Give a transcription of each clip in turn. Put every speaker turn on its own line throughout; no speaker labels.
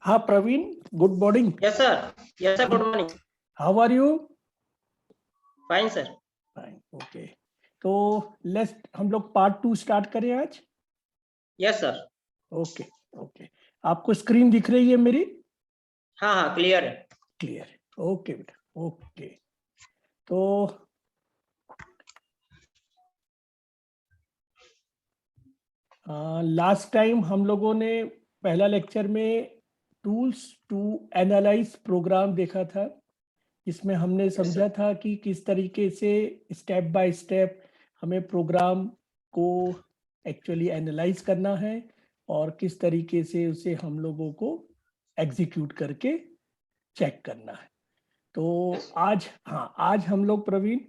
हाँ Praveen, good morning.
Yes sir good morning.
How are you?
Fine sir.
Fine, okay. तो let's हम लोग part 2 start करें आज।
Yes sir.
ओके ओके, आपको स्क्रीन दिख रही है मेरी?
हाँ क्लियर है।
क्लियर है, ओके बेटा, ओके। तो लास्ट टाइम हम लोगों ने पहला लेक्चर में टूल्स टू एनालाइज प्रोग्राम देखा था। इसमें हमने समझा था कि किस तरीके से स्टेप बाय स्टेप हमें प्रोग्राम को एक्चुअली एनालाइज करना है और किस तरीके से उसे हम लोगों को एग्जीक्यूट करके चेक करना है। तो आज हम लोग प्रवीण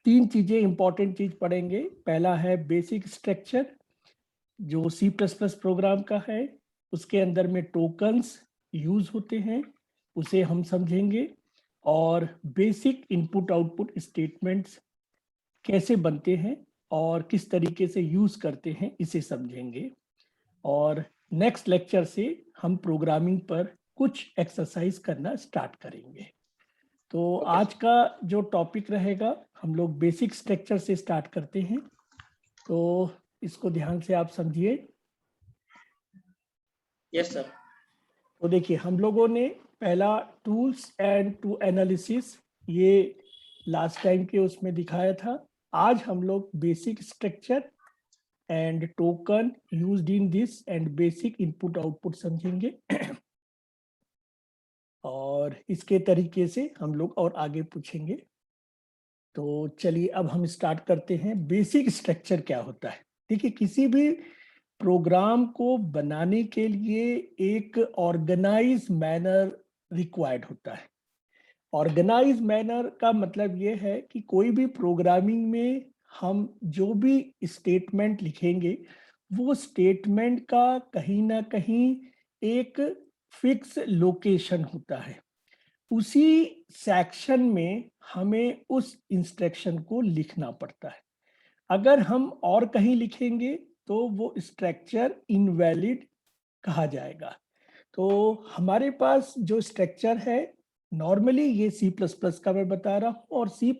3 चीजें इंपॉर्टेंट चीज पढ़ेंगे। पहला है बेसिक स्ट्रक्चर जो C++ प्रोग्राम का है, उसके अंदर में टोकन्स यूज होते हैं, उसे हम समझेंगे। और बेसिक इनपुट आउटपुट स्टेटमेंट्स कैसे बनते हैं और किस तरीके से यूज करते हैं, इसे समझेंगे। और नेक्स्ट लेक्चर से हम प्रोग्रामिंग पर कुछ एक्सरसाइज करना स्टार्ट करेंगे। तो आज का जो टॉपिक रहेगा, हम लोग बेसिक स्ट्रक्चर से स्टार्ट करते हैं। तो इसको ध्यान से आप समझिए।
Yes sir.
तो देखिए, हम लोगों ने पहला टूल्स एंड टू एनालिसिस ये लास्ट टाइम के उसमें दिखाया था। आज हम लोग basic structure and token used in this and basic input output समझेंगे। और इसके तरीके से हम लोग और आगे पूछेंगे। तो चलिए अब हम स्टार्ट करते हैं। बेसिक स्ट्रक्चर क्या होता है? देखिए, किसी भी प्रोग्राम को बनाने के लिए एक ऑर्गेनाइज मैनर रिक्वायर्ड होता है। ऑर्गेनाइज मैनर का मतलब ये है कि कोई भी प्रोग्रामिंग में हम जो भी स्टेटमेंट लिखेंगे, वो स्टेटमेंट का कहीं ना कहीं एक फिक्स लोकेशन होता है। उसी सेक्शन में हमें उस इंस्ट्रक्शन को लिखना पड़ता है। अगर हम और कहीं लिखेंगे तो वो स्ट्रक्चर इनवैलिड कहा जाएगा। तो हमारे पास जो स्ट्रक्चर है, नॉर्मली ये C++ का मैं बता रहा हूँ, और C++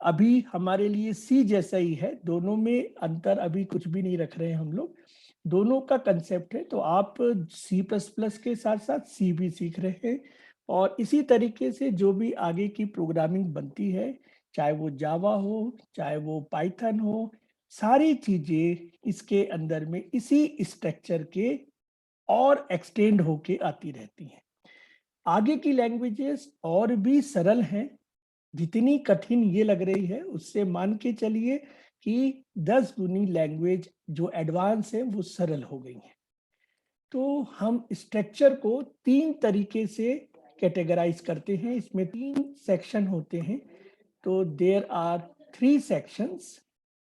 अभी हमारे लिए C जैसा ही है। दोनों में अंतर अभी कुछ भी नहीं रख रहे हैं हम लोग, दोनों का कंसेप्ट है। तो आप C++ के साथ साथ C भी सीख रहे हैं। और इसी तरीके से जो भी आगे की प्रोग्रामिंग बनती है, चाहे वो जावा हो, चाहे वो पाइथन हो, सारी चीजें इसके अंदर में इसी स्ट्रक्चर के और एक्सटेंड होके आती रहती हैं। आगे की लैंग्वेजेस और भी सरल हैं। जितनी कठिन ये लग रही है, उससे मान के चलिए कि 10 गुनी लैंग्वेज जो एडवांस है वो सरल हो गई है। तो हम स्ट्रक्चर को 3 तरीके से कैटेगराइज करते हैं। इसमें 3 सेक्शन होते हैं। तो देयर आर 3 सेक्शंस।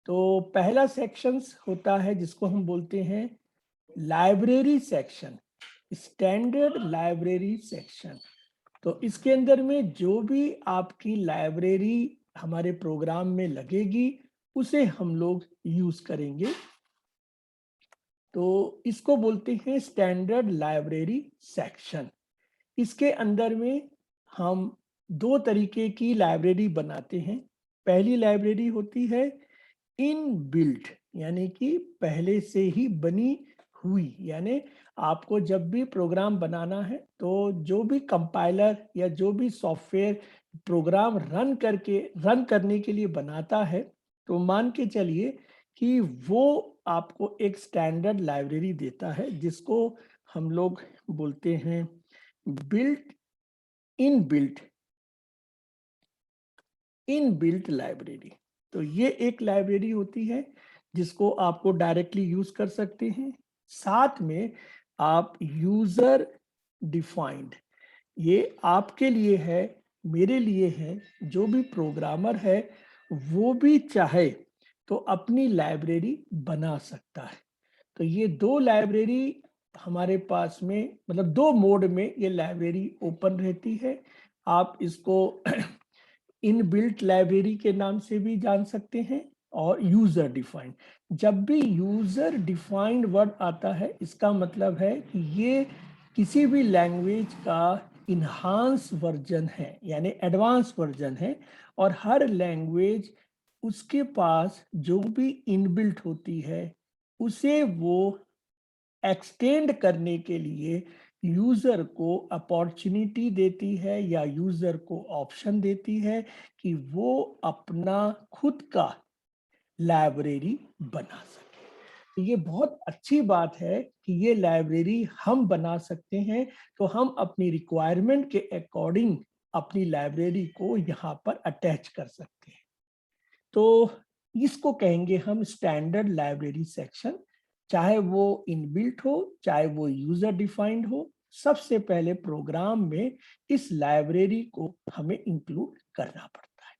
तो पहला सेक्शंस होता है जिसको हम बोलते हैं library section, standard library section. तो इसके अंदर में जो भी आपकी लाइब्रेरी हमारे प्रोग्राम में लगेगी, उसे हम लोग यूज करेंगे। तो इसको बोलते हैं स्टैंडर्ड लाइब्रेरी सेक्शन। इसके अंदर में हम 2 तरीके की लाइब्रेरी बनाते हैं। पहली लाइब्रेरी होती है इनबिल्ट, यानी कि पहले से ही बनी हुई। यानी आपको जब भी प्रोग्राम बनाना है, तो जो भी कंपाइलर या जो भी सॉफ्टवेयर प्रोग्राम रन करने के लिए बनाता है, तो मान के चलिए कि वो आपको एक स्टैंडर्ड लाइब्रेरी देता है, जिसको हम लोग बोलते हैं इनबिल्ट लाइब्रेरी। तो ये एक लाइब्रेरी होती है जिसको आपको डायरेक्टली यूज कर सकते हैं। साथ में आप यूजर डिफाइंड, ये आपके लिए है, मेरे लिए है, जो भी प्रोग्रामर है वो भी चाहे तो अपनी लाइब्रेरी बना सकता है। तो ये 2 लाइब्रेरी हमारे पास में, मतलब 2 मोड में ये लाइब्रेरी ओपन रहती है। आप इसको इनबिल्ट लाइब्रेरी के नाम से भी जान सकते हैं और यूजर डिफाइंड। जब भी यूजर डिफाइंड वर्ड आता है, इसका मतलब है कि ये किसी भी लैंग्वेज का इन्हांस वर्जन है, यानी एडवांस वर्जन है, और हर लैंग्वेज उसके पास जो भी इनबिल्ट होती है उसे वो एक्सटेंड करने के लिए यूजर को अपॉर्चुनिटी देती है या यूजर को ऑप्शन देती है कि वो अपना खुद का लाइब्रेरी बना सके। तो ये बहुत अच्छी बात है कि ये लाइब्रेरी हम बना सकते हैं। तो हम अपनी रिक्वायरमेंट के अकॉर्डिंग अपनी लाइब्रेरी को यहाँ पर अटैच कर सकते हैं। तो इसको कहेंगे हम स्टैंडर्ड लाइब्रेरी सेक्शन, चाहे वो इनबिल्ट हो चाहे वो यूजर डिफाइंड हो। सबसे पहले प्रोग्राम में इस लाइब्रेरी को हमें इंक्लूड करना पड़ता है।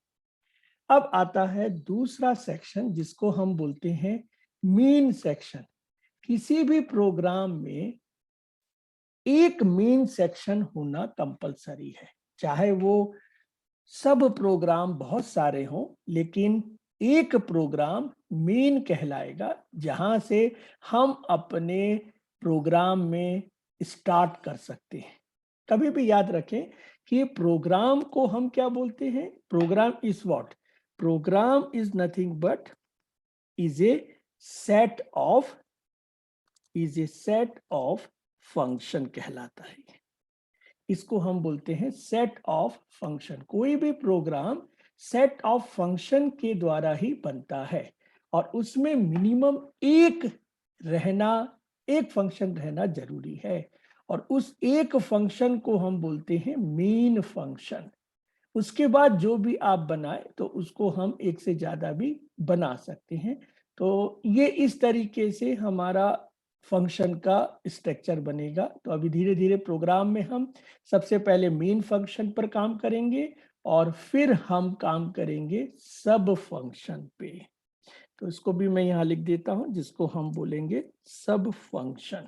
अब आता है दूसरा सेक्शन जिसको हम बोलते हैं मेन सेक्शन। किसी भी प्रोग्राम में एक मेन सेक्शन होना कंपलसरी है, चाहे वो सब प्रोग्राम बहुत सारे हों, लेकिन एक प्रोग्राम मेन कहलाएगा जहां से हम अपने प्रोग्राम में स्टार्ट कर सकते हैं। कभी भी याद रखें कि प्रोग्राम को हम क्या बोलते हैं? Program is what? Program is nothing but is a set of function कहलाता है। इसको हम बोलते हैं सेट ऑफ फंक्शन। कोई भी प्रोग्राम सेट ऑफ फंक्शन के द्वारा ही बनता है और उसमें मिनिमम एक फंक्शन रहना जरूरी है, और उस एक फंक्शन को हम बोलते हैं मेन फंक्शन। उसके बाद जो भी आप बनाए तो उसको हम एक से ज्यादा भी बना सकते हैं। तो ये इस तरीके से हमारा फंक्शन का स्ट्रक्चर बनेगा। तो अभी धीरे धीरे प्रोग्राम में हम सबसे पहले मेन फंक्शन पर काम करेंगे और फिर हम काम करेंगे सब फंक्शन पे। तो इसको भी मैं यहाँ लिख देता हूँ, जिसको हम बोलेंगे सब फंक्शन।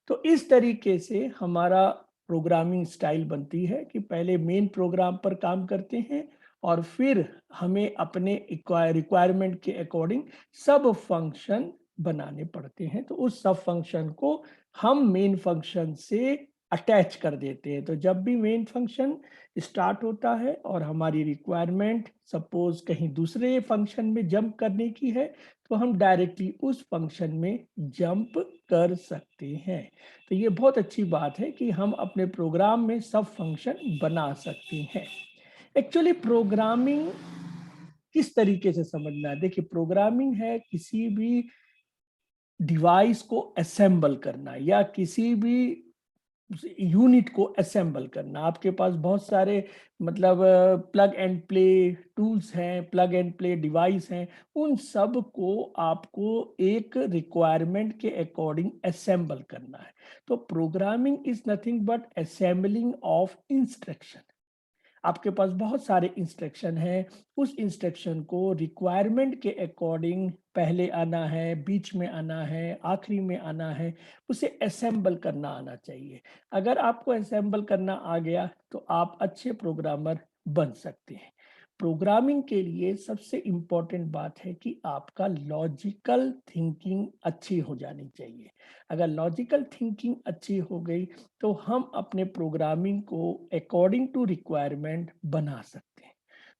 तो इस तरीके से हमारा प्रोग्रामिंग स्टाइल बनती है कि पहले मेन प्रोग्राम पर काम करते हैं और फिर हमें अपने रिक्वायरमेंट के अकॉर्डिंग सब फंक्शन बनाने पड़ते हैं। तो उस सब फंक्शन को हम मेन फंक्शन से अटैच कर देते हैं। तो जब भी मेन फंक्शन स्टार्ट होता है और हमारी रिक्वायरमेंट सपोज कहीं दूसरे फंक्शन में जंप करने की है, तो हम डायरेक्टली उस फंक्शन में जंप कर सकते हैं। तो ये बहुत अच्छी बात है कि हम अपने प्रोग्राम में सब फंक्शन बना सकते हैं। एक्चुअली प्रोग्रामिंग किस तरीके से समझना है? देखिए, प्रोग्रामिंग है किसी भी डिवाइस को असेंबल करना या किसी भी यूनिट को असेंबल करना। आपके पास बहुत सारे मतलब प्लग एंड प्ले टूल्स हैं, प्लग एंड प्ले डिवाइस हैं, उन सब को आपको एक रिक्वायरमेंट के अकॉर्डिंग असेंबल करना है। तो programming is nothing but assembling of instruction. आपके पास बहुत सारे इंस्ट्रक्शन हैं, उस इंस्ट्रक्शन को रिक्वायरमेंट के अकॉर्डिंग पहले आना है, बीच में आना है, आखिरी में आना है, उसे असेंबल करना आना चाहिए। अगर आपको असेंबल करना आ गया तो आप अच्छे प्रोग्रामर बन सकते हैं। प्रोग्रामिंग के लिए सबसे इम्पोर्टेंट बात है कि आपका लॉजिकल थिंकिंग अच्छी हो जानी चाहिए। अगर लॉजिकल थिंकिंग अच्छी हो गई तो हम अपने प्रोग्रामिंग को अकॉर्डिंग टू रिक्वायरमेंट बना सकते हैं।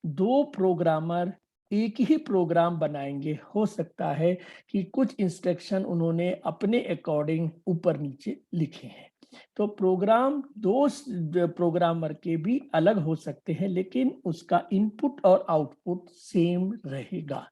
दो प्रोग्रामर एक ही प्रोग्राम बनाएंगे, हो सकता है कि कुछ इंस्ट्रक्शन उन्होंने अपने अकॉर्डिंग ऊपर नीचे लिखे हैं। तो प्रोग्राम दो प्रोग्रामर के भी अलग हो सकते हैं, लेकिन उसका इनपुट और आउटपुट सेम रहेगा।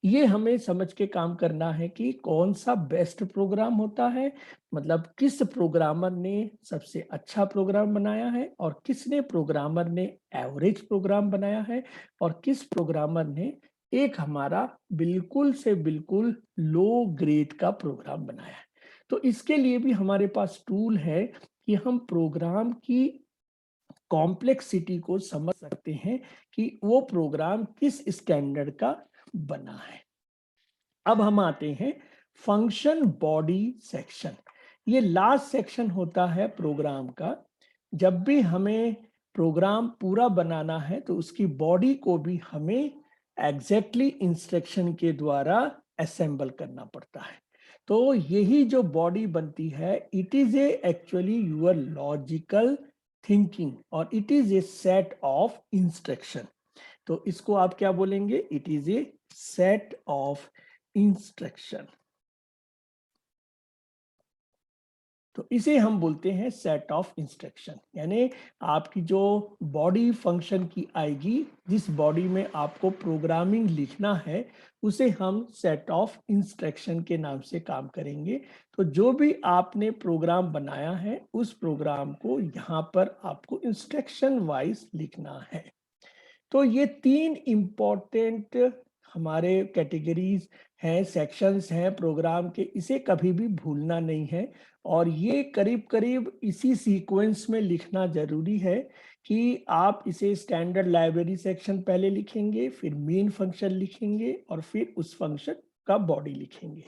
ये हमें समझ के काम करना है कि कौन सा बेस्ट प्रोग्राम होता है, मतलब किस प्रोग्रामर ने सबसे अच्छा प्रोग्राम बनाया है और किसने प्रोग्रामर ने एवरेज प्रोग्राम बनाया है और किस प्रोग्रामर ने एक हमारा बिल्कुल से बिल्कुल लो ग्रेड का प्रोग्राम बनाया है। तो इसके लिए भी हमारे पास टूल है कि हम प्रोग्राम की कॉम्प्लेक्सिटी को समझ सकते हैं कि वो प्रोग्राम किस स्टैंडर्ड का बना है। अब हम आते हैं फंक्शन बॉडी सेक्शन। ये लास्ट सेक्शन होता है प्रोग्राम का। जब भी हमें प्रोग्राम पूरा बनाना है तो उसकी बॉडी को भी हमें एग्जैक्टली इंस्ट्रक्शन के द्वारा असेंबल करना पड़ता है। तो यही जो बॉडी बनती है, it is a actually your logical thinking और it is a set of instruction. तो इसको आप क्या बोलेंगे? It is a set of instruction. तो इसे हम बोलते हैं सेट ऑफ इंस्ट्रक्शन। यानी आपकी जो बॉडी फंक्शन की आएगी, जिस बॉडी में आपको प्रोग्रामिंग लिखना है, उसे हम सेट ऑफ इंस्ट्रक्शन के नाम से काम करेंगे। तो जो भी आपने प्रोग्राम बनाया है, उस प्रोग्राम को यहाँ पर आपको इंस्ट्रक्शन वाइज लिखना है। तो ये 3 इंपॉर्टेंट हमारे कैटेगरीज हैं, सेक्शंस हैं प्रोग्राम के, इसे कभी भी भूलना नहीं है। और ये करीब करीब इसी सीक्वेंस में लिखना जरूरी है कि आप इसे स्टैंडर्ड लाइब्रेरी सेक्शन पहले लिखेंगे, फिर मेन फंक्शन लिखेंगे और फिर उस फंक्शन का बॉडी लिखेंगे।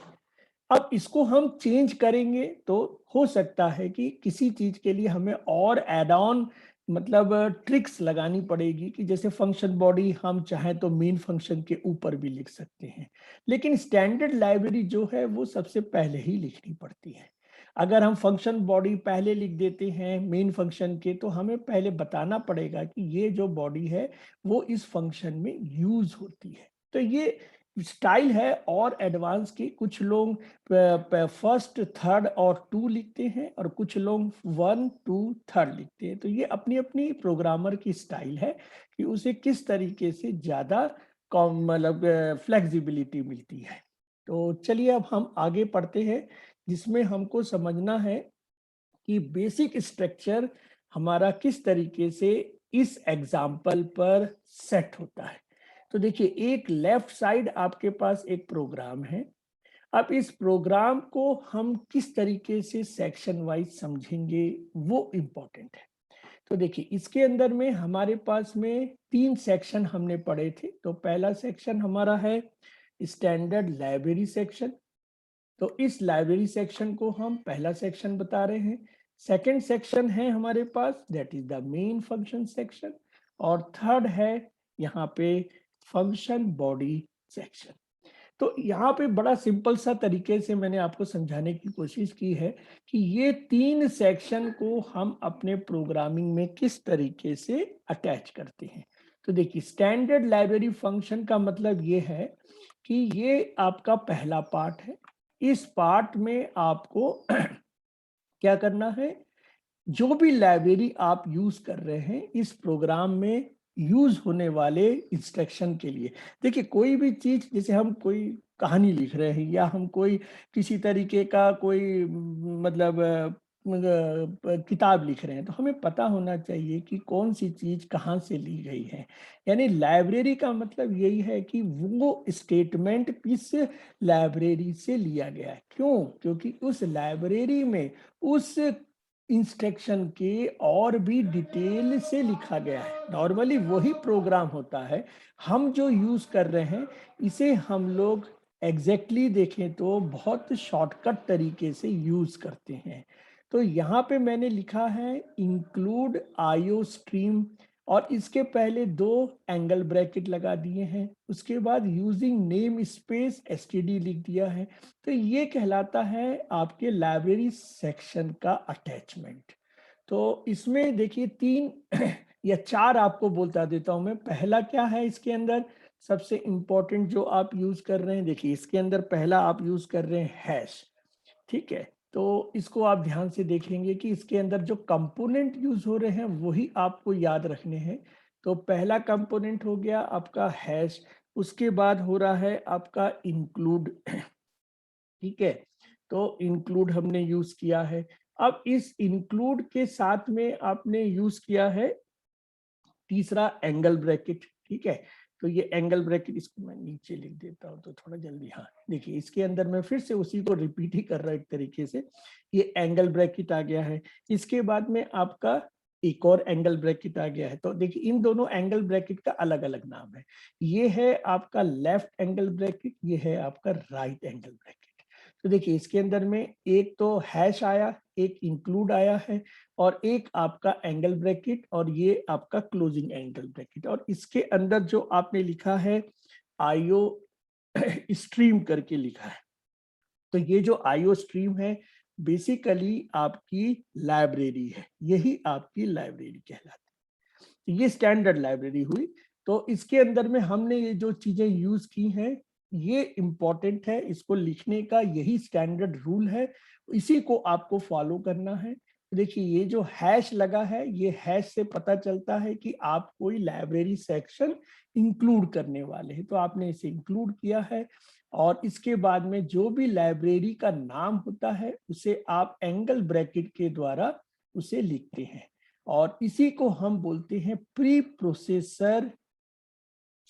अब इसको हम चेंज करेंगे तो हो सकता है कि किसी चीज के लिए हमें और एड ऑन मतलब ट्रिक्स लगानी पड़ेगी कि जैसे फंक्शन बॉडी हम चाहें तो मेन फंक्शन के ऊपर भी लिख सकते हैं, लेकिन स्टैंडर्ड लाइब्रेरी जो है वो सबसे पहले ही लिखनी पड़ती है। अगर हम फंक्शन बॉडी पहले लिख देते हैं मेन फंक्शन के, तो हमें पहले बताना पड़ेगा कि ये जो बॉडी है वो इस फंक्शन में यूज होती है। तो ये स्टाइल है और एडवांस की। कुछ लोग फर्स्ट, थर्ड और टू लिखते हैं और कुछ लोग 1, 2, 3 लिखते हैं। तो ये अपनी अपनी प्रोग्रामर की स्टाइल है कि उसे किस तरीके से ज्यादा मतलब फ्लेक्सिबिलिटी मिलती है। तो चलिए अब हम आगे पढ़ते हैं, जिसमें हमको समझना है कि बेसिक स्ट्रक्चर हमारा किस तरीके से इस एग्जाम्पल पर सेट होता है। तो देखिए, एक लेफ्ट साइड आपके पास एक प्रोग्राम है। अब इस प्रोग्राम को हम किस तरीके से सेक्शन वाइज समझेंगे वो इम्पोर्टेंट है। तो देखिए, इसके अंदर में हमारे पास में 3 सेक्शन हमने पढ़े थे। तो पहला सेक्शन हमारा है स्टैंडर्ड लाइब्रेरी सेक्शन। तो इस लाइब्रेरी सेक्शन को हम पहला सेक्शन बता रहे हैं। सेकंड सेक्शन है हमारे पास, that is the main function section. और थर्ड है यहाँ पे फंक्शन बॉडी सेक्शन। तो यहाँ पे बड़ा सिंपल सा तरीके से मैंने आपको समझाने की कोशिश की है कि ये 3 सेक्शन को हम अपने प्रोग्रामिंग में किस तरीके से अटैच करते हैं। तो देखिए, स्टैंडर्ड लाइब्रेरी फंक्शन का मतलब ये है कि ये आपका पहला पार्ट है। इस पार्ट में आपको क्या करना है, जो भी लाइब्रेरी आप यूज कर रहे हैं इस प्रोग्राम में यूज होने वाले इंस्ट्रक्शन के लिए। देखिए, कोई भी चीज, जैसे हम कोई कहानी लिख रहे हैं या हम कोई किसी तरीके का कोई मतलब किताब लिख रहे हैं, तो हमें पता होना चाहिए कि कौन सी चीज कहाँ से ली गई है। यानी लाइब्रेरी का मतलब यही है कि वो स्टेटमेंट किस लाइब्रेरी से लिया गया है। क्यों? क्योंकि उस लाइब्रेरी में उस इंस्ट्रक्शन के और भी डिटेल से लिखा गया है। नॉर्मली वही प्रोग्राम होता है, हम जो यूज कर रहे हैं इसे हम लोग एग्जैक्टली देखें तो बहुत शॉर्टकट तरीके से यूज करते हैं। तो यहाँ पे मैंने लिखा है इंक्लूड आईओ स्ट्रीम और इसके पहले 2 एंगल ब्रैकेट लगा दिए हैं। उसके बाद यूजिंग नेम स्पेस एसटीडी लिख दिया है। तो ये कहलाता है आपके लाइब्रेरी सेक्शन का अटैचमेंट। तो इसमें देखिए 3 या 4 आपको बोलता देता हूं मैं। पहला क्या है इसके अंदर, सबसे इंपॉर्टेंट जो आप यूज कर रहे हैं, देखिए इसके अंदर पहला आप यूज कर रहे हैं हैश। ठीक है, तो इसको आप ध्यान से देखेंगे कि इसके अंदर जो कंपोनेंट यूज हो रहे हैं वही आपको याद रखने हैं। तो पहला कंपोनेंट हो गया आपका हैश, उसके बाद हो रहा है आपका इंक्लूड। ठीक है, तो इंक्लूड हमने यूज किया है। अब इस इंक्लूड के साथ में आपने यूज किया है तीसरा एंगल ब्रैकेट। ठीक है, तो ये एंगल ब्रैकेट, इसको मैं नीचे लिख देता हूं तो थोड़ा जल्दी, हाँ देखिए इसके अंदर मैं फिर से उसी को रिपीट ही कर रहा हूं एक तरीके से। ये एंगल ब्रैकेट आ गया है। इसके बाद में आपका एक और एंगल ब्रैकेट आ गया है। तो देखिए इन दोनों एंगल ब्रैकेट का अलग अलग नाम है। ये है आपका लेफ्ट एंगल ब्रैकेट, ये है आपका राइट एंगल ब्रैकेट। तो देखिए इसके अंदर में एक तो हैश आया, एक इंक्लूड आया है, और एक आपका एंगल ब्रैकेट, और ये आपका क्लोजिंग एंगल ब्रैकेट। और इसके अंदर जो आपने लिखा है आईओ स्ट्रीम करके लिखा है, तो ये जो आईओ स्ट्रीम है बेसिकली आपकी लाइब्रेरी है, यही आपकी लाइब्रेरी कहलाती है। तो ये स्टैंडर्ड लाइब्रेरी हुई। तो इसके अंदर में हमने ये जो चीजें यूज की हैं ये इंपॉर्टेंट है, इसको लिखने का यही स्टैंडर्ड रूल है, इसी को आपको फॉलो करना है। देखिए ये जो हैश लगा है, ये हैश से पता चलता है कि आप कोई लाइब्रेरी सेक्शन इंक्लूड करने वाले हैं, तो आपने इसे इंक्लूड किया है। और इसके बाद में जो भी लाइब्रेरी का नाम होता है उसे आप एंगल ब्रैकेट के द्वारा उसे लिखते हैं, और इसी को हम बोलते हैं प्री प्रोसेसर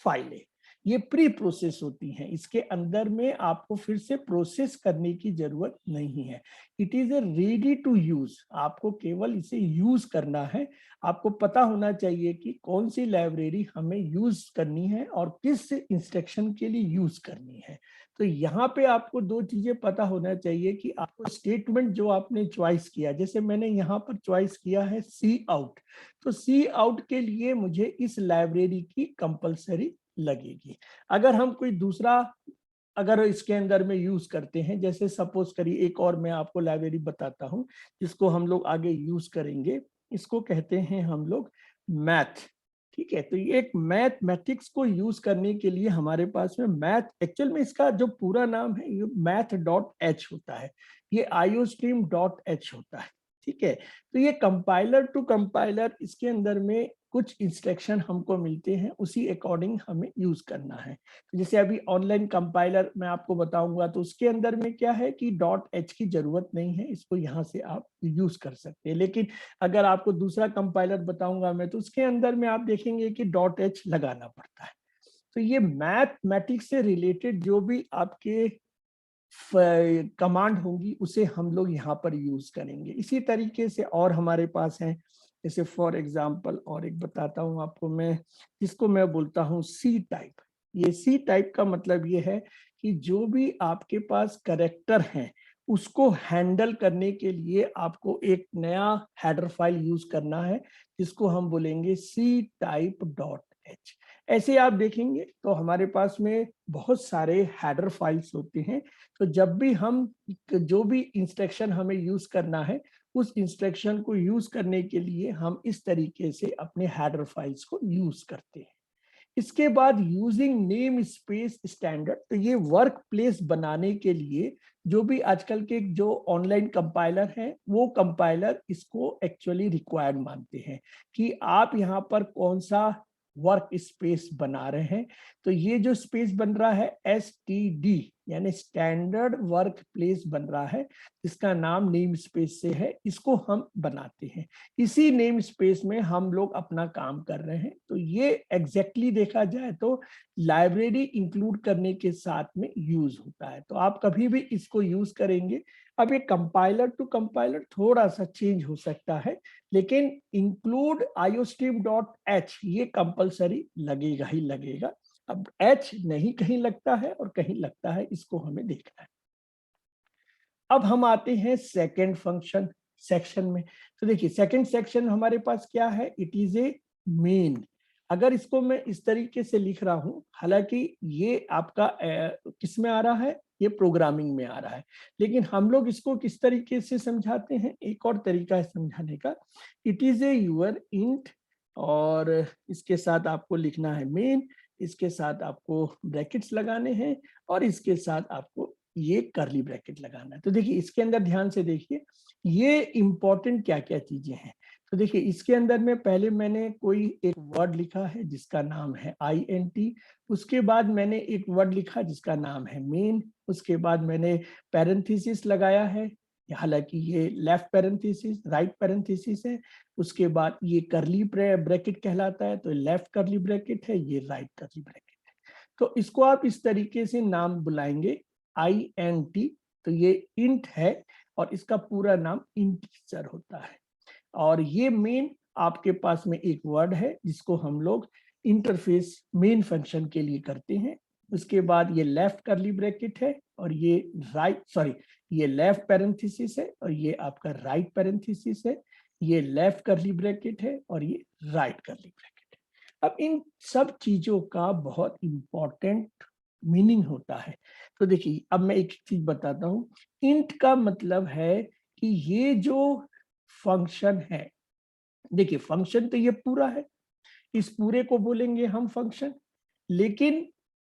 फाइलें। ये प्री प्रोसेस होती हैं, इसके अंदर में आपको फिर से प्रोसेस करने की जरूरत नहीं है। It is a ready to use, आपको केवल इसे यूज करना है। आपको पता होना चाहिए कि कौन सी लाइब्रेरी हमें यूज करनी है और किस इंस्ट्रक्शन के लिए यूज करनी है। तो यहाँ पे आपको दो चीजें पता होना चाहिए कि आपको स्टेटमेंट जो आपने चॉइस किया, जैसे मैंने यहाँ पर चॉइस किया है सी आउट, तो सी आउट के लिए मुझे इस लाइब्रेरी की कंपलसरी लगेगी। अगर हम कोई दूसरा अगर इसके अंदर में यूज करते हैं, जैसे सपोज करिए एक और मैं आपको लाइब्रेरी बताता हूं जिसको हम लोग आगे यूज करेंगे, इसको कहते हैं हम लोग मैथ। ठीक है, तो ये एक मैथमेटिक्स को यूज करने के लिए हमारे पास में मैथ, एक्चुअल में इसका जो पूरा नाम है ये math.h होता है, ये iostream.h होता है। ठीक है, तो ये कंपाइलर टू कंपाइलर, इसके अंदर में कुछ इंस्ट्रक्शन हमको मिलते हैं, उसी अकॉर्डिंग हमें यूज करना है। तो जैसे अभी ऑनलाइन कंपाइलर मैं आपको बताऊंगा, तो उसके अंदर में क्या है कि .h की जरूरत नहीं है, इसको यहाँ से आप यूज कर सकते हैं। लेकिन अगर आपको दूसरा कंपाइलर बताऊंगा मैं, तो उसके अंदर में आप देखेंगे कि .h लगाना पड़ता है। तो ये मैथमेटिक्स से रिलेटेड जो भी आपके कमांड होंगी उसे हम लोग यहाँ पर यूज करेंगे। इसी तरीके से और हमारे पास है, जैसे फॉर एग्जांपल और एक बताता हूँ आपको मैं, जिसको मैं बोलता हूँ सी टाइप। ये सी टाइप का मतलब ये है कि जो भी आपके पास कैरेक्टर हैं उसको हैंडल करने के लिए आपको एक नया हेडर फाइल यूज करना है, जिसको हम बोलेंगे C-type.h। ऐसे आप देखेंगे तो हमारे पास में बहुत सारे हेडर फाइल्स होते हैं। तो जब भी हम जो भी इंस्ट्रक्शन हमें यूज करना है, उस इंस्ट्रक्शन को यूज करने के लिए हम इस तरीके से अपने हेडर फाइल्स को यूज करते हैं। इसके बाद यूजिंग नेम स्पेस स्टैंडर्ड, तो ये वर्क प्लेस बनाने के लिए जो भी आजकल के जो ऑनलाइन कंपाइलर हैं वो कंपाइलर इसको एक्चुअली रिक्वायर्ड मानते हैं कि आप यहाँ पर कौन सा वर्क स्पेस बना रहे हैं। तो ये जो स्पेस बन रहा है STD यानी स्टैंडर्ड वर्क प्लेस बन रहा है, इसका नाम नेम स्पेस से है, इसको हम बनाते हैं। इसी नेम स्पेस में हम लोग अपना काम कर रहे हैं। तो ये एग्जैक्टली देखा जाए तो लाइब्रेरी इंक्लूड करने के साथ में यूज होता है। तो आप कभी भी इसको यूज करेंगे, अब ये कंपाइलर टू कंपाइलर थोड़ा सा चेंज हो सकता है, लेकिन इंक्लूड iostream.h ये कंपलसरी लगेगा ही लगेगा। अब h नहीं कहीं लगता है और कहीं लगता है, इसको हमें देखना है। अब हम आते हैं सेकंड फंक्शन सेक्शन में। तो देखिए सेकंड सेक्शन हमारे पास क्या है, इट इज ए मेन। अगर इसको मैं इस तरीके से लिख रहा हूं, हालांकि ये आपका किस में आ रहा है, ये प्रोग्रामिंग में आ रहा है, लेकिन हम लोग इसको किस तरीके से समझाते हैं, एक और तरीका है समझाने का, it is a your int, और इसके साथ आपको लिखना है मेन, इसके साथ आपको ब्रैकेट्स लगाने हैं, और इसके साथ आपको ये करली ब्रैकेट लगाना है। तो देखिए इसके अंदर ध्यान से देखिए ये इंपॉर्टेंट क्या क्या चीजें हैं। तो देखिए इसके अंदर में पहले मैंने कोई एक वर्ड लिखा है जिसका नाम है INT, उसके बाद मैंने एक वर्ड लिखा जिसका नाम है मेन, उसके बाद मैंने पैरेंथेसिस लगाया है, हालांकि ये लेफ्ट पैरेंथेसिस राइट पैरेंथेसिस है, उसके बाद ये करली ब्रैकेट कहलाता है, तो लेफ्ट करली ब्रैकेट है, ये राइट करली ब्रैकेट है। तो इसको आप इस तरीके से नाम बुलाएंगे INT, तो ये इंट है और इसका पूरा नाम इंटीजर होता है। और ये मेन आपके पास में एक वर्ड है जिसको हम लोग इंटरफेस मेन फंक्शन के लिए करते हैं। उसके बाद ये लेफ्ट कर्ली ब्रैकेट है और ये ये लेफ्ट पैरेंथेसिस है और ये आपका राइट पैरेंथेसिस है। ये लेफ्ट कर्ली ब्रैकेट है और ये राइट कर्ली ब्रैकेट है। अब इन सब चीजों का बहुत इंपॉर्टेंट मीनिंग होता है। तो देखिए अब मैं एक चीज बताता हूं। इंट का मतलब है कि ये जो फंक्शन है, देखिए फंक्शन तो ये पूरा है, इस पूरे को बोलेंगे हम फंक्शन। लेकिन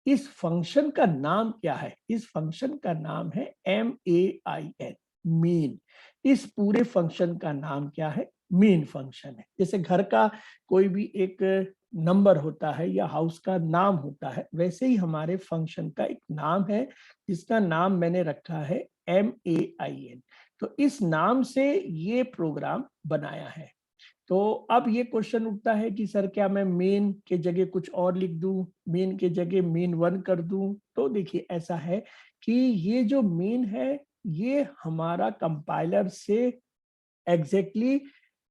इस फंक्शन का नाम क्या है? इस फंक्शन का नाम है MAIN, मेन। इस पूरे फंक्शन का नाम क्या है? मेन फंक्शन है। जैसे घर का कोई भी एक नंबर होता है या हाउस का नाम होता है, वैसे ही हमारे फंक्शन का एक नाम है जिसका नाम मैंने रखा है MAIN। तो इस नाम से ये प्रोग्राम बनाया है। तो अब ये क्वेश्चन उठता है कि सर क्या मैं मेन के जगह कुछ और लिख दूं, मेन के जगह main1 कर दूं? तो देखिए ऐसा है कि ये जो मेन है ये हमारा कंपाइलर से एग्जैक्टली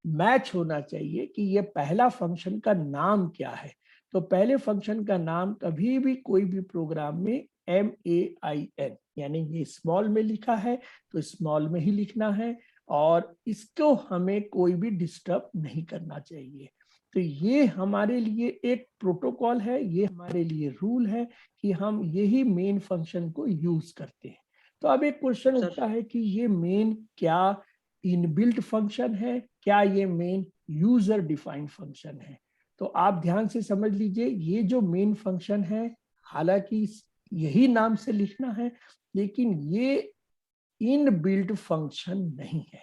मैच होना चाहिए कि ये पहला फंक्शन का नाम क्या है। तो पहले फंक्शन का नाम कभी भी कोई भी प्रोग्राम में MAIN, यानी ये स्मॉल में लिखा है तो स्मॉल में ही लिखना है और इसको हमें कोई भी डिस्टर्ब नहीं करना चाहिए। तो ये हमारे लिए एक प्रोटोकॉल है, ये हमारे लिए रूल है कि हम यही मेन फंक्शन को यूज करते हैं। तो अब एक क्वेश्चन
सर
उठता है कि ये मेन क्या इनबिल्ट फंक्शन है, क्या ये मेन यूजर डिफाइंड फंक्शन है? तो आप ध्यान से समझ लीजिए, ये जो मेन फंक्शन है हालांकि यही नाम से लिखना है, लेकिन ये इनबिल्ट फंक्शन नहीं है,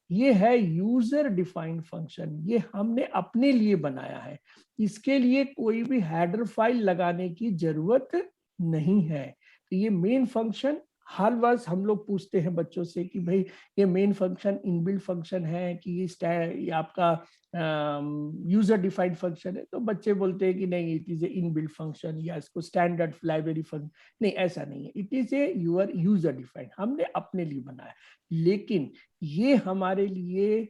ये है यूजर डिफाइंड फंक्शन। ये हमने अपने लिए बनाया है, इसके लिए कोई भी हेडर फाइल लगाने की जरूरत नहीं है। तो ये मेन फंक्शन, हर बार हम लोग पूछते हैं बच्चों से कि भाई ये मेन फंक्शन इनबिल्ट फंक्शन है कि ये आपका यूजर डिफाइंड फंक्शन है? तो बच्चे बोलते हैं कि नहीं, it is a inbuilt function या इसको स्टैंडर्ड लाइब्रेरी फंक्शन। नहीं, ऐसा नहीं है, it is a your user defined, हमने अपने लिए बनाया। लेकिन ये हमारे लिए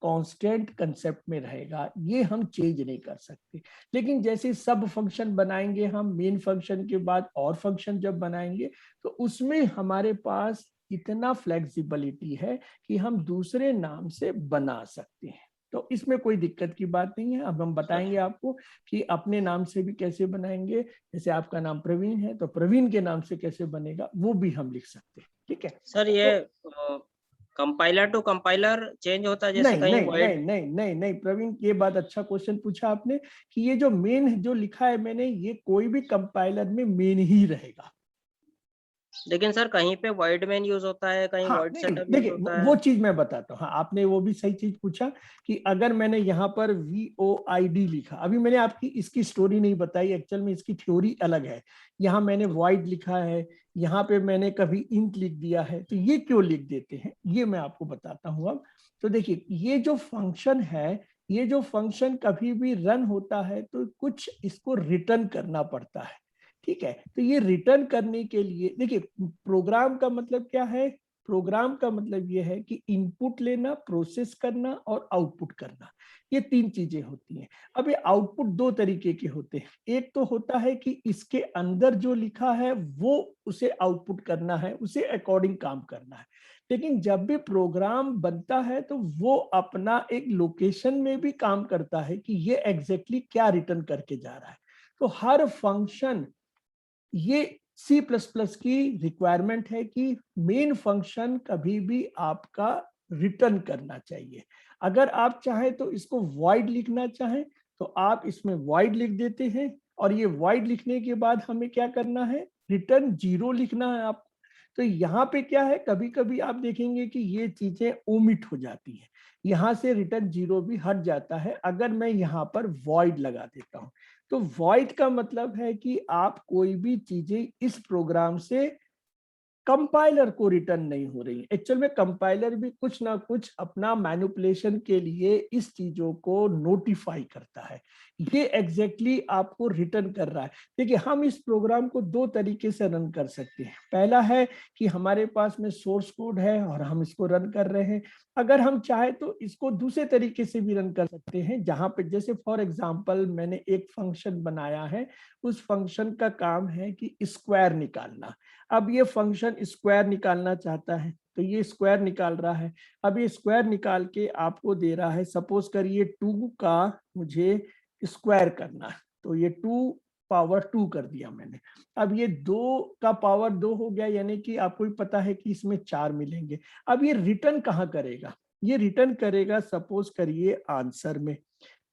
कांस्टेंट कंसेप्ट में रहेगा, ये हम चेंज नहीं कर सकते। लेकिन जैसे सब फंक्शन बनाएंगे हम, मेन फंक्शन के बाद और फंक्शन जब बनाएंगे तो उसमें हमारे पास इतना फ्लेक्सिबिलिटी है कि हम दूसरे नाम से बना सकते हैं। तो इसमें कोई दिक्कत की बात नहीं है। अब हम बताएंगे आपको कि अपने नाम से भी कैसे बनाएंगे। जैसे आपका नाम प्रवीण है तो प्रवीण के नाम से कैसे बनेगा वो भी हम लिख सकते हैं। ठीक है
सर, ये कंपाइलर टू कंपाइलर चेंज होता है, जैसे
नहीं
कहीं
नहीं
वर्ड।
नहीं नहीं नहीं नहीं प्रवीण, ये बात अच्छा क्वेश्चन पूछा आपने कि ये जो मेन जो लिखा है मैंने, ये कोई भी कंपाइलर में मेन ही रहेगा।
लेकिन सर कहीं पे वर्ड मेन यूज होता है, कहीं
हाँ
वर्ड
नहीं नहीं,
सेटअप यूज
देखिए
होता
वो
है।
चीज मैं बताता हूँ। हाँ, आपने वो भी सही चीज पूछा कि अगर मैंने यहाँ पर VOID लिखा, अभी मैंने आपकी इसकी स्टोरी नहीं बताई, एक्चुअल में इसकी थ्योरी अलग है। यहाँ मैंने वॉइड लिखा है, यहाँ पे मैंने कभी इंट लिख दिया है, तो ये क्यों लिख देते हैं ये मैं आपको बताता हूँ अब। तो देखिए ये जो फंक्शन है, ये जो फंक्शन कभी भी रन होता है तो कुछ इसको रिटर्न करना पड़ता है। ठीक है, तो ये रिटर्न करने के लिए देखिए प्रोग्राम का मतलब क्या है? प्रोग्राम का मतलब ये है कि इनपुट लेना, प्रोसेस करना और आउटपुट करना, ये तीन चीजें होती हैं। अब ये आउटपुट दो तरीके के होते हैं। एक तो होता है कि इसके अंदर जो लिखा है वो उसे आउटपुट करना है, उसे अकॉर्डिंग काम करना है। लेकिन जब भी प्रोग्राम बनता है तो वो अपना एक लोकेशन में भी काम करता है कि ये एग्जैक्टली क्या रिटर्न करके जा रहा है। तो हर फंक्शन, ये C++ की रिक्वायरमेंट है कि मेन फंक्शन कभी भी आपका रिटर्न करना चाहिए। अगर आप चाहें तो इसको void लिखना चाहें तो आप इसमें void लिख देते हैं और ये void लिखने के बाद हमें क्या करना है? रिटर्न 0 लिखना है आप। तो यहाँ पे क्या है, कभी कभी आप देखेंगे कि ये चीजें ओमिट हो जाती है, यहाँ से रिटर्न 0 भी हट जाता है अगर मैं यहाँ पर void लगा देता हूँ। तो void का मतलब है कि आप कोई भी चीजें इस प्रोग्राम से कंपाइलर को रिटर्न नहीं हो रही। एक्चुअल में कंपाइलर भी कुछ ना कुछ अपना मैनिपुलेशन के लिए इस चीजों को नोटिफाई करता है, ये एग्जैक्टली आपको रिटर्न कर रहा है। देखिए, हम इस प्रोग्राम को दो तरीके से रन कर सकते हैं। पहला है कि हमारे पास में सोर्स कोड है और हम इसको रन कर रहे हैं। अगर हम चाहे तो इसको दूसरे तरीके से भी रन कर सकते हैं, जहां पे जैसे फॉर एग्जांपल मैंने एक फंक्शन बनाया है, उस फंक्शन का काम है कि स्क्वायर निकालना। अब ये फंक्शन स्क्वायर निकालना चाहता है, तो ये स्क्वायर निकाल रहा है। अब ये स्क्वायर निकाल के आपको दे रहा है, सपोज करिए 2 का मुझे स्क्वायर करना है, तो ये 2 पावर 2 कर दिया मैंने। अब ये 2 का पावर 2 हो गया, यानी कि आपको भी पता है कि इसमें 4 मिलेंगे। अब ये रिटर्न कहाँ करेगा? ये रिटर्न करेगा सपोज करिए आंसर में,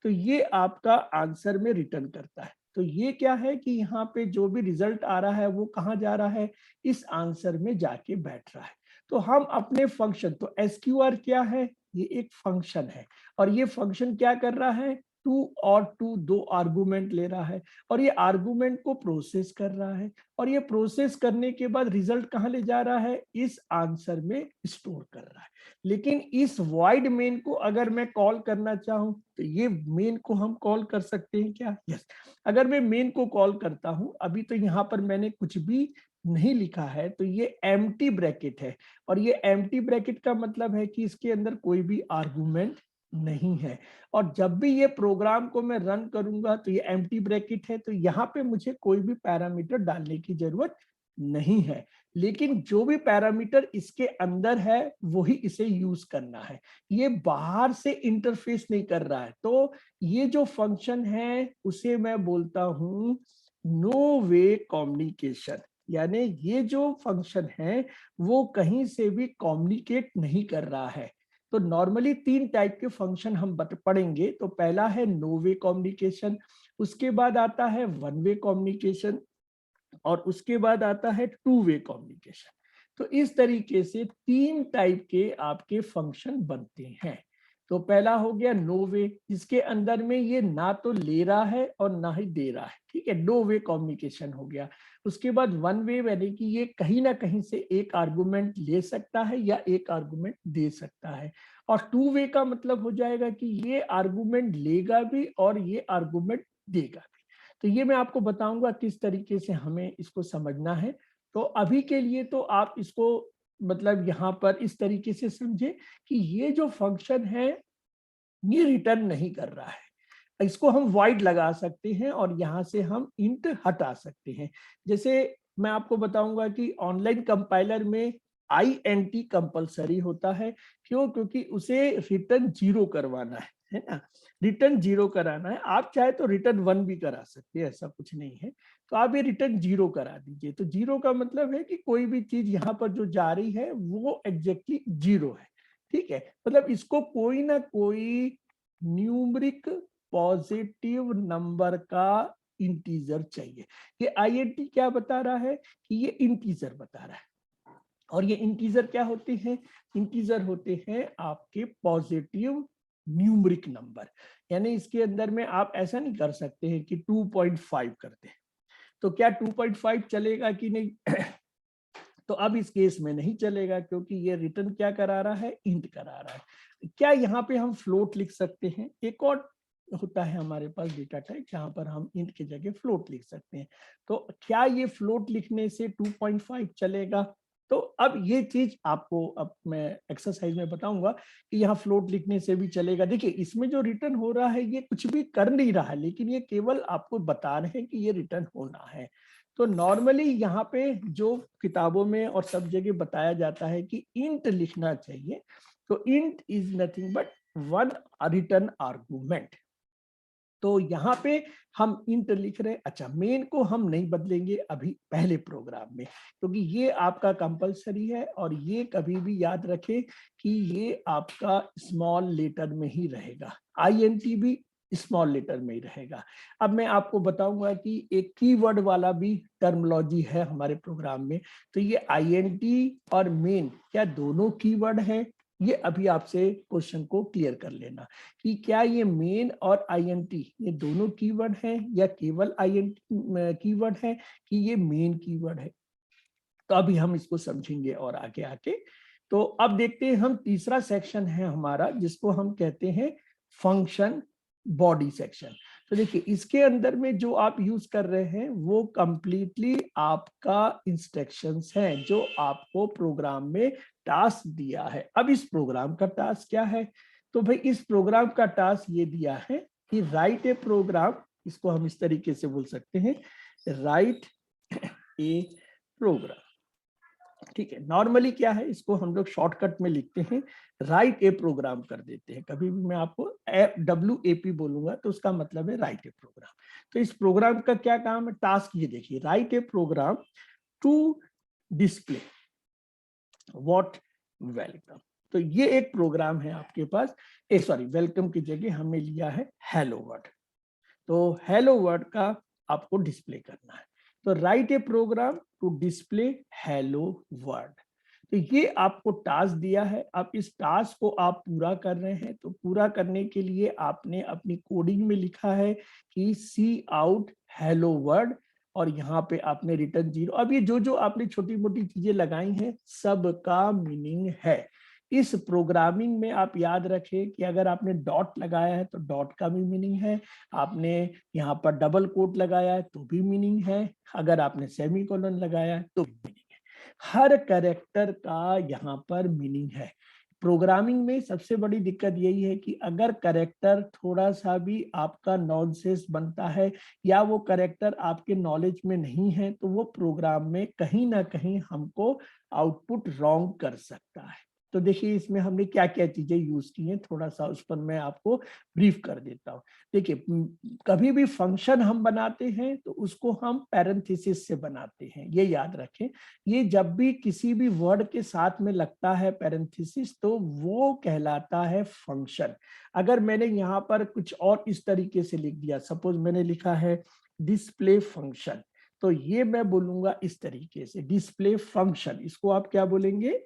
तो ये आपका आंसर में रिटर्न करता है। तो ये क्या है कि यहाँ पे जो भी रिजल्ट आ रहा है वो कहाँ जा रहा है? इस आंसर में जाके बैठ रहा है। तो हम अपने फंक्शन, तो एसक्यूआर क्या है? ये एक फंक्शन है, और ये फंक्शन क्या कर रहा है? 2 और 2 दो आर्गुमेंट ले रहा है, और ये आर्गुमेंट को प्रोसेस कर रहा है, और ये प्रोसेस करने के बाद रिजल्ट कहाँ ले जा रहा है? इस आंसर में स्टोर कर रहा है। लेकिन इस void मेन को अगर मैं कॉल करना चाहूं, तो ये मेन को हम कॉल कर सकते हैं क्या? यस। अगर मैं मेन को कॉल करता हूं, अभी तो यहाँ पर मैंने कुछ भी नहीं लिखा है, तो ये एम्प्टी ब्रैकेट है, और ये एम्प्टी ब्रैकेट का मतलब है कि इसके अंदर कोई भी आर्गुमेंट नहीं है। और जब भी ये प्रोग्राम को मैं रन करूंगा, तो ये एम्प्टी ब्रैकेट है, तो यहाँ पे मुझे कोई भी पैरामीटर डालने की जरूरत नहीं है। लेकिन जो भी पैरामीटर इसके अंदर है वही इसे यूज करना है, ये बाहर से इंटरफेस नहीं कर रहा है। तो ये जो फंक्शन है उसे मैं बोलता हूं नो वे कम्युनिकेशन, यानी ये जो फंक्शन है वो कहीं से भी कम्युनिकेट नहीं कर रहा है। तो नॉर्मली 3 टाइप के फंक्शन हम पढ़ेंगे। तो पहला है नो वे कम्युनिकेशन, उसके बाद आता है वन वे कम्युनिकेशन, और उसके बाद आता है 2 वे कम्युनिकेशन। तो इस तरीके से 3 टाइप के आपके फंक्शन बनते हैं। तो पहला हो गया नो वे, जिसके अंदर में ये ना तो ले रहा है और ना ही दे रहा है, ठीक है, नो वे कम्युनिकेशन हो गया। उसके बाद वन वे, यानी कि ये कहीं ना कहीं से एक आर्गुमेंट ले सकता है या एक आर्गुमेंट दे सकता है। और 2 वे का मतलब हो जाएगा कि ये आर्गुमेंट लेगा भी और ये आर्गुमेंट देगा भी। तो ये मैं आपको बताऊंगा किस तरीके से हमें इसको समझना है। तो अभी के लिए तो आप इसको मतलब यहाँ पर इस तरीके से समझे कि ये जो फंक्शन है ये रिटर्न नहीं कर रहा है। इसको हम void लगा सकते हैं और यहाँ से हम इंट हटा सकते हैं। जैसे मैं आपको बताऊंगा कि ऑनलाइन कंपाइलर में INT कंपलसरी होता है। क्यों? क्योंकि उसे रिटर्न 0 करवाना है ना, रिटर्न 0 कराना है। आप चाहे तो रिटर्न 1 भी करा सकते हैं, ऐसा कुछ नहीं है। तो आप ये रिटर्न 0 करा दीजिए। तो 0 का मतलब है कि कोई भी चीज यहाँ पर जो जा रही है वो एग्जैक्टली 0 है, ठीक है। मतलब इसको कोई ना कोई न्यूमरिक पॉजिटिव नंबर का इंटीजर चाहिए। ये INT क्या बता रहा है कि ये इंटीजर बता रहा है। और ये इंटीजर क्या होते हैं? इंटीजर होते हैं आपके पॉजिटिव न्यूमरिक नंबर। यानी इसके अंदर में आप ऐसा नहीं कर सकते हैं कि 2.5 करते हैं। तो क्या 2.5 चलेगा कि नहीं? तो अब इस केस में नहीं चलेगा, क्योंकि ये रिटर्न क्या करा रहा है? इंट करा रहा है। क्या यहाँ पे हम फ्लोट लिख सकते हैं? एक और होता है हमारे पास डेटा टाइप जहां पर हम इंट की जगह फ्लोट लिख सकते हैं। तो क्या ये फ्लोट लिखने से 2.5 चलेगा? तो अब ये चीज आपको अब मैं एक्सरसाइज में बताऊंगा कि यहाँ फ्लोट लिखने से भी चलेगा। देखिए, इसमें जो रिटर्न हो रहा है ये कुछ भी कर नहीं रहा है, लेकिन ये केवल आपको बता रहे हैं कि ये रिटर्न होना है। तो नॉर्मली यहाँ पे जो किताबों में और सब जगह बताया जाता है कि इंट लिखना चाहिए। तो int is nothing but one return argument. तो यहाँ पे हम इंट लिख रहे हैं। अच्छा, मेन को हम नहीं बदलेंगे अभी पहले प्रोग्राम में, क्योंकि ये आपका कंपलसरी है, और ये कभी भी याद रखें कि ये आपका स्मॉल लेटर में ही रहेगा। INT भी स्मॉल लेटर में ही रहेगा। अब मैं आपको बताऊंगा कि एक कीवर्ड वाला भी टर्मिनोलॉजी है हमारे प्रोग्राम में। तो ये INT और मेन क्या दोनों कीवर्ड है? ये अभी आपसे क्वेश्चन को क्लियर कर लेना कि क्या ये मेन और INT ये दोनों कीवर्ड हैं या केवल INT कीवर्ड है कि ये मेन कीवर्ड है। तो अभी हम इसको समझेंगे और आगे आके। तो अब देखते हैं हम, तीसरा सेक्शन है हमारा जिसको हम कहते हैं फंक्शन बॉडी सेक्शन। तो देखिए इसके अंदर में जो आप यूज कर रहे हैं वो कंप्लीटली आपका इंस्ट्रक्शंस हैं जो आपको प्रोग्राम में टास्क दिया है। अब इस प्रोग्राम का टास्क क्या है? तो भाई इस प्रोग्राम का टास्क ये दिया है कि राइट ए प्रोग्राम, इसको हम इस तरीके से बोल सकते हैं, राइट ए प्रोग्राम। ठीक है, नॉर्मली क्या है, इसको हम लोग शॉर्टकट में लिखते हैं, राइट ए प्रोग्राम कर देते हैं। कभी भी मैं आपको WAP बोलूंगा तो उसका मतलब है राइट ए प्रोग्राम। तो इस प्रोग्राम का क्या काम है, टास्क ये देखिए, write a program to display what welcome. तो ये एक प्रोग्राम है आपके पास, सॉरी वेलकम की जगह हमने लिया है हेलो वर्ड। तो हेलो वर्ड का आपको डिस्प्ले करना है। तो write a program to display hello word. तो ये आपको टास्क दिया है। अब इस टास्क को आप पूरा कर रहे हैं, तो पूरा करने के लिए आपने अपनी कोडिंग में लिखा है कि सी आउट हेलो वर्ड, और यहाँ पे आपने रिटर्न 0। अब ये जो जो आपने छोटी मोटी चीजें लगाई हैं सबका मीनिंग है। इस प्रोग्रामिंग में आप याद रखें कि अगर आपने डॉट लगाया है तो डॉट का भी मीनिंग है, आपने यहाँ पर डबल कोट लगाया है तो भी मीनिंग है, अगर आपने सेमीकोलन लगाया है तो भी मीनिंग है। हर कैरेक्टर का यहाँ पर मीनिंग है। प्रोग्रामिंग में सबसे बड़ी दिक्कत यही है कि अगर कैरेक्टर थोड़ा सा भी आपका नॉनसेंस बनता है या वो कैरेक्टर आपके नॉलेज में नहीं है तो वो प्रोग्राम में कहीं ना कहीं हमको आउटपुट रॉन्ग कर सकता है। तो देखिए इसमें हमने क्या क्या चीजें यूज की हैं, थोड़ा सा उस पर मैं आपको ब्रीफ कर देता हूँ। देखिए कभी भी फंक्शन हम बनाते हैं तो उसको हम पैरेंथेसिस से बनाते हैं, ये याद रखें। ये जब भी किसी भी वर्ड के साथ में लगता है पैरेंथेसिस तो वो कहलाता है फंक्शन। अगर मैंने यहाँ पर कुछ और इस तरीके से लिख दिया, सपोज मैंने लिखा है डिस्प्ले फंक्शन, तो ये मैं बोलूंगा इस तरीके से, डिस्प्ले फंक्शन। इसको आप क्या बोलेंगे,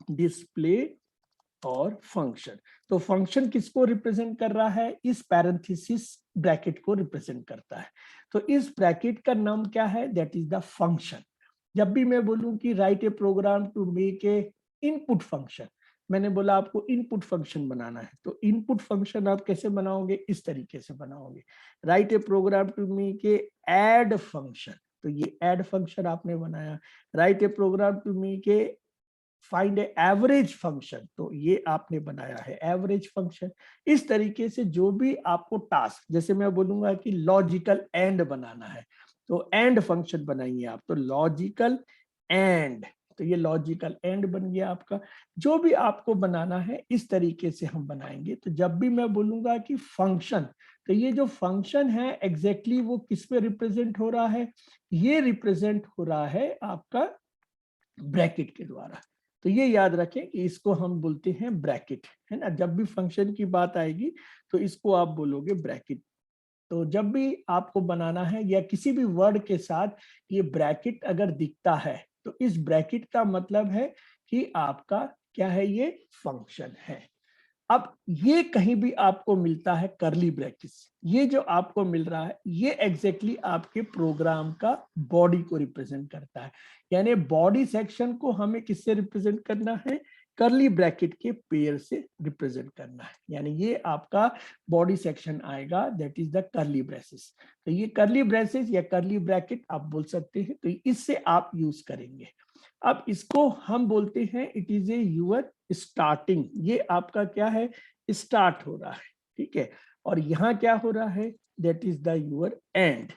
डिस्प्ले और फंक्शन। तो फंक्शन किसको रिप्रेजेंट कर रहा है, इस पैरेंथेसिस ब्रैकेट को रिप्रेजेंट करता है। तो इस ब्रैकेट का नाम क्या है, दैट इज द फंक्शन। जब भी मैं बोलूं कि write a program to make a input function, मैंने बोला आपको इनपुट फंक्शन बनाना है, तो इनपुट फंक्शन आप कैसे बनाओगे, इस तरीके से बनाओगे, write a program to make a add function, तो ये ऐड फंक्शन आपने बनाया। Write a program to make a find average function, तो ये आपने बनाया है एवरेज फंक्शन। इस तरीके से जो भी आपको टास्क, जैसे मैं बोलूंगा कि लॉजिकल एंड बनाना है तो एंड फंक्शन बनाइए आप, तो लॉजिकल एंड, तो ये लॉजिकल एंड बन गया आपका। जो भी आपको बनाना है इस तरीके से हम बनाएंगे। तो जब भी मैं बोलूंगा कि फंक्शन, तो ये जो फंक्शन है एग्जैक्टली वो किस पे रिप्रेजेंट हो रहा है, ये रिप्रेजेंट हो रहा है आपका ब्रैकेट के द्वारा। तो ये याद रखें कि इसको हम बोलते हैं ब्रैकेट, है ना। जब भी फंक्शन की बात आएगी तो इसको आप बोलोगे ब्रैकेट। तो जब भी आपको बनाना है या किसी भी वर्ड के साथ ये ब्रैकेट अगर दिखता है तो इस ब्रैकेट का मतलब है कि आपका क्या है, ये फंक्शन है। अब ये कहीं भी आपको मिलता है करली ब्रैकेट्स, ये जो आपको मिल रहा है ये एग्जैक्टली आपके प्रोग्राम का बॉडी को रिप्रेजेंट करता है। यानी बॉडी सेक्शन को हमें किससे रिप्रेजेंट करना है, करली ब्रैकेट के पेयर से रिप्रेजेंट करना है। यानी ये आपका बॉडी सेक्शन आएगा, दैट इज द करली ब्रेसेस। तो ये करली ब्रेसेस या करली ब्रैकेट आप बोल सकते हैं, तो इससे आप यूज करेंगे। अब इसको हम बोलते हैं it is a you're starting, ये आपका क्या है, स्टार्ट हो रहा है, ठीक है। और यहाँ क्या हो रहा है, that is the your end.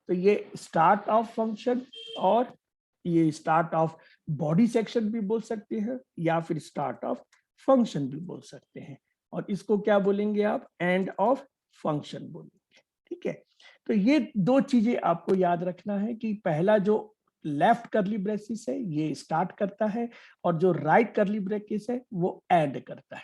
तो ये स्टार्ट ऑफ फंक्शन और ये स्टार्ट ऑफ बॉडी सेक्शन भी बोल सकते हैं या फिर स्टार्ट ऑफ फंक्शन भी बोल सकते हैं। और इसको क्या बोलेंगे आप, एंड ऑफ फंक्शन बोलेंगे, ठीक है। तो ये दो चीजें आपको याद रखना है कि पहला जो लेफ्ट करली ब्रेसिस है ये स्टार्ट करता है और जो राइट करली ब्रेसिस है वो एंड करता है।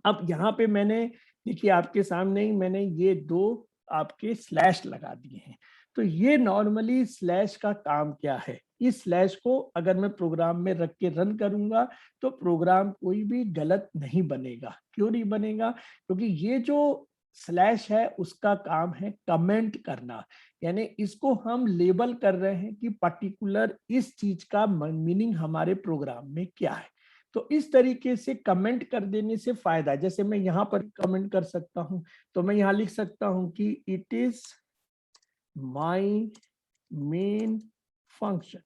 अब यहाँ पे मैंने, देखिए आपके सामने ही मैंने ये दो आपके स्लैश लगा दिए हैं। तो ये नॉर्मली स्लैश का काम क्या है, इस स्लैश को अगर मैं प्रोग्राम में रख के रन करूंगा तो प्रोग्राम कोई भी गलत नहीं बनेगा। क्यों नहीं बनेगा, क्योंकि ये जो स्लैश है उसका काम है कमेंट करना, यानी इसको हम लेबल कर रहे हैं कि पर्टिकुलर इस चीज का मीनिंग हमारे प्रोग्राम में क्या है। तो इस तरीके से कमेंट कर देने से फायदा, जैसे मैं यहाँ पर कमेंट कर सकता हूं, तो मैं यहाँ लिख सकता हूं कि it is my main function.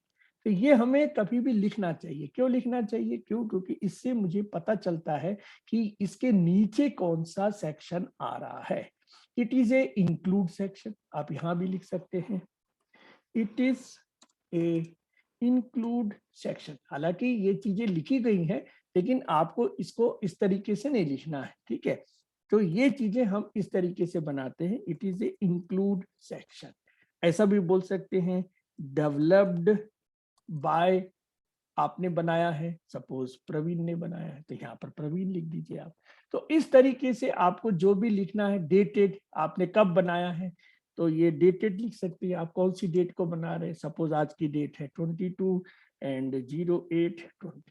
तो ये हमें कभी भी लिखना चाहिए। क्यों लिखना चाहिए? क्योंकि इससे मुझे पता चलता है कि इसके नीचे कौन सा सेक्शन आ रहा है। It is A include section, आप यहां भी लिख सकते हैं it is A include section. हालांकि ये चीजें लिखी गई हैं, लेकिन आपको इसको इस तरीके से नहीं लिखना है, ठीक है। तो ये चीजें हम इस तरीके से बनाते हैं, it is A include section. ऐसा भी बोल सकते हैं डेवलप्ड बाय, आपने बनाया है, सपोज प्रवीण ने बनाया है, तो यहाँ पर प्रवीण लिख दीजिए आप। तो इस तरीके से आपको जो भी लिखना है, डेटेड, आपने कब बनाया है, तो ये डेटेड लिख सकते हैं, आप कौन सी डेट को बना रहे हैं। सपोज आज की डेट है 22 एंड 0821,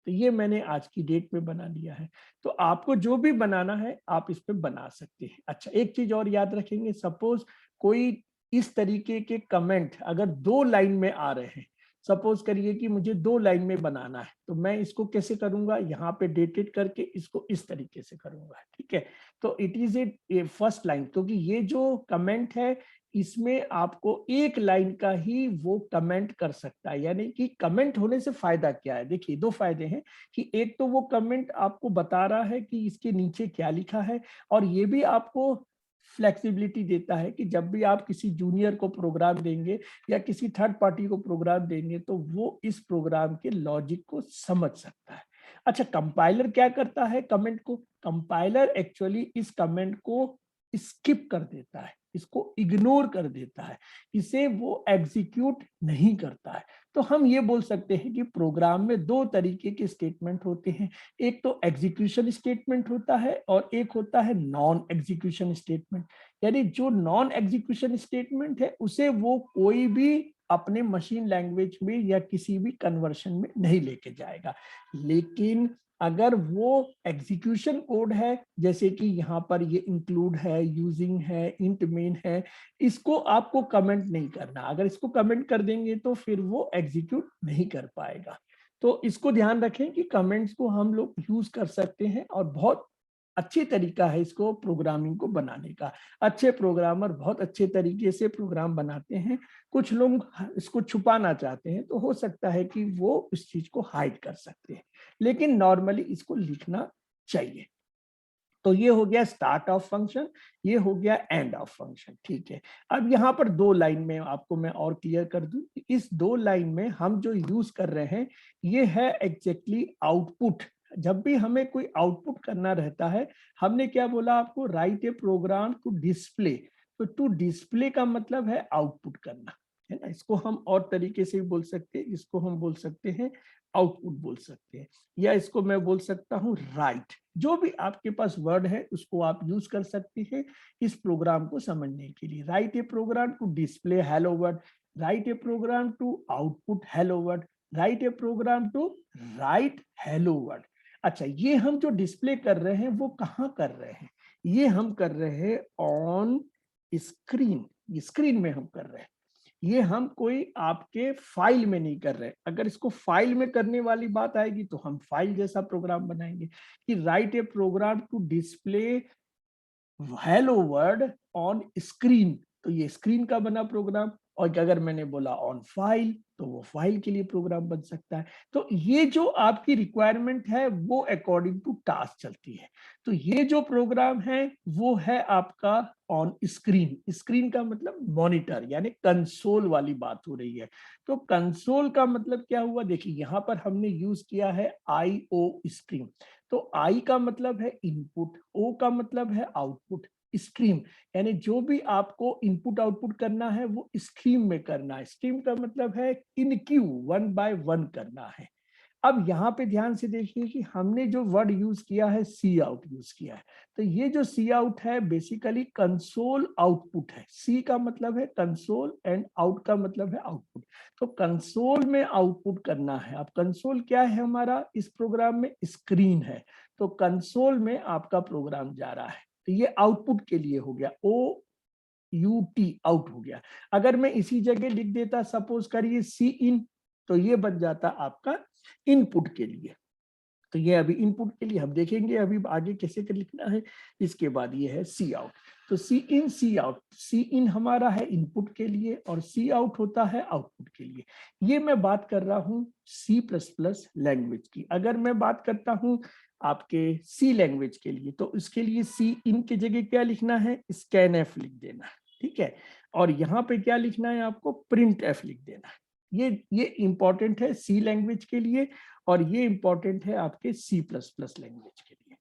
तो ये मैंने आज की डेट में बना लिया है। तो आपको जो भी बनाना है आप इस पे बना सकते हैं। अच्छा, एक चीज और याद रखेंगे, सपोज कोई इस तरीके के कमेंट अगर 2 लाइन में आ रहे हैं, सपोज करिए कि मुझे 2 लाइन में बनाना है, तो मैं इसको कैसे करूंगा, यहाँ पे डेटेड करके इसको इस तरीके से करूंगा, ठीक है। तो it is A first line, क्योंकि ये जो कमेंट है इसमें आपको एक लाइन का ही वो कमेंट कर सकता है। यानी कि कमेंट होने से फायदा क्या है, देखिए 2 फायदे हैं कि एक तो वो कमेंट आपको बता रहा है कि इसके नीचे क्या लिखा है, और ये भी आपको फ्लेक्सिबिलिटी देता है कि जब भी आप किसी जूनियर को प्रोग्राम देंगे या किसी थर्ड पार्टी को प्रोग्राम देंगे तो वो इस प्रोग्राम के लॉजिक को समझ सकता है। अच्छा, कंपाइलर क्या करता है कमेंट को? कंपाइलर एक्चुअली इस कमेंट को स्किप कर देता है, इसको इग्नोर कर देता है, इसे वो एग्जीक्यूट नहीं करता है। तो हम ये बोल सकते हैं कि प्रोग्राम में 2 तरीके के स्टेटमेंट होते हैं, एक तो एग्जीक्यूशन स्टेटमेंट होता है और एक होता है नॉन एग्जीक्यूशन स्टेटमेंट। यानी जो नॉन एग्जीक्यूशन स्टेटमेंट है उसे वो कोई भी अपने मशीन लैंग्वेज में या किसी भी कन्वर्शन में नहीं लेके जाएगा। लेकिन अगर वो एग्जीक्यूशन कोड है, जैसे कि यहाँ पर ये इंक्लूड है, यूजिंग है, इंट मेन है, इसको आपको कमेंट नहीं करना। अगर इसको कमेंट कर देंगे तो फिर वो एग्जीक्यूट नहीं कर पाएगा। तो इसको ध्यान रखें कि कमेंट्स को हम लोग यूज कर सकते हैं और बहुत अच्छी तरीका है इसको प्रोग्रामिंग को बनाने का। अच्छे प्रोग्रामर बहुत अच्छे तरीके से प्रोग्राम बनाते हैं। कुछ लोग इसको छुपाना चाहते हैं, तो हो सकता है कि वो इस चीज को हाइड कर सकते हैं, लेकिन नॉर्मली इसको लिखना चाहिए। तो ये हो गया स्टार्ट ऑफ फंक्शन, ये हो गया एंड ऑफ फंक्शन, ठीक है। अब यहाँ पर 2 लाइन में आपको मैं और क्लियर कर दूं, इस 2 लाइन में हम जो यूज कर रहे हैं ये है एग्जैक्टली आउटपुट। जब भी हमें कोई आउटपुट करना रहता है, हमने क्या बोला आपको, write a program to display. तो टू डिस्प्ले का मतलब है आउटपुट करना, है ना। इसको हम और तरीके से भी बोल सकते हैं, इसको हम बोल सकते हैं आउटपुट बोल सकते हैं, या इसको मैं बोल सकता हूँ राइट। जो भी आपके पास वर्ड है उसको आप यूज कर सकते हैं इस प्रोग्राम को समझने के लिए। Write a program to display hello word, write a program to output hello word, write a program to write hello word. अच्छा, ये हम जो डिस्प्ले कर रहे हैं वो कहाँ कर रहे हैं? ये हम कर रहे हैं ऑन स्क्रीन, स्क्रीन में हम कर रहे हैं। ये हम कोई आपके फाइल में नहीं कर रहे। अगर इसको फाइल में करने वाली बात आएगी तो हम फाइल जैसा प्रोग्राम बनाएंगे कि write a program to display hello word on screen, तो ये स्क्रीन का बना प्रोग्राम। और अगर मैंने बोला ऑन फाइल तो वो फाइल के लिए प्रोग्राम बन सकता है। तो ये जो आपकी रिक्वायरमेंट है वो अकॉर्डिंग टू टास्क चलती है। तो ये जो प्रोग्राम है वो है आपका ऑन स्क्रीन। स्क्रीन का मतलब मॉनिटर, यानी कंसोल वाली बात हो रही है। तो कंसोल का मतलब क्या हुआ, देखिए यहाँ पर हमने यूज किया है IO स्ट्रीम। तो आई का मतलब है इनपुट, ओ का मतलब है आउटपुट, स्ट्रीम यानी जो भी आपको इनपुट आउटपुट करना है वो स्ट्रीम में करना है। स्ट्रीम का मतलब है इन क्यू 1 by 1 करना है। अब यहाँ पे ध्यान से देखिए कि हमने जो वर्ड यूज किया है सी आउट यूज किया है। तो ये जो सी आउट है बेसिकली कंसोल आउटपुट है। सी का मतलब है कंसोल एंड आउट का मतलब है आउटपुट। तो कंसोल में आउटपुट करना है। अब कंसोल क्या है हमारा इस प्रोग्राम में, स्क्रीन है। तो कंसोल में आपका प्रोग्राम जा रहा है। तो ये आउटपुट के लिए हो गया, OUT आउट हो गया। अगर मैं इसी जगह लिख देता सपोज करिए Cin, तो ये बन जाता आपका इनपुट के लिए। तो ये अभी इनपुट के लिए हम देखेंगे अभी आगे कैसे कर लिखना है। इसके बाद ये है सी आउट, तो सी इन सी आउट, सी इन हमारा है इनपुट के लिए और सी आउट होता है आउटपुट के लिए। ये मैं बात कर रहा हूँ C++ लैंग्वेज की। अगर मैं बात करता हूँ आपके सी लैंग्वेज के लिए, तो इसके लिए सी इन की जगह क्या लिखना है, स्कैनएफ लिख देना है, ठीक है। और यहाँ पे क्या लिखना है आपको, प्रिंट एफ लिख देना है। ये इंपॉर्टेंट है सी लैंग्वेज के लिए और ये इंपॉर्टेंट है आपके C++ लैंग्वेज के लिए।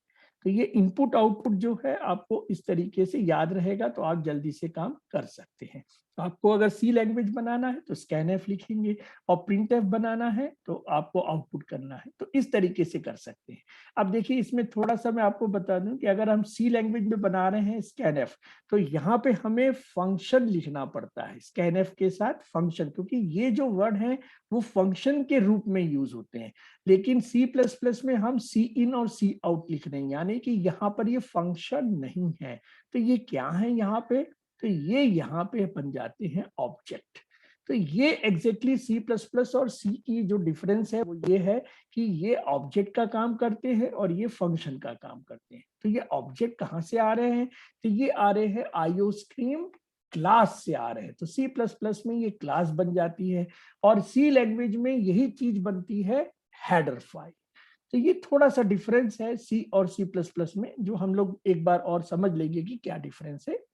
तो ये इनपुट आउटपुट जो है आपको इस तरीके से याद रहेगा तो आप जल्दी से काम कर सकते हैं। तो आपको अगर सी लैंग्वेज बनाना है तो स्कैनएफ लिखेंगे और प्रिंटएफ बनाना है तो आपको आउटपुट करना है, तो इस तरीके से कर सकते हैं। अब देखिए इसमें थोड़ा सा मैं आपको बता दूं कि अगर हम सी लैंग्वेज में बना रहे हैं स्कैनएफ, तो यहाँ पे हमें फंक्शन लिखना पड़ता है स्कैनएफ के साथ फंक्शन, क्योंकि ये जो वर्ड है वो फंक्शन के रूप में यूज होते हैं। लेकिन C++ में हम सी इन और सी आउट लिख रहे हैं, यानी कि यहाँ पर ये फंक्शन नहीं है। तो ये क्या है यहाँ पे, तो ये यहाँ पे बन जाते हैं ऑब्जेक्ट। तो ये एग्जैक्टली C++ और सी की जो डिफरेंस है वो ये है कि ये ऑब्जेक्ट का काम करते हैं और ये फंक्शन का काम करते हैं। तो ये ऑब्जेक्ट कहाँ से आ रहे हैं, तो ये आ रहे हैं आईओस्ट्रीम क्लास से आ रहे हैं। तो C++ में ये क्लास बन जाती है और सी लैंग्वेज में यही चीज बनती है हेडर फाइल। तो ये थोड़ा सा डिफरेंस है सी और C++ में, जो हम लोग एक बार और समझ लेंगे कि क्या डिफरेंस है।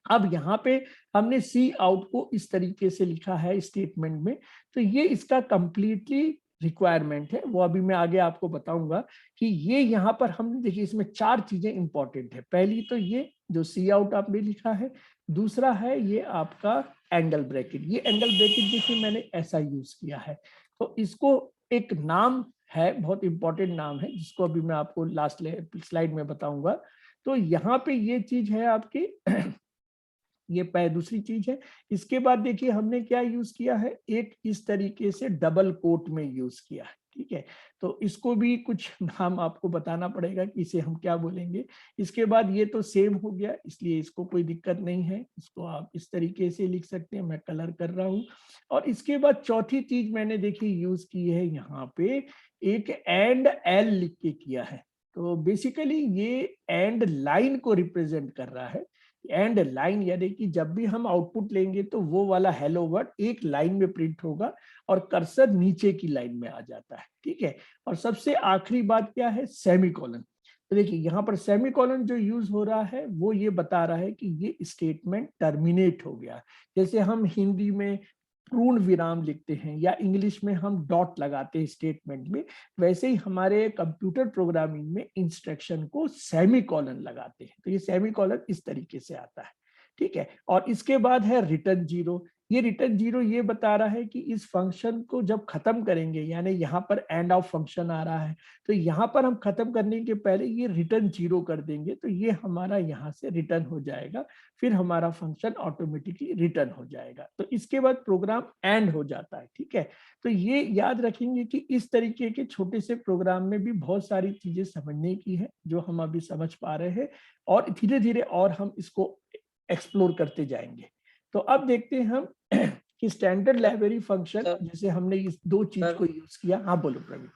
अब यहाँ पे हमने सी आउट को इस तरीके से लिखा है स्टेटमेंट में, तो ये इसका कंप्लीटली रिक्वायरमेंट है, वो अभी मैं आगे आपको बताऊंगा कि ये यहाँ पर हमने देखिए इसमें 4 चीजें इंपॉर्टेंट है। पहली तो ये जो सी आउट आपने लिखा है, दूसरा है ये आपका एंगल ब्रैकेट। ये एंगल ब्रैकेट देखिए मैंने ऐसा यूज किया है, तो इसको एक नाम है, बहुत इंपॉर्टेंट नाम है, जिसको अभी मैं आपको लास्ट स्लाइड में बताऊंगा। तो यहाँ पे ये चीज है आपकी ये दूसरी चीज है। इसके बाद देखिए हमने क्या यूज किया है, एक इस तरीके से डबल कोट में यूज किया है, ठीक है। तो इसको भी कुछ नाम आपको बताना पड़ेगा कि इसे हम क्या बोलेंगे। इसके बाद ये तो सेम हो गया, इसलिए इसको कोई दिक्कत नहीं है, इसको आप इस तरीके से लिख सकते हैं, मैं कलर कर रहा हूँ। और इसके बाद चौथी चीज मैंने देखिए यूज की है यहाँ पे, एक एंड एल लिख के किया है। तो बेसिकली ये एंड लाइन को रिप्रेजेंट कर रहा है। एंड लाइन यानी कि जब भी हम आउटपुट लेंगे तो वो वाला हेलो वर्ड एक लाइन में प्रिंट होगा और कर्सर नीचे की लाइन में आ जाता है, ठीक है। और सबसे आखिरी बात क्या है, सेमीकोलन। तो देखिए यहाँ पर सेमीकोलन जो यूज हो रहा है वो ये बता रहा है कि ये स्टेटमेंट टर्मिनेट हो गया। जैसे हम हिंदी में पूर्ण विराम लिखते हैं या इंग्लिश में हम डॉट लगाते हैं स्टेटमेंट में, वैसे ही हमारे कंप्यूटर प्रोग्रामिंग में इंस्ट्रक्शन को सेमीकोलन लगाते हैं। तो ये सेमीकोलन इस तरीके से आता है, ठीक है। और इसके बाद है रिटर्न जीरो। ये रिटर्न जीरो ये बता रहा है कि इस फंक्शन को जब खत्म करेंगे, यानी यहाँ पर एंड ऑफ फंक्शन आ रहा है, तो यहाँ पर हम खत्म करने के पहले ये रिटर्न जीरो कर देंगे, तो ये हमारा यहाँ से रिटर्न हो जाएगा, फिर हमारा फंक्शन ऑटोमेटिकली रिटर्न हो जाएगा। तो इसके बाद प्रोग्राम एंड हो जाता है, ठीक है। तो ये याद रखेंगे कि इस तरीके के छोटे से प्रोग्राम में भी बहुत सारी चीजें समझने की है जो हम अभी समझ पा रहे हैं, और धीरे धीरे और हम इसको एक्सप्लोर करते जाएंगे। तो अब देखते हैं हम कि स्टैंडर्ड लाइब्रेरी फंक्शन, जैसे हमने इस 2 चीज को यूज किया। हाँ बोलो प्रवीण।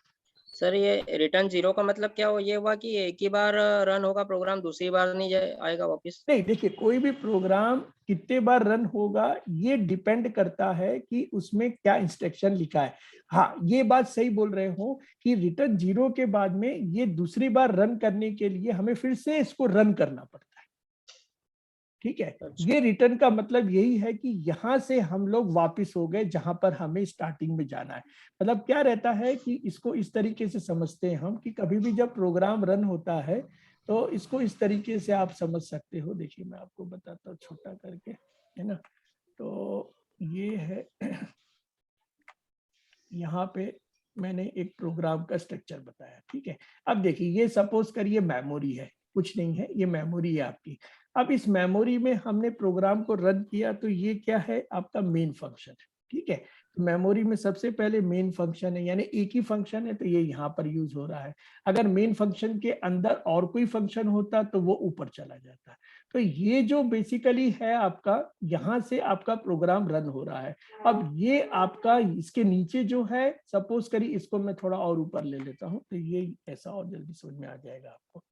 सर ये रिटर्न जीरो का मतलब क्या हो, ये हुआ कि एक ही बार रन होगा प्रोग्राम, दूसरी बार नहीं आएगा वापस?
नहीं, देखिए कोई भी प्रोग्राम कितने बार रन होगा ये डिपेंड करता है कि उसमें क्या इंस्ट्रक्शन लिखा है। हाँ, ये बात सही बोल रहे हो कि रिटर्न जीरो के बाद में ये दूसरी बार रन करने के लिए हमें फिर से इसको रन करना पड़ता है, ठीक है। ये रिटर्न का मतलब यही है कि यहाँ से हम लोग वापस हो गए जहां पर हमें स्टार्टिंग में जाना है। मतलब क्या रहता है कि इसको इस तरीके से समझते हैं हम कि कभी भी जब प्रोग्राम रन होता है तो इसको इस तरीके से आप समझ सकते हो। देखिए मैं आपको बताता हूँ छोटा करके, है ना। तो ये है यहाँ पे मैंने एक प्रोग्राम का स्ट्रक्चर बताया, ठीक है। अब देखिए ये सपोज करिए मेमोरी है, कुछ नहीं है, ये मेमोरी है आपकी। अब इस मेमोरी में हमने प्रोग्राम को रन किया, तो ये क्या है, आपका मेन फंक्शन है, ठीक है। मेमोरी में सबसे पहले मेन फंक्शन है, यानी एक ही फंक्शन है तो ये यहाँ पर यूज हो रहा है। अगर मेन फंक्शन के अंदर और कोई फंक्शन होता तो वो ऊपर चला जाता। तो ये जो बेसिकली है आपका, यहाँ से आपका प्रोग्राम रन हो रहा है। अब ये आपका इसके नीचे जो है, सपोज करिए इसको मैं थोड़ा और ऊपर ले लेता हूँ, तो ये ऐसा और जल्दी समझ में आ जाएगा आपको।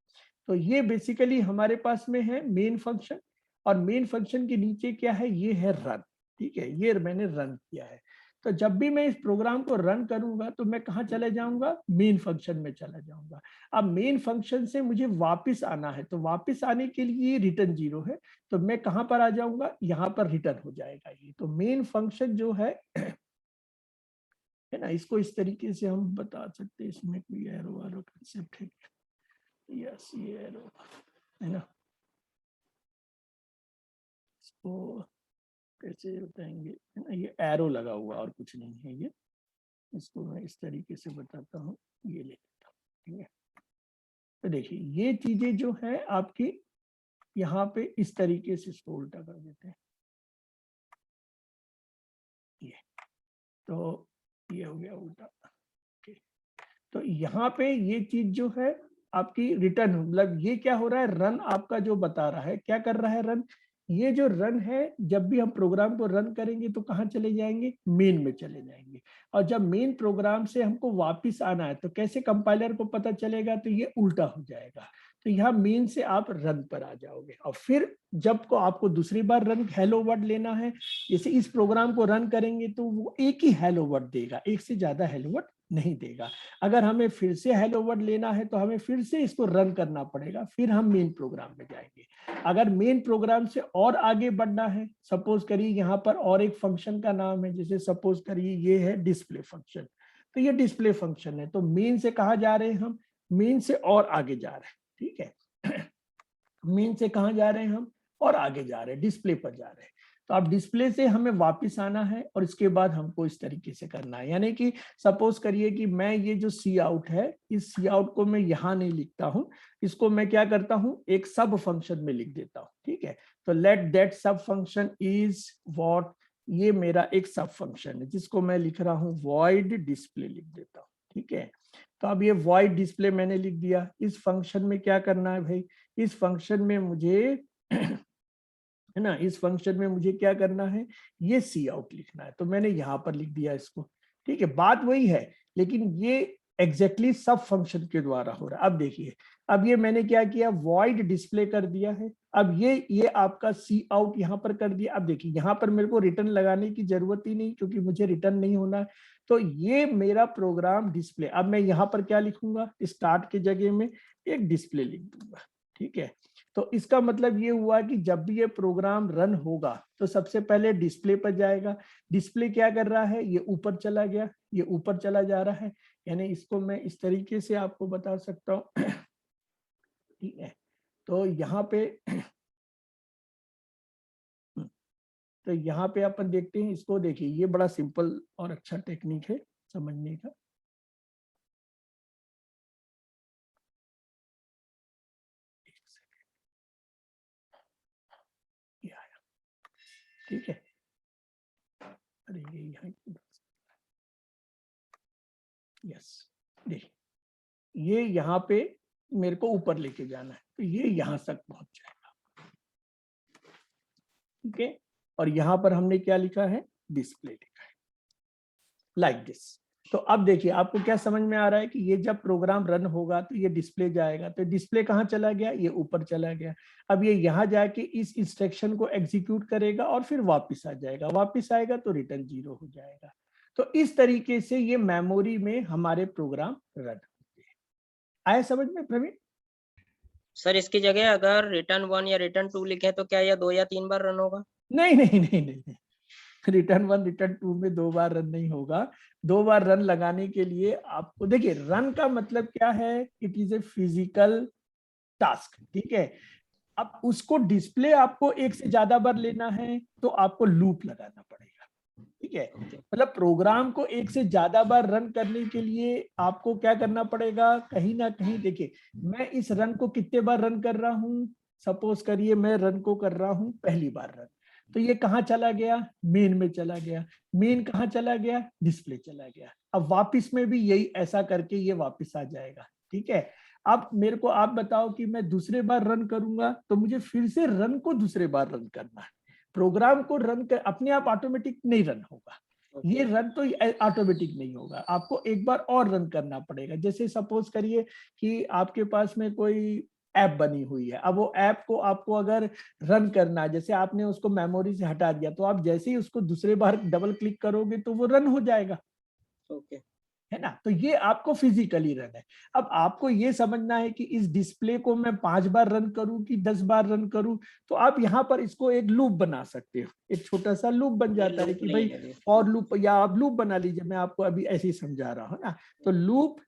तो ये बेसिकली हमारे पास में है मेन फंक्शन, और मेन फंक्शन के नीचे क्या है, ये है रन। ठीक है, ये मैंने रन किया है। तो जब भी मैं इस प्रोग्राम को रन करूंगा तो मैं कहाँ चले जाऊंगा, मेन फंक्शन में चला जाऊंगा। अब मेन फंक्शन से मुझे वापस आना है, तो वापस आने के लिए रिटर्न 0 है, तो मैं कहाँ पर आ जाऊंगा, यहाँ पर रिटर्न हो जाएगा ये। तो मेन फंक्शन जो है ना, इसको इस तरीके से हम बता सकते हैं। इसमें कोई एरो वारो कंसेप्ट है, यस ये एरो है ना, इसको कैसे बताएंगे, है ना, ये एरो लगा हुआ और कुछ नहीं है ये। इसको मैं इस तरीके से बताता हूँ, ये ले लेता हूँ। ठीक है, तो देखिए ये चीजें जो है आपकी यहाँ पे इस तरीके से इसको उल्टा कर देते हैं। ये तो ये हो गया उल्टा। तो यहाँ पे ये चीज जो है आपकी रिटर्न, मतलब ये क्या हो रहा है, रन आपका जो बता रहा है, क्या कर रहा है रन। ये जो रन है, जब भी हम प्रोग्राम को रन करेंगे तो कहाँ चले जाएंगे, मेन में चले जाएंगे। और जब मेन प्रोग्राम से हमको वापस आना है तो कैसे कंपाइलर को पता चलेगा, तो ये उल्टा हो जाएगा। तो यहाँ मेन से आप रन पर आ जाओगे, और फिर जब को आपको दूसरी बार रन हेलो वर्ड लेना है, जैसे इस प्रोग्राम को रन करेंगे तो वो एक ही हेलो वर्ड देगा, एक से ज्यादा हेलो वर्ड नहीं देगा। अगर हमें फिर से हेलो वर्ड लेना है तो हमें फिर से इसको रन करना पड़ेगा, फिर हम मेन प्रोग्राम में जाएंगे। अगर मेन प्रोग्राम से और आगे बढ़ना है, सपोज करिए यहाँ पर और एक फंक्शन का नाम है, जैसे सपोज करिए ये है डिस्प्ले फंक्शन, तो ये डिस्प्ले फंक्शन है। तो मेन से कहाँ जा रहे हैं हम, मेन से और आगे जा रहे हैं। ठीक है, मेन से कहाँ जा रहे हैं हम, और आगे जा रहे हैं, डिस्प्ले पर जा रहे हैं। तो अब डिस्प्ले से हमें वापस आना है, और इसके बाद हमको इस तरीके से करना है। यानी कि सपोज करिए कि मैं ये जो सी आउट है, इस सी आउट को मैं यहाँ नहीं लिखता हूँ, इसको मैं क्या करता हूँ, एक सब फंक्शन में लिख देता हूँ। ठीक है, तो लेट दैट सब फंक्शन इज व्हाट, ये मेरा एक सब फंक्शन है जिसको मैं लिख रहा हूँ वॉइड डिस्प्ले लिख देता हूँ। ठीक है, तो अब ये वॉइड डिस्प्ले मैंने लिख दिया। इस फंक्शन में क्या करना है भाई, इस फंक्शन में मुझे है ना, इस फंक्शन में मुझे क्या करना है, ये सी आउट लिखना है, तो मैंने यहाँ पर लिख दिया इसको। ठीक है, बात वही है, लेकिन ये एग्जैक्टली सब फंक्शन के द्वारा हो रहा है। अब देखिए, अब ये मैंने क्या किया, वॉइड डिस्प्ले कर दिया है। अब ये आपका सी आउट यहाँ पर कर दिया। अब देखिए यहाँ पर मेरे को रिटर्न लगाने की जरूरत ही नहीं, क्योंकि मुझे रिटर्न नहीं होना है। तो ये मेरा प्रोग्राम डिस्प्ले, अब मैं यहाँ पर क्या लिखूंगा, स्टार्ट की जगह में एक डिस्प्ले लिख दूंगा। ठीक है, तो इसका मतलब ये हुआ कि जब भी ये प्रोग्राम रन होगा तो सबसे पहले डिस्प्ले पर जाएगा। डिस्प्ले क्या कर रहा है, ये ऊपर चला गया, ये ऊपर चला जा रहा है। यानी इसको मैं इस तरीके से आपको बता सकता हूँ। ठीक है, तो यहाँ पे तो यहाँ पे अपन देखते हैं इसको। देखिए ये बड़ा सिंपल और अच्छा टेक्निक है समझने का। ठीक है, अरे ये यहाँ, यस, देखिए ये यहाँ पे मेरे को ऊपर लेके जाना है, तो ये यहाँ तक पहुंच जाएगा। ठीक है, और यहाँ पर हमने क्या लिखा है, डिस्प्ले लिखा है, लाइक दिस। तो अब देखिए आपको क्या समझ में आ रहा है कि ये जब प्रोग्राम रन होगा तो ये डिस्प्ले जाएगा, तो डिस्प्ले कहाँ चला गया, ये ऊपर चला गया। अब ये यहाँ जाके इस इंस्ट्रक्शन को एग्जीक्यूट करेगा और फिर वापस आ जाएगा, वापस आएगा तो रिटर्न 0 हो जाएगा। तो इस तरीके से ये मेमोरी में हमारे प्रोग्राम रन होते हैं। आया समझ में प्रवीण?
सर इसकी जगह अगर रिटर्न 1 या रिटर्न 2 लिखे तो क्या यह 2 या 3 बार रन होगा?
नहीं नहीं नहीं नहीं, रिटर्न 1 रिटर्न 2 में 2 बार रन नहीं होगा। 2 बार रन लगाने के लिए आपको, देखिए रन का मतलब क्या है, it is a physical task. ठीक है, अब उसको डिस्प्ले आपको एक से ज्यादा बार लेना है तो आपको लूप लगाना पड़ेगा। ठीक है, मतलब प्रोग्राम को एक से ज्यादा बार रन करने के लिए आपको क्या करना पड़ेगा, कहीं ना कहीं देखिए मैं इस रन को कितने बार रन कर रहा हूं, सपोज करिए मैं रन को कर रहा हूं पहली बार रन, तो ये कहाँ चला गया, मेन में चला गया। मेन कहाँ चला गया, डिस्प्ले चला गया। अब वापस में भी यही ऐसा करके ये वापस आ जाएगा। ठीक है, अब मेरे को आप बताओ कि मैं दूसरे बार रन करूंगा तो मुझे फिर से रन को दूसरे बार रन करना है। प्रोग्राम को रन कर अपने आप ऑटोमेटिक नहीं रन होगा, ये रन तो ऑटोमेटिक नहीं होगा, आपको एक बार और रन करना पड़ेगा। जैसे सपोज करिए कि आपके पास में कोई ऐप बनी हुई है, अब वो ऐप को आपको अगर रन करना है, जैसे आपने उसको मेमोरी से हटा दिया, तो आप जैसे ही उसको दूसरे बार डबल क्लिक करोगे तो वो रन हो जाएगा।
ओके,
है ना, तो ये आपको फिजिकली रन है। अब आपको ये समझना है कि इस डिस्प्ले को मैं 5 बार रन करूं कि 10 बार रन करूं, तो आप यहाँ पर इसको एक लूप बना सकते हो, एक छोटा सा लूप बन जाता है कि भाई फॉर लूप, या आप लूप बना लीजिए, मैं आपको अभी ऐसे ही समझा रहा हूँ ना। तो लूप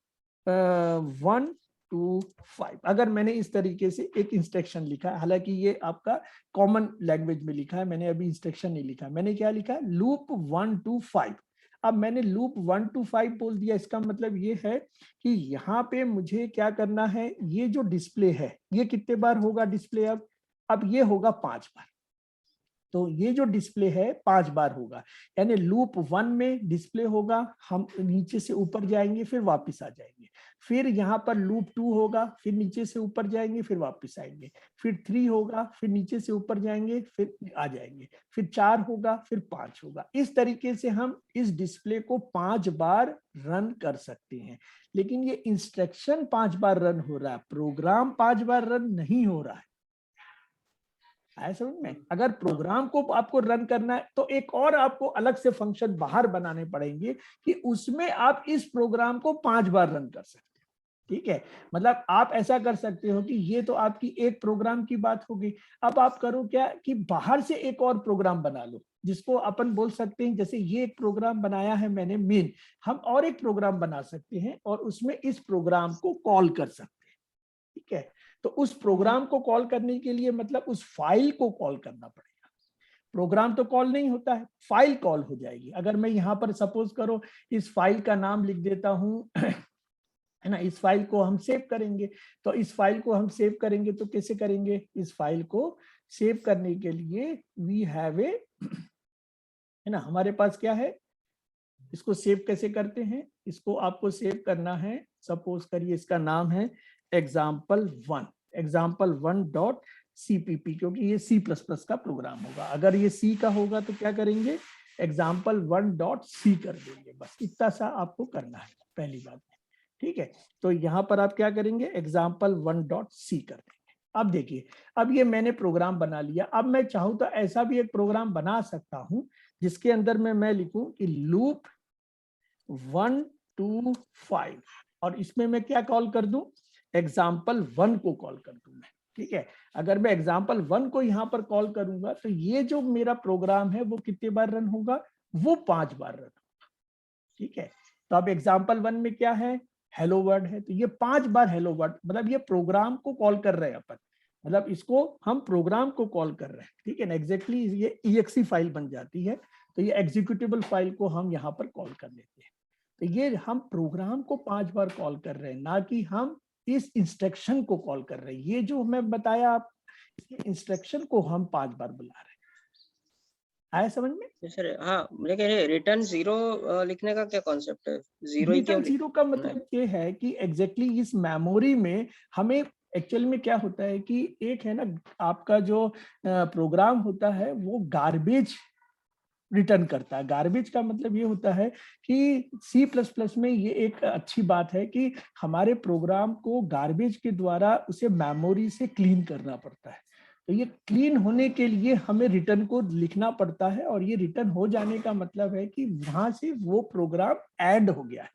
1 2 5, अगर मैंने इस तरीके से एक इंस्ट्रक्शन लिखा, हालांकि ये आपका कॉमन लैंग्वेज में लिखा है, मैंने अभी इंस्ट्रक्शन नहीं लिखा, मैंने क्या लिखा, लूप 1 2 5। अब मैंने लूप 1 2 5 बोल दिया, इसका मतलब ये है कि यहाँ पे मुझे क्या करना है, ये जो डिस्प्ले है ये कितने बार होगा डिस्प्ले, अब ये होगा 5 बार। तो ये जो डिस्प्ले है 5 बार होगा, यानी लूप 1 में डिस्प्ले होगा, हम नीचे से ऊपर जाएंगे फिर वापस आ जाएंगे, फिर यहाँ पर लूप 2 होगा, फिर नीचे से ऊपर जाएंगे फिर वापस आएंगे, फिर 3 होगा, फिर नीचे से ऊपर जाएंगे फिर आ जाएंगे, फिर 4 होगा, फिर 5 होगा। इस तरीके से हम इस डिस्प्ले को 5 बार रन कर सकते हैं। लेकिन ये इंस्ट्रक्शन 5 बार रन हो रहा है, प्रोग्राम 5 बार रन नहीं हो रहा है। आया समझ में? अगर प्रोग्राम को आपको रन करना है तो एक और आपको अलग से फंक्शन बाहर बनाने पड़ेंगे कि उसमें आप इस प्रोग्राम को 5 बार रन कर सकते हो। ठीक है, मतलब आप ऐसा कर सकते हो कि ये तो आपकी एक प्रोग्राम की बात होगी। अब आप करो क्या कि बाहर से एक और प्रोग्राम बना लो, जिसको अपन बोल सकते हैं, जैसे ये एक प्रोग्राम बनाया है मैंने मेन, हम और एक प्रोग्राम बना सकते हैं और उसमें इस प्रोग्राम को कॉल कर सकते हैं। ठीक है, तो उस प्रोग्राम को कॉल करने के लिए मतलब उस फाइल को कॉल करना पड़ेगा। प्रोग्राम तो कॉल नहीं होता है, फाइल कॉल हो जाएगी। अगर मैं यहाँ पर सपोज करो इस फाइल का नाम लिख देता हूँ है ना, इस फाइल को हम सेव करेंगे, तो इस फाइल को हम सेव करेंगे तो कैसे करेंगे, इस फाइल को सेव करने के लिए वी हैव ए, है ना, हमारे पास क्या है, इसको सेव कैसे करते हैं, इसको आपको सेव करना है, सपोज करिए इसका नाम है example1, example1 डॉट cpp, क्योंकि ये C++ का प्रोग्राम होगा। अगर ये C का होगा तो क्या करेंगे, example1 डॉट C कर देंगे, बस इतना सा आपको करना है पहली बात। ठीक है, तो यहाँ पर आप क्या करेंगे, example1 डॉट C कर देंगे। अब देखिए, अब ये मैंने प्रोग्राम बना लिया। अब मैं चाहूँ तो ऐसा भी एक प्रोग्राम बना सकता हूँ जिसके अंदर में मैं लिखूं कि लूप 1 2 5, और इसमें मैं क्या कॉल कर दूं, example1 को कॉल कर दूं मैं। ठीक है, अगर मैं example1 को यहाँ पर कॉल करूंगा तो ये जो मेरा प्रोग्राम है वो कितने बार रन होगा, वो 5 बार रन होगा। ठीक है, तो अब example1 में क्या है, हेलो वर्ड है, तो ये 5 बार हेलो वर्ड, मतलब ये प्रोग्राम को कॉल कर रहे हैं अपन, मतलब इसको हम प्रोग्राम को कॉल कर रहे हैं। ठीक है ना, एग्जैक्टली ये exe फाइल बन जाती है, तो ये एग्जीक्यूटेबल फाइल को हम यहाँ पर कॉल कर लेते हैं। तो ये हम प्रोग्राम को 5 बार कॉल कर रहे हैं, ना कि हम इस इंस्ट्रक्शन को कॉल कर रहे हैं। ये जो मैं बताया आप, इंस्ट्रक्शन को हम 5 बार बुला रहे हैं। आया समझ में?
सर हाँ, लेकिन रिटर्न 0 लिखने का क्या कॉन्सेप्ट है, 0 ही क्यों
रिटर्न 0 का मतलब ये है कि एग्जैक्टली इस मेमोरी में हमें एक्चुअल में क्या होता है कि एक है ना, आपका जो प्रोग्राम होता है वो गार्बेज रिटर्न करता है। गार्बेज का मतलब ये होता है कि C++ में ये एक अच्छी बात है कि हमारे प्रोग्राम को गार्बेज के द्वारा उसे मेमोरी से क्लीन करना पड़ता है। तो ये क्लीन होने के लिए हमें रिटर्न को लिखना पड़ता है, और ये रिटर्न हो जाने का मतलब है कि वहां से वो प्रोग्राम ऐड हो गया है।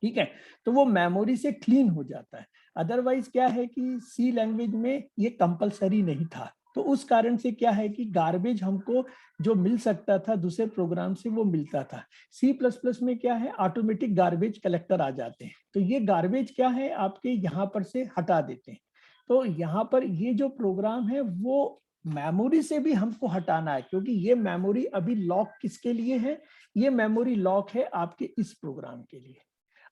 ठीक है, तो वो मेमोरी से क्लीन हो जाता है। अदरवाइज क्या है कि सी लैंग्वेज में ये कंपलसरी नहीं था, तो उस कारण से क्या है कि गार्बेज हमको जो मिल सकता था दूसरे प्रोग्राम से वो मिलता था। C++ में क्या है, ऑटोमेटिक गार्बेज कलेक्टर आ जाते हैं, तो ये गार्बेज क्या है आपके यहाँ पर से हटा देते हैं। तो यहाँ पर ये जो प्रोग्राम है वो मेमोरी से भी हमको हटाना है, क्योंकि ये मेमोरी अभी लॉक किसके लिए है, ये मेमोरी लॉक है आपके इस प्रोग्राम के लिए।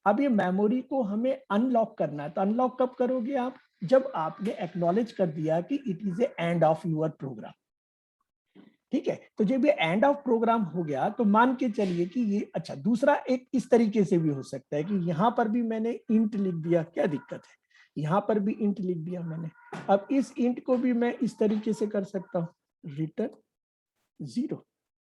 अब ये मेमोरी को हमें अनलॉक करना है, तो अनलॉक कब करोगे आप, जब आपने एक्नॉलेज कर दिया कि it is a end of your program. ठीक है। तो जब ये एंड ऑफ प्रोग्राम हो गया तो मान के चलिए कि ये, अच्छा दूसरा एक इस तरीके से भी हो सकता है कि यहाँ पर भी मैंने इंट लिख दिया, क्या दिक्कत है, यहाँ पर भी इंट लिख दिया मैंने। अब इस इंट को भी मैं इस तरीके से कर सकता हूँ, रिटर्न 0।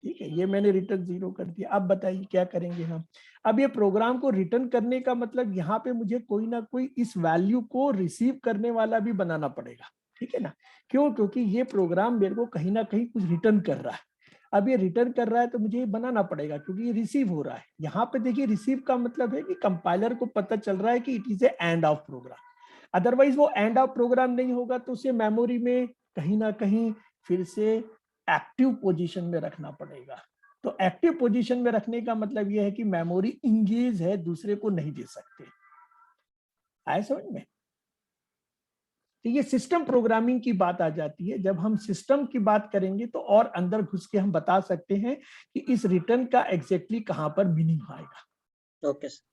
ठीक है, ये मैंने रिटर्न 0 कर दिया। अब बताइए क्या करेंगे हम। अब ये प्रोग्राम को रिटर्न करने का मतलब यहाँ पे मुझे कोई ना कोई इस वैल्यू को रिसीव करने वाला भी बनाना पड़ेगा, ठीक है ना। क्यों? क्योंकि ये प्रोग्राम मेरे को कहीं ना कहीं कुछ रिटर्न कर रहा है। अब ये रिटर्न कर रहा है तो मुझे ये बनाना पड़ेगा, क्योंकि ये रिसीव हो रहा है। यहाँ पे देखिए रिसीव का मतलब है कि कंपाइलर को पता चल रहा है कि it is a end of program. Otherwise वो एंड ऑफ प्रोग्राम नहीं होगा तो उसे मेमोरी में कहीं ना कहीं फिर से एक्टिव पोजीशन में रखना पड़ेगा। तो एक्टिव पोजीशन में रखने का मतलब यह है कि मेमोरी इंगेज है, दूसरे को नहीं दे सकते। आए समझ में? तो ये सिस्टम प्रोग्रामिंग की बात आ जाती है। जब हम सिस्टम की बात करेंगे तो और अंदर घुस के हम बता सकते हैं कि इस रिटर्न का एग्जैक्टली कहां पर मीनिंग आएगा।
Okay sir.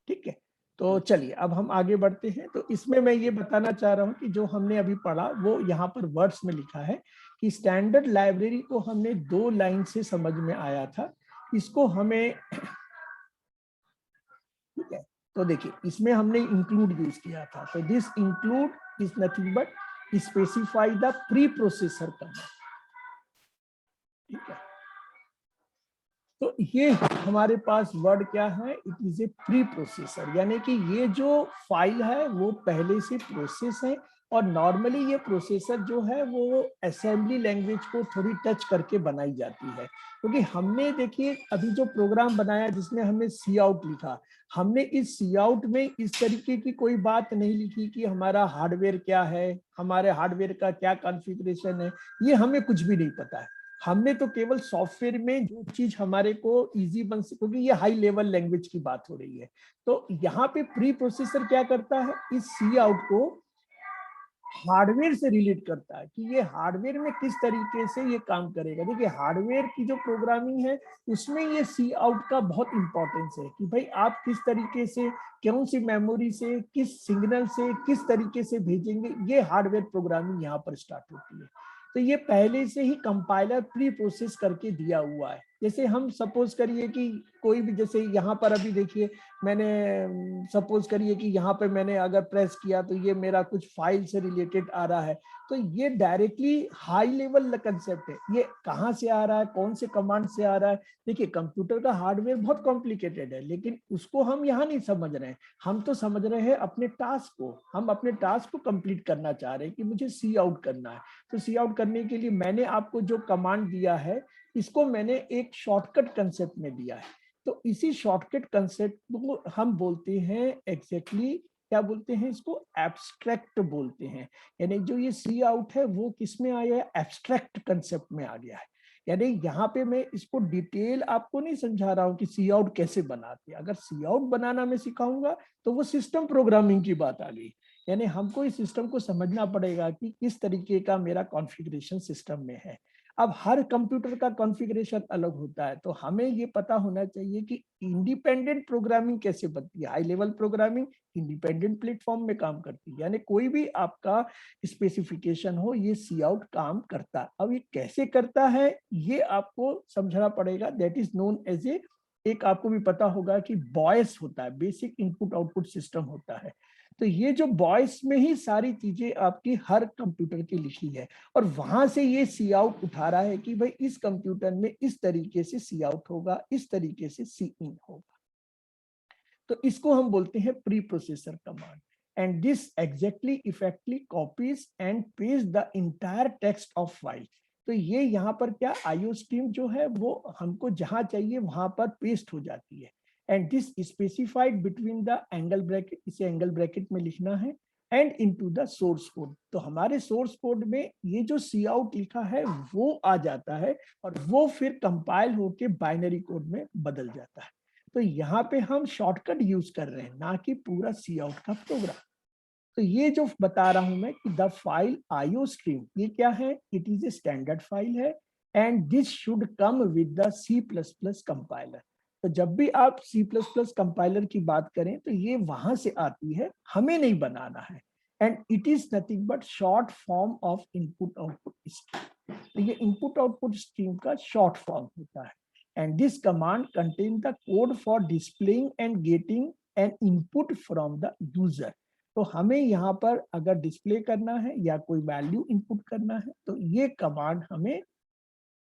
ठीक है, तो चलिए अब हम आगे बढ़ते हैं। तो इसमें मैं ये बताना चाह रहा हूं कि जो हमने अभी पढ़ा वो यहाँ पर वर्ड्स में लिखा है कि स्टैंडर्ड लाइब्रेरी को हमने 2 लाइन से समझ में आया था। इसको हमें, ठीक है, तो देखिए इसमें हमने इंक्लूड यूज किया था। तो this include is nothing but specify the pre processor command. ठीक है, तो ये हमारे पास वर्ड क्या है, it is A pre processor, यानी कि ये जो फाइल है वो पहले से प्रोसेस है। और नॉर्मली ये प्रोसेसर जो है वो असेंबली लैंग्वेज को थोड़ी टच करके बनाई जाती है। क्योंकि हमने देखिए अभी जो प्रोग्राम बनाया जिसमें हमने सी आउट लिखा, हमने इस सी आउट में इस तरीके की कोई बात नहीं लिखी कि हमारा हार्डवेयर क्या है, हमारे हार्डवेयर का क्या कॉन्फ़िगरेशन है, ये हमें कुछ भी नहीं पता है। हमने तो केवल सॉफ्टवेयर में जो चीज हमारे को इजी बन सके, क्योंकि ये हाई लेवल लैंग्वेज की बात हो रही है। तो यहाँ पे प्री प्रोसेसर क्या करता है, इस सी आउट को हार्डवेयर से रिलेट करता है कि ये हार्डवेयर में किस तरीके से ये काम करेगा। देखिए हार्डवेयर की जो प्रोग्रामिंग है उसमें ये सी आउट का बहुत इंपॉर्टेंस है कि भाई आप किस तरीके से, कौन सी मेमोरी से, किस सिग्नल से, किस तरीके से भेजेंगे। ये हार्डवेयर प्रोग्रामिंग यहाँ पर स्टार्ट होती है। तो ये पहले से ही कंपाइलर प्री प्रोसेस करके दिया हुआ है। जैसे हम सपोज करिए कि कोई भी, जैसे यहाँ पर अभी देखिए मैंने सपोज करिए कि यहाँ पे मैंने अगर प्रेस किया तो ये मेरा कुछ फाइल से रिलेटेड आ रहा है। तो ये डायरेक्टली हाई लेवल कंसेप्ट है। ये कहाँ से आ रहा है, कौन से कमांड से आ रहा है। देखिए कंप्यूटर का हार्डवेयर बहुत कॉम्प्लिकेटेड है, लेकिन उसको हम यहाँ नहीं समझ रहे हैं। हम तो समझ रहे हैं अपने टास्क को, हम अपने टास्क को कंप्लीट करना चाह रहे हैं कि मुझे सी आउट करना है। तो सी आउट करने के लिए मैंने आपको जो कमांड दिया है इसको मैंने एक शॉर्टकट कंसेप्ट में दिया है। तो इसी शॉर्टकट कंसेप्ट को हम बोलते हैं एग्जैक्टली, क्या बोलते हैं इसको, एब्स्ट्रैक्ट बोलते हैं। यानी जो ये सी आउट है वो किस में आया है, एब्स्ट्रैक्ट कंसेप्ट में आ गया है। यानी यहाँ पे मैं इसको डिटेल आपको नहीं समझा रहा हूँ कि सी आउट कैसे बनाते हैं। अगर सी आउट बनाना मैं सिखाऊंगा तो वो सिस्टम प्रोग्रामिंग की बात आ गई। यानी हमको इस सिस्टम को समझना पड़ेगा कि किस तरीके का मेरा कॉन्फ़िगरेशन सिस्टम में है। अब हर कंप्यूटर का कॉन्फ़िगरेशन अलग होता है, तो हमें ये पता होना चाहिए कि इंडिपेंडेंट प्रोग्रामिंग कैसे बनती है। High level programming independent platform में काम करती है, यानी कोई भी आपका स्पेसिफिकेशन हो ये सी आउट काम करता है। अब ये कैसे करता है ये आपको समझना पड़ेगा। That is known as a, एक आपको भी पता होगा कि बॉयस होता है, बेसिक इनपुट आउटपुट सिस्टम होता है। तो ये जो बॉयस में ही सारी चीजें आपकी हर कंप्यूटर की लिखी है, और वहां से ये सी आउट उठा रहा है कि भाई इस कंप्यूटर में इस तरीके से सी आउट होगा, इस तरीके से सी इन होगा। तो इसको हम बोलते हैं pre processor command. And this exactly इफेक्टली copies and paste the entire text of file. तो ये यहाँ पर क्या, आईओ स्ट्रीम जो है वो हमको जहां चाहिए वहां पर पेस्ट हो जाती है। And this specified between the angle bracket, इसे एंगल ब्रैकेट में लिखना है, and into the source code. तो हमारे सोर्स कोड में ये जो सी आउट लिखा है वो आ जाता है, और वो फिर कंपाइल होके बाइनरी कोड में बदल जाता है। तो यहाँ पे हम शॉर्टकट यूज कर रहे हैं, ना कि पूरा सी आउट का प्रोग्राम। तो ये जो बता रहा हूं मैं कि द फाइल आईओ स्ट्रीम, ये क्या है, it is a standard file है, and this should come with the C plus plus compiler. तो जब भी आप सी प्लस प्लस कंपाइलर की बात करें तो ये वहां से आती है, हमें नहीं बनाना है। and it is nothing but short form of input output stream. तो ये input output stream का short form होता है, and this command contains the code for displaying and getting an input from the user. तो हमें यहाँ पर अगर डिस्प्ले करना है या कोई वैल्यू इनपुट करना है तो ये कमांड हमें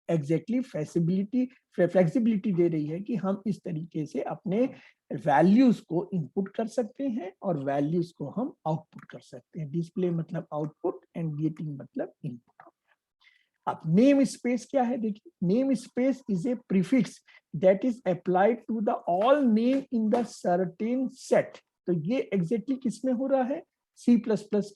एग्जैक्टली फ्लेक्सिबिलिटी दे रही है कि हम इस तरीके से अपने वैल्यूज को इनपुट कर सकते हैं और वैल्यूज को हम आउटपुट कर सकते हैं। डिस्प्ले मतलब आउटपुट एंड गेटिंग मतलब इनपुट। अब नेम स्पेस क्या है, देखिए name space is a prefix that is applied to the all name in the certain set. तो ये एग्जैक्टली किसमें हो रहा है, C++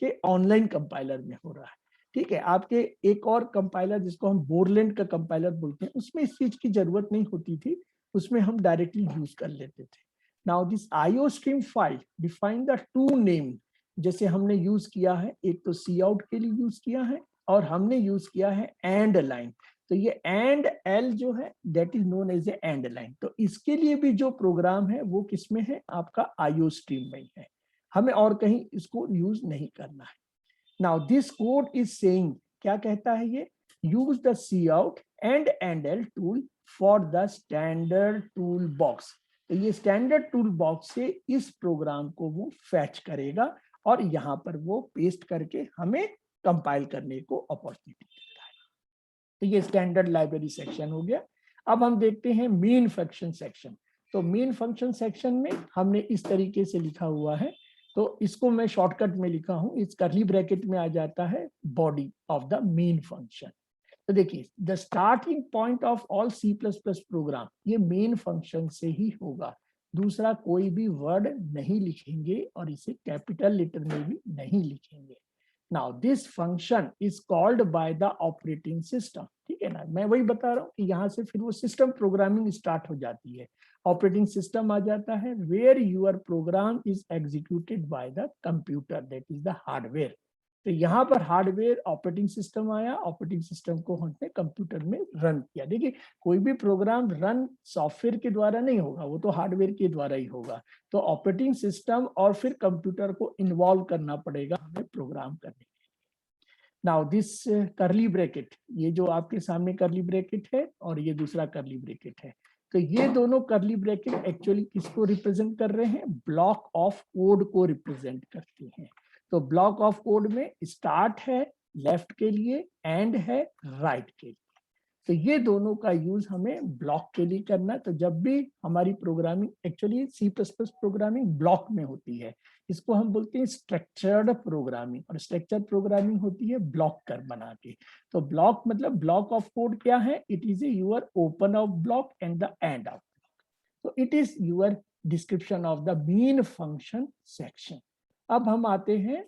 के ऑनलाइन कंपाइलर में हो रहा है। ठीक है, आपके एक और कंपाइलर जिसको हम बोरलैंड का कंपाइलर बोलते हैं उसमें इस चीज की जरूरत नहीं होती थी, उसमें हम डायरेक्टली यूज कर लेते थे। Now this IO stream file define the two name, जैसे हमने यूज किया है, एक तो सी आउट के लिए यूज किया है और हमने यूज किया है एंड लाइन। तो ये एंड एल जो है that is known as a end line. तो इसके लिए भी जो प्रोग्राम है वो किसमें है, आपका IO स्ट्रीम में है, हमें और कहीं इसको यूज नहीं करना है। Now this code is saying, क्या कहता है ये, use the cout and endl tool for the standard toolbox। तो ये स्टैंडर्ड टूल बॉक्स से इस प्रोग्राम को वो फैच करेगा और यहाँ पर वो पेस्ट करके हमें कंपाइल करने को अपॉर्चुनिटी देता है। तो ये स्टैंडर्ड लाइब्रेरी सेक्शन हो गया। अब हम देखते हैं मेन फंक्शन सेक्शन। तो मेन फंक्शन सेक्शन में हमने इस तरीके से लिखा हुआ है, तो इसको मैं शॉर्टकट में लिखा हूं, इस कर्ली ब्रैकेट में आ जाता है body of the main function. तो देखिए the starting point of all C++ program ये मेन फंक्शन से ही होगा, दूसरा कोई भी वर्ड नहीं लिखेंगे और इसे कैपिटल लेटर में भी नहीं लिखेंगे। Now this function is called by the operating system. ठीक है ना, मैं वही बता रहा हूँ कि यहाँ से फिर वो सिस्टम प्रोग्रामिंग स्टार्ट हो जाती है, ऑपरेटिंग सिस्टम आ जाता है, where your program is executed by the computer that is the hardware. तो यहाँ पर हार्डवेयर ऑपरेटिंग सिस्टम आया, ऑपरेटिंग सिस्टम को हमने कंप्यूटर में रन किया। देखिए कोई भी प्रोग्राम रन सॉफ्टवेयर के द्वारा नहीं होगा, वो तो हार्डवेयर के द्वारा ही होगा। तो ऑपरेटिंग सिस्टम और फिर कंप्यूटर को इन्वॉल्व करना पड़ेगा हमें प्रोग्राम करने के लिए। नाउ दिस कर्ली ब्रैकेट, ये जो आपके सामने कर्ली ब्रैकेट है और ये दूसरा कर्ली ब्रैकेट है, तो ये दोनों कर्ली ब्रैकेट एक्चुअली किसको रिप्रेजेंट कर रहे हैं, ब्लॉक ऑफ कोड को रिप्रेजेंट करते हैं। तो ब्लॉक ऑफ कोड में स्टार्ट है लेफ्ट के लिए, एंड है राइट के लिए। तो ये दोनों का यूज हमें ब्लॉक के लिए करना है। तो जब भी हमारी programming, actually C++ programming block में होती है, इसको हम बोलते हैं स्ट्रक्चर्ड प्रोग्रामिंग, और स्ट्रक्चर्ड प्रोग्रामिंग होती है ब्लॉक कर बना के। तो ब्लॉक मतलब ब्लॉक ऑफ कोड क्या है, it is your open of block and the end of block. तो it is your description of the main function section. अब हम आते हैं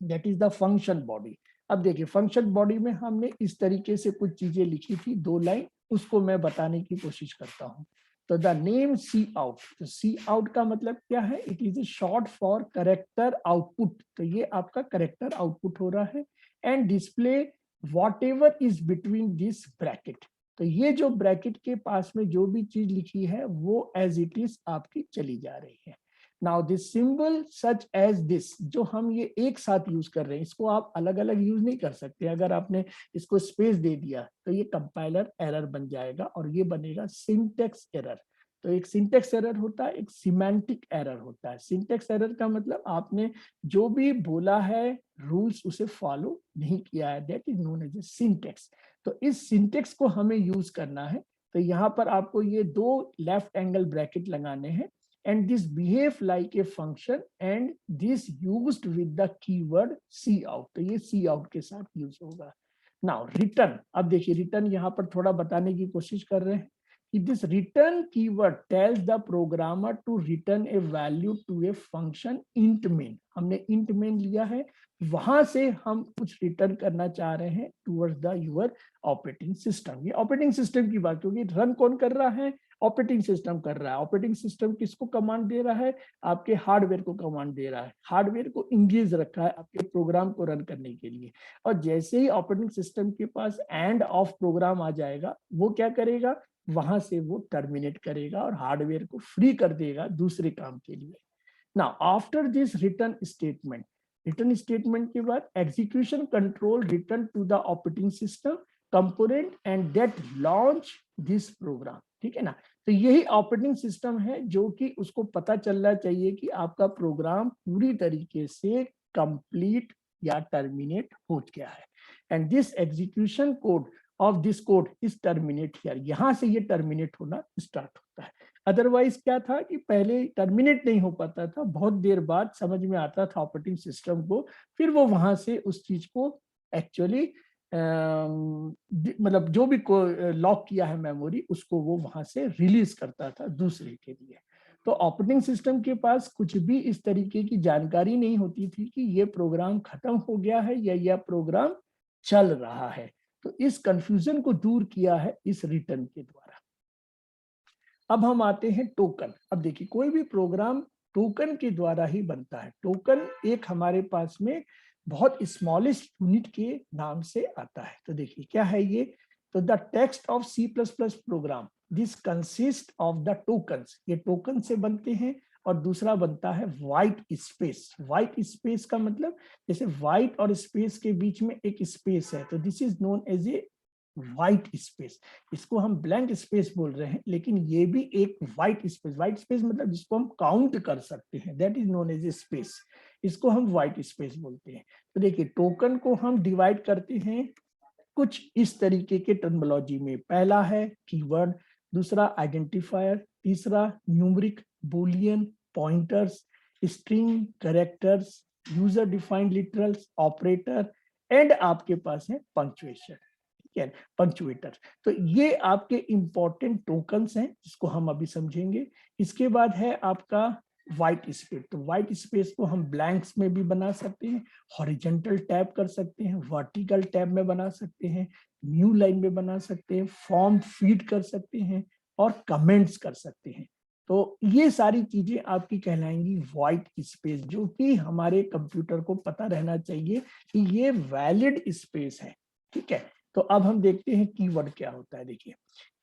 that is the function body. अब देखिए फंक्शन बॉडी में हमने इस तरीके से कुछ चीजें लिखी थी, 2 लाइन, उसको मैं बताने की कोशिश करता हूं। तो द नेम cout, तो cout का मतलब क्या है, it is A short for character output. तो ये आपका करेक्टर आउटपुट हो रहा है, and display what ever is between this bracket. तो ये जो ब्रैकेट के पास में जो भी चीज लिखी है वो एज इट इज आपकी चली जा रही है। Now this symbol such as this, जो हम ये एक साथ यूज कर रहे हैं, इसको आप अलग अलग यूज नहीं कर सकते। अगर आपने इसको स्पेस दे दिया तो ये कंपाइलर एरर बन जाएगा और ये बनेगा सिंटेक्स एरर। तो एक सिंटेक्स एरर होता है, एक सिमेंटिक एरर होता है। सिंटेक्स एरर का मतलब आपने जो भी बोला है रूल्स उसे फॉलो नहीं किया है, that is known as a syntax. तो इस सिंटेक्स को हमें यूज करना है। तो यहाँ पर आपको ये 2 लेफ्ट एंगल ब्रैकेट लगाने हैं, and this behave like a function and this used with the keyword cout। तो ये cout के साथ यूज होगा। Now return, अब देखिए रिटर्न यहाँ पर थोड़ा बताने की कोशिश कर रहे हैं कि this return keyword tells the programmer to return a value to a function int main। हमने int main लिया है, वहां से हम कुछ रिटर्न करना चाह रहे हैं towards the your operating system. ये ऑपरेटिंग सिस्टम की बात, क्योंकि रन कौन कर रहा है, ऑपरेटिंग सिस्टम कर रहा है। ऑपरेटिंग सिस्टम किसको कमांड दे रहा है, आपके हार्डवेयर को कमांड दे रहा है। हार्डवेयर को इंगेज रखा है आपके प्रोग्राम को रन करने के लिए, और जैसे ही ऑपरेटिंग सिस्टम के पास एंड ऑफ प्रोग्राम आ जाएगा, वो क्या करेगा, वहां से वो टर्मिनेट करेगा और हार्डवेयर को फ्री कर देगा दूसरे काम के लिए। Now after this return statement, return statement के बाद execution control return to the operating system component and that launch this program, ठीक है ना। तो यही ऑपरेटिंग सिस्टम है जो कि उसको पता चलना चाहिए कि आपका प्रोग्राम पूरी तरीके से कंप्लीट या टर्मिनेट हो गया है, and this execution code of this code is terminate here, यहां से ये टर्मिनेट होना स्टार्ट होता है। अदरवाइज क्या था कि पहले टर्मिनेट नहीं हो पाता था, बहुत देर बाद समझ में आता था ऑपरेटिंग सिस्टम को, फिर वो वहां से उस चीज को एक्चुअली मतलब जो भी लॉक किया है मेमोरी उसको वो वहां से रिलीज करता था दूसरे के लिए। तो ऑपरेटिंग सिस्टम के पास कुछ भी इस तरीके की जानकारी नहीं होती थी कि ये प्रोग्राम खत्म हो गया है या यह प्रोग्राम चल रहा है। तो इस कंफ्यूजन को दूर किया है इस रिटर्न के द्वारा। अब हम आते हैं टोकन। अब देखिए कोई भी प्रोग्राम टोकन के द्वारा ही बनता है। टोकन एक हमारे पास में बहुत स्मॉलेस्ट यूनिट के नाम से आता है। तो देखिए क्या है ये, तो the text of C++ program this consist of the tokens, ये टोकन से बनते हैं। और दूसरा बनता है व्हाइट स्पेस। व्हाइट स्पेस का मतलब जैसे व्हाइट और स्पेस के बीच में एक स्पेस है, तो this is known as a white space. इसको हम ब्लैंक स्पेस बोल रहे हैं, लेकिन ये भी एक व्हाइट स्पेस, व्हाइट स्पेस मतलब जिसको हम काउंट कर सकते हैं, that is known as a space, इसको हम व्हाइट स्पेस बोलते हैं। तो देखिए टोकन को हम डिवाइड करते हैं कुछ इस तरीके के टर्मिनोलॉजी में। पहला है कीवर्ड, दूसरा आइडेंटिफायर, तीसरा numeric, Boolean, pointers, string, characters, user defined literals, operator, and आपके पास है पंक्चुएशन, ठीक है, पंक्चुएटर। तो ये आपके इंपॉर्टेंट टोकन्स हैं जिसको हम अभी समझेंगे। इसके बाद है आपका व्हाइट स्पेस। तो व्हाइट स्पेस को हम ब्लैंक्स में भी बना सकते हैं, हॉरिजॉन्टल टैब कर सकते हैं, वर्टिकल टैब में बना सकते हैं, न्यू लाइन में बना सकते हैं, फॉर्म फीड कर सकते हैं और कमेंट्स कर सकते हैं। तो ये सारी चीजें आपकी कहलाएंगी व्हाइट स्पेस, जो कि हमारे कंप्यूटर को पता रहना चाहिए कि ये वैलिड स्पेस है, ठीक है। तो अब हम देखते हैं कीवर्ड क्या होता है। देखिए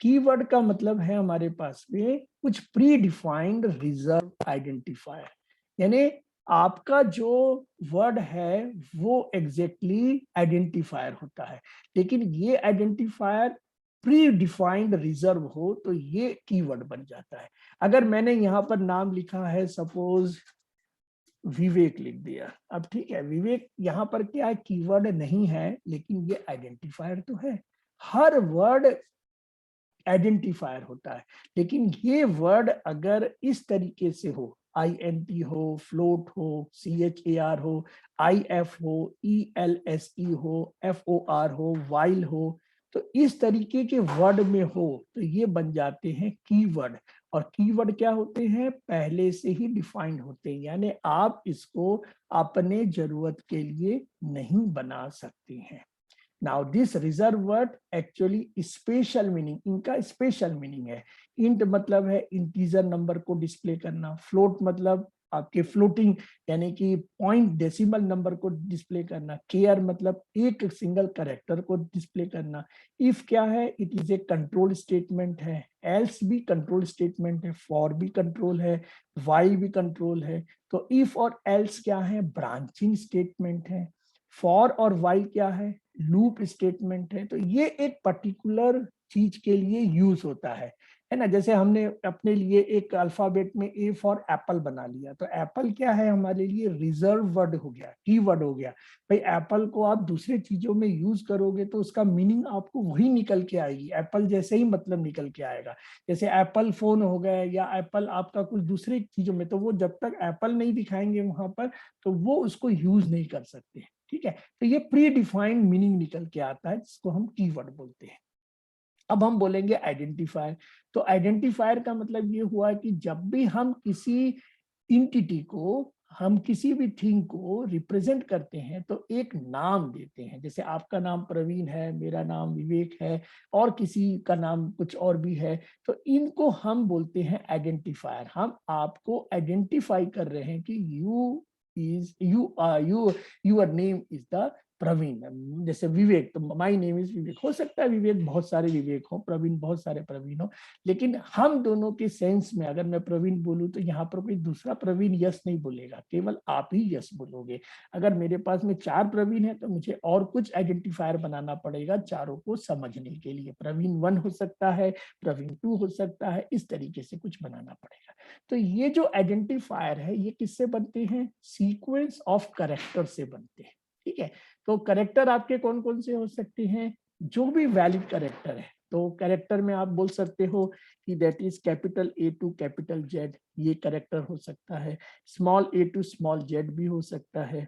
कीवर्ड का मतलब है हमारे पास में कुछ प्री डिफाइंड रिजर्व आइडेंटिफायर, यानी आपका जो वर्ड है वो एग्जैक्टली आइडेंटिफायर होता है, लेकिन ये आइडेंटिफायर प्री डिफाइंड रिजर्व हो तो ये कीवर्ड बन जाता है। अगर मैंने यहाँ पर नाम लिखा है सपोज विवेक लिख दिया, अब ठीक है, विवेक यहाँ पर क्या है, कीवर्ड नहीं है, लेकिन ये आइडेंटिफायर तो है। हर वर्ड आइडेंटिफायर होता है, लेकिन ये वर्ड अगर इस तरीके से हो, INT हो, फ्लोट हो, CHAR हो, IF हो, ELSE हो, FOR हो, वाइल हो, तो इस तरीके के वर्ड में हो तो ये बन जाते हैं कीवर्ड। और कीवर्ड क्या होते हैं, पहले से ही डिफाइंड होते हैं, यानी आप इसको अपने जरूरत के लिए नहीं बना सकते हैं। Now this reserve word actually special meaning, इनका स्पेशल मीनिंग है। इंट मतलब है इंटीजर नंबर को डिस्प्ले करना, फ्लोट मतलब आपके फ्लोटिंग यानी कि पॉइंट डेसिमल नंबर को डिस्प्ले करना, केयर मतलब एक सिंगल कैरेक्टर को डिस्प्ले करना। इफ क्या है, it is A control statement है, एल्स भी कंट्रोल स्टेटमेंट है, फॉर भी कंट्रोल है, व्हाइल भी कंट्रोल है। तो इफ और एल्स क्या है, ब्रांचिंग स्टेटमेंट है, फॉर और व्हाइल क्या है, लूप स्टेटमेंट है। तो ये एक पर्टिकुलर चीज के लिए यूज होता है ना। जैसे हमने अपने लिए एक अल्फाबेट में ए फॉर एप्पल बना लिया, तो एप्पल क्या है हमारे लिए, रिजर्व वर्ड हो गया, कीवर्ड हो गया। भाई एप्पल को आप दूसरे चीजों में यूज करोगे तो उसका मीनिंग आपको वही निकल के आएगी, एप्पल जैसे ही मतलब निकल के आएगा। जैसे एप्पल फोन हो गया या एप्पल आपका कुछ दूसरे चीजों में, तो वो जब तक एप्पल नहीं दिखाएंगे वहां पर तो वो उसको यूज नहीं कर सकते, ठीक है। तो ये प्री डिफाइंड मीनिंग निकल के आता है जिसको हम कीवर्ड बोलते हैं। अब हम बोलेंगे आइडेंटिफायर। तो आइडेंटिफायर का मतलब ये हुआ कि जब भी हम किसी इंटिटी को, हम किसी भी थिंग को रिप्रेजेंट करते हैं तो एक नाम देते हैं। जैसे आपका नाम प्रवीण है, मेरा नाम विवेक है, और किसी का नाम कुछ और भी है, तो इनको हम बोलते हैं आइडेंटिफायर। हम आपको आइडेंटिफाई कर रहे हैं कि your name is the Praveen, जैसे विवेक, तो माय नेम इज विवेक, हो सकता है विवेक बहुत सारे विवेक हो, प्रवीण बहुत सारे प्रवीण हो, लेकिन हम दोनों के सेंस में अगर मैं प्रवीण बोलूं तो यहाँ पर कोई दूसरा प्रवीण यस नहीं बोलेगा, केवल आप ही यस बोलोगे। अगर मेरे पास में 4 प्रवीण है तो मुझे और कुछ आइडेंटिफायर बनाना पड़ेगा चारों को समझने के लिए। प्रवीण 1 हो सकता है, प्रवीण 2 हो सकता है, इस तरीके से कुछ बनाना पड़ेगा। तो ये जो आइडेंटिफायर है ये किससे बनते हैं? सीक्वेंस ऑफ कैरेक्टर से बनते हैं। ठीक है, तो कैरेक्टर आपके कौन कौन से हो सकते हैं? जो भी वैलिड कैरेक्टर है, तो कैरेक्टर में आप बोल सकते हो कि that is capital A to capital Z, ये कैरेक्टर हो सकता है। Small A to small Z भी हो सकता है।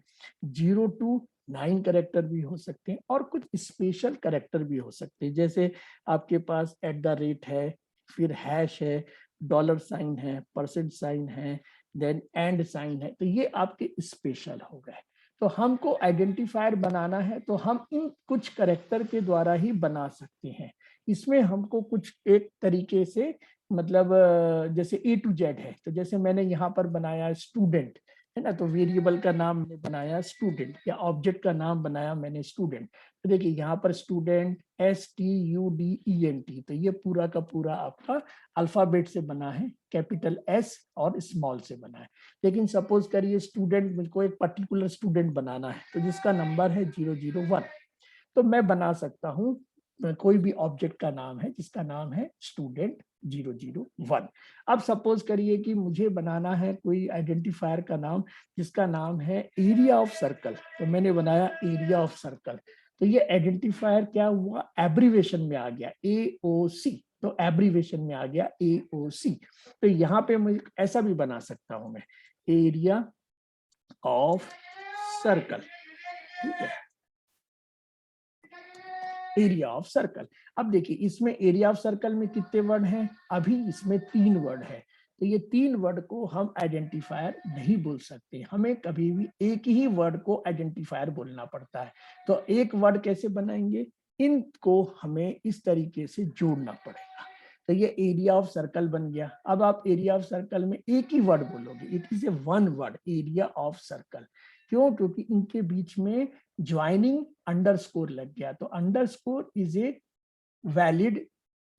0 to 9 कैरेक्टर भी हो सकते हैं, और कुछ स्पेशल कैरेक्टर भी हो सकते हैं, जैसे आपके पास @ है, फिर हैश है, डॉलर साइन है, परसेंट साइन है, देन एंड साइन है, तो ये आपके स्पेशल हो गए। तो हमको आइडेंटिफायर बनाना है तो हम इन कुछ कैरेक्टर के द्वारा ही बना सकते हैं। इसमें हमको कुछ एक तरीके से मतलब जैसे A to Z है, तो जैसे मैंने यहाँ पर बनाया स्टूडेंट, है ना, तो वेरिएबल का नाम मैंने बनाया स्टूडेंट, या ऑब्जेक्ट का नाम बनाया मैंने स्टूडेंट। तो देखिए यहाँ पर स्टूडेंट STUDENT, तो ये पूरा का पूरा आपका अल्फाबेट से बना है, कैपिटल S और स्मॉल से बना है। लेकिन सपोज करिए स्टूडेंट, मुझको एक पर्टिकुलर स्टूडेंट बनाना है तो जिसका नंबर है 001, तो मैं बना सकता हूँ कोई भी ऑब्जेक्ट का नाम है जिसका नाम है स्टूडेंट 001। अब सपोज करिए कि मुझे बनाना है कोई आइडेंटिफायर का नाम जिसका नाम है एरिया ऑफ सर्कल, तो मैंने बनाया एरिया ऑफ सर्कल। तो ये आइडेंटिफायर क्या हुआ? एब्रीवेशन में आ गया, AOC, तो एब्रीवेशन में आ गया AOC। तो यहाँ पे मैं ऐसा भी बना सकता हूं, मैं एरिया ऑफ सर्कल, ठीक है, एरिया ऑफ सर्कल। अब देखिए इसमें एरिया ऑफ सर्कल में कितने वर्ड हैं? अभी इसमें 3 वर्ड है, तो ये 3 वर्ड को हम आइडेंटिफायर नहीं बोल सकते, हमें कभी भी एक ही वर्ड को आइडेंटिफायर बोलना पड़ता है। तो एक वर्ड कैसे बनाएंगे? इनको हमें इस तरीके से जोड़ना पड़ेगा। तो ये एरिया ऑफ सर्कल बन गया। अब आप एरिया ऑफ सर्कल में एक ही वर्ड बोलोगे, it is A one word, area of circle. क्यों? क्योंकि इनके बीच में ज्वाइनिंग अंडरस्कोर लग गया, तो underscore is a valid